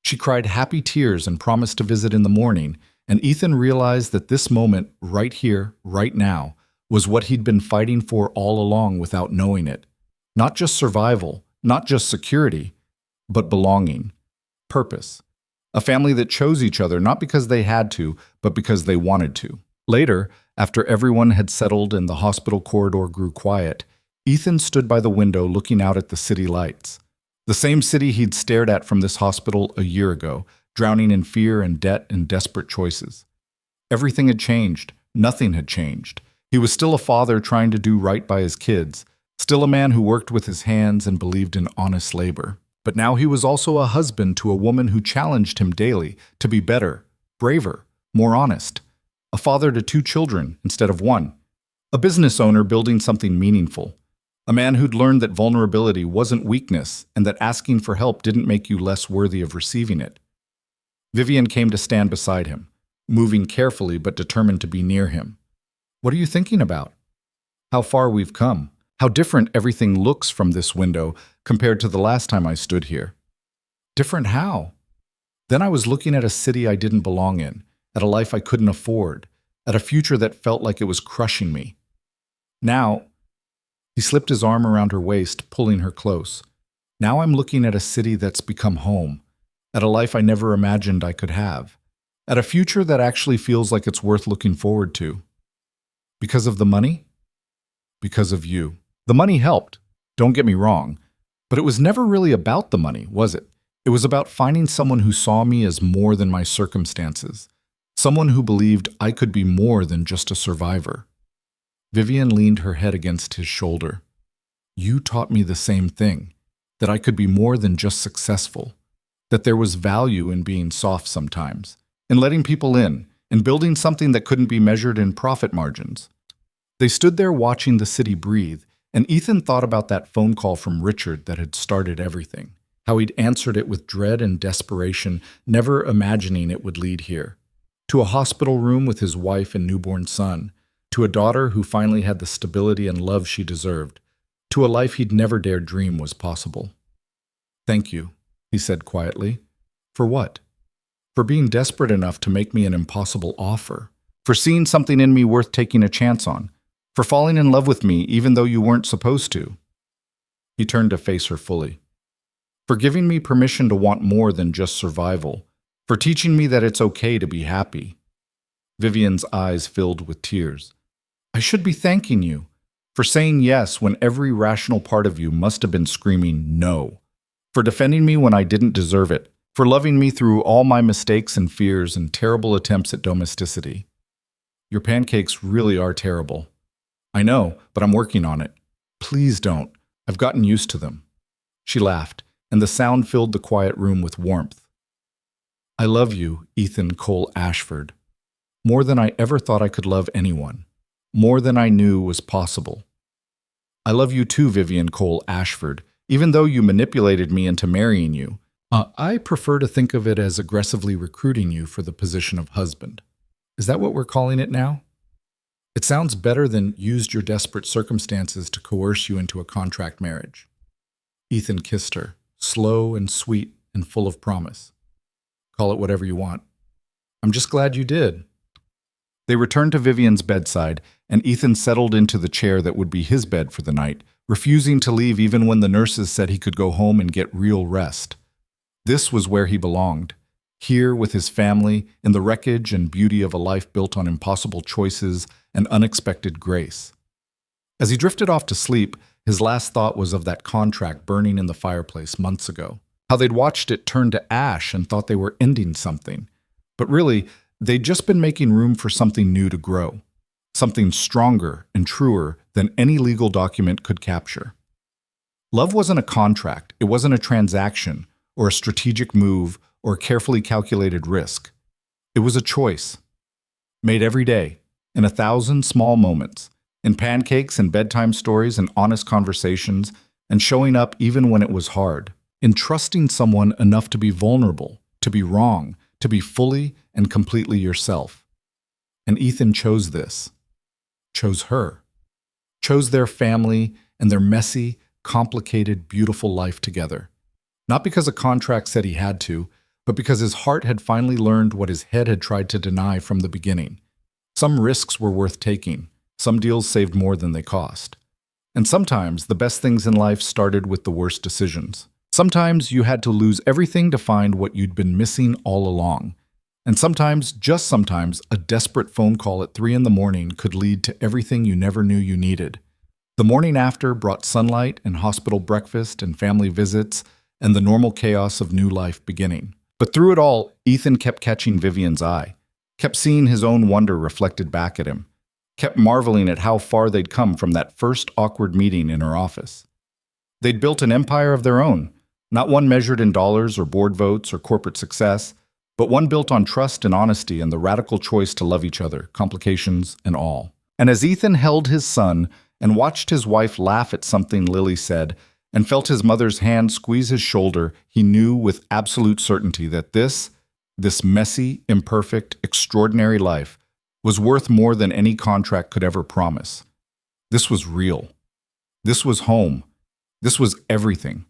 Speaker 1: She cried happy tears and promised to visit in the morning, and Ethan realized that this moment, right here, right now, was what he'd been fighting for all along without knowing it. Not just survival, not just security, but belonging. Purpose. A family that chose each other not because they had to, but because they wanted to. Later, after everyone had settled and the hospital corridor grew quiet, Ethan stood by the window looking out at the city lights. The same city he'd stared at from this hospital a year ago, drowning in fear and debt and desperate choices. Everything had changed. Nothing had changed. He was still a father trying to do right by his kids, still a man who worked with his hands and believed in honest labor. But now he was also a husband to a woman who challenged him daily to be better, braver, more honest. A father to two children instead of one. A business owner building something meaningful. A man who'd learned that vulnerability wasn't weakness and that asking for help didn't make you less worthy of receiving it. Vivian came to stand beside him, moving carefully but determined to be near him. What are you thinking about? How far we've come. How different everything looks from this window compared to the last time I stood here. Different how? Then I was looking at a city I didn't belong in, at a life I couldn't afford, at a future that felt like it was crushing me. Now, he slipped his arm around her waist, pulling her close. Now I'm looking at a city that's become home, at a life I never imagined I could have, at a future that actually feels like it's worth looking forward to. Because of the money? Because of you. The money helped, don't get me wrong, but it was never really about the money, was it? It was about finding someone who saw me as more than my circumstances, someone who believed I could be more than just a survivor. Vivian leaned her head against his shoulder. You taught me the same thing, that I could be more than just successful, that there was value in being soft sometimes, in letting people in building something that couldn't be measured in profit margins. They stood there watching the city breathe, and Ethan thought about that phone call from Richard that had started everything, how he'd answered it with dread and desperation, never imagining it would lead here. To a hospital room with his wife and newborn son, to a daughter who finally had the stability and love she deserved, to a life he'd never dared dream was possible. Thank you, he said quietly. For what? For being desperate enough to make me an impossible offer, for seeing something in me worth taking a chance on, for falling in love with me even though you weren't supposed to. He turned to face her fully. For giving me permission to want more than just survival, for teaching me that it's okay to be happy. Vivian's eyes filled with tears. I should be thanking you for saying yes when every rational part of you must have been screaming no, for defending me when I didn't deserve it, for loving me through all my mistakes and fears and terrible attempts at domesticity. Your pancakes really are terrible. I know, but I'm working on it. Please don't. I've gotten used to them. She laughed, and the sound filled the quiet room with warmth. I love you, Ethan Cole Ashford, more than I ever thought I could love anyone, more than I knew was possible. I love you too, Vivian Cole Ashford, even though you manipulated me into marrying you. I prefer to think of it as aggressively recruiting you for the position of husband. Is that what we're calling it now? It sounds better than used your desperate circumstances to coerce you into a contract marriage. Ethan kissed her, slow and sweet and full of promise. Call it whatever you want. I'm just glad you did. They returned to Vivian's bedside, and Ethan settled into the chair that would be his bed for the night, refusing to leave even when the nurses said he could go home and get real rest. This was where he belonged, here with his family, in the wreckage and beauty of a life built on impossible choices and unexpected grace. As he drifted off to sleep, his last thought was of that contract burning in the fireplace months ago, how they'd watched it turn to ash and thought they were ending something. But really, they'd just been making room for something new to grow, something stronger and truer than any legal document could capture. Love wasn't a contract, it wasn't a transaction, or a strategic move, or a carefully calculated risk. It was a choice, made every day, in 1,000 small moments, in pancakes and bedtime stories and honest conversations, and showing up even when it was hard, in trusting someone enough to be vulnerable, to be wrong, to be fully and completely yourself. And Ethan chose this, chose her, chose their family and their messy, complicated, beautiful life together. Not because a contract said he had to, but because his heart had finally learned what his head had tried to deny from the beginning. Some risks were worth taking. Some deals saved more than they cost. And sometimes the best things in life started with the worst decisions. Sometimes you had to lose everything to find what you'd been missing all along. And sometimes, just sometimes, a desperate phone call at 3 a.m. could lead to everything you never knew you needed. The morning after brought sunlight and hospital breakfast and family visits and the normal chaos of new life beginning. But through it all, Ethan kept catching Vivian's eye, kept seeing his own wonder reflected back at him, kept marveling at how far they'd come from that first awkward meeting in her office. They'd built an empire of their own, not one measured in dollars or board votes or corporate success, but one built on trust and honesty and the radical choice to love each other, complications and all. And as Ethan held his son and watched his wife laugh at something Lily said and felt his mother's hand squeeze his shoulder, he knew with absolute certainty that this messy, imperfect, extraordinary life was worth more than any contract could ever promise. This was real. This was home. This was everything.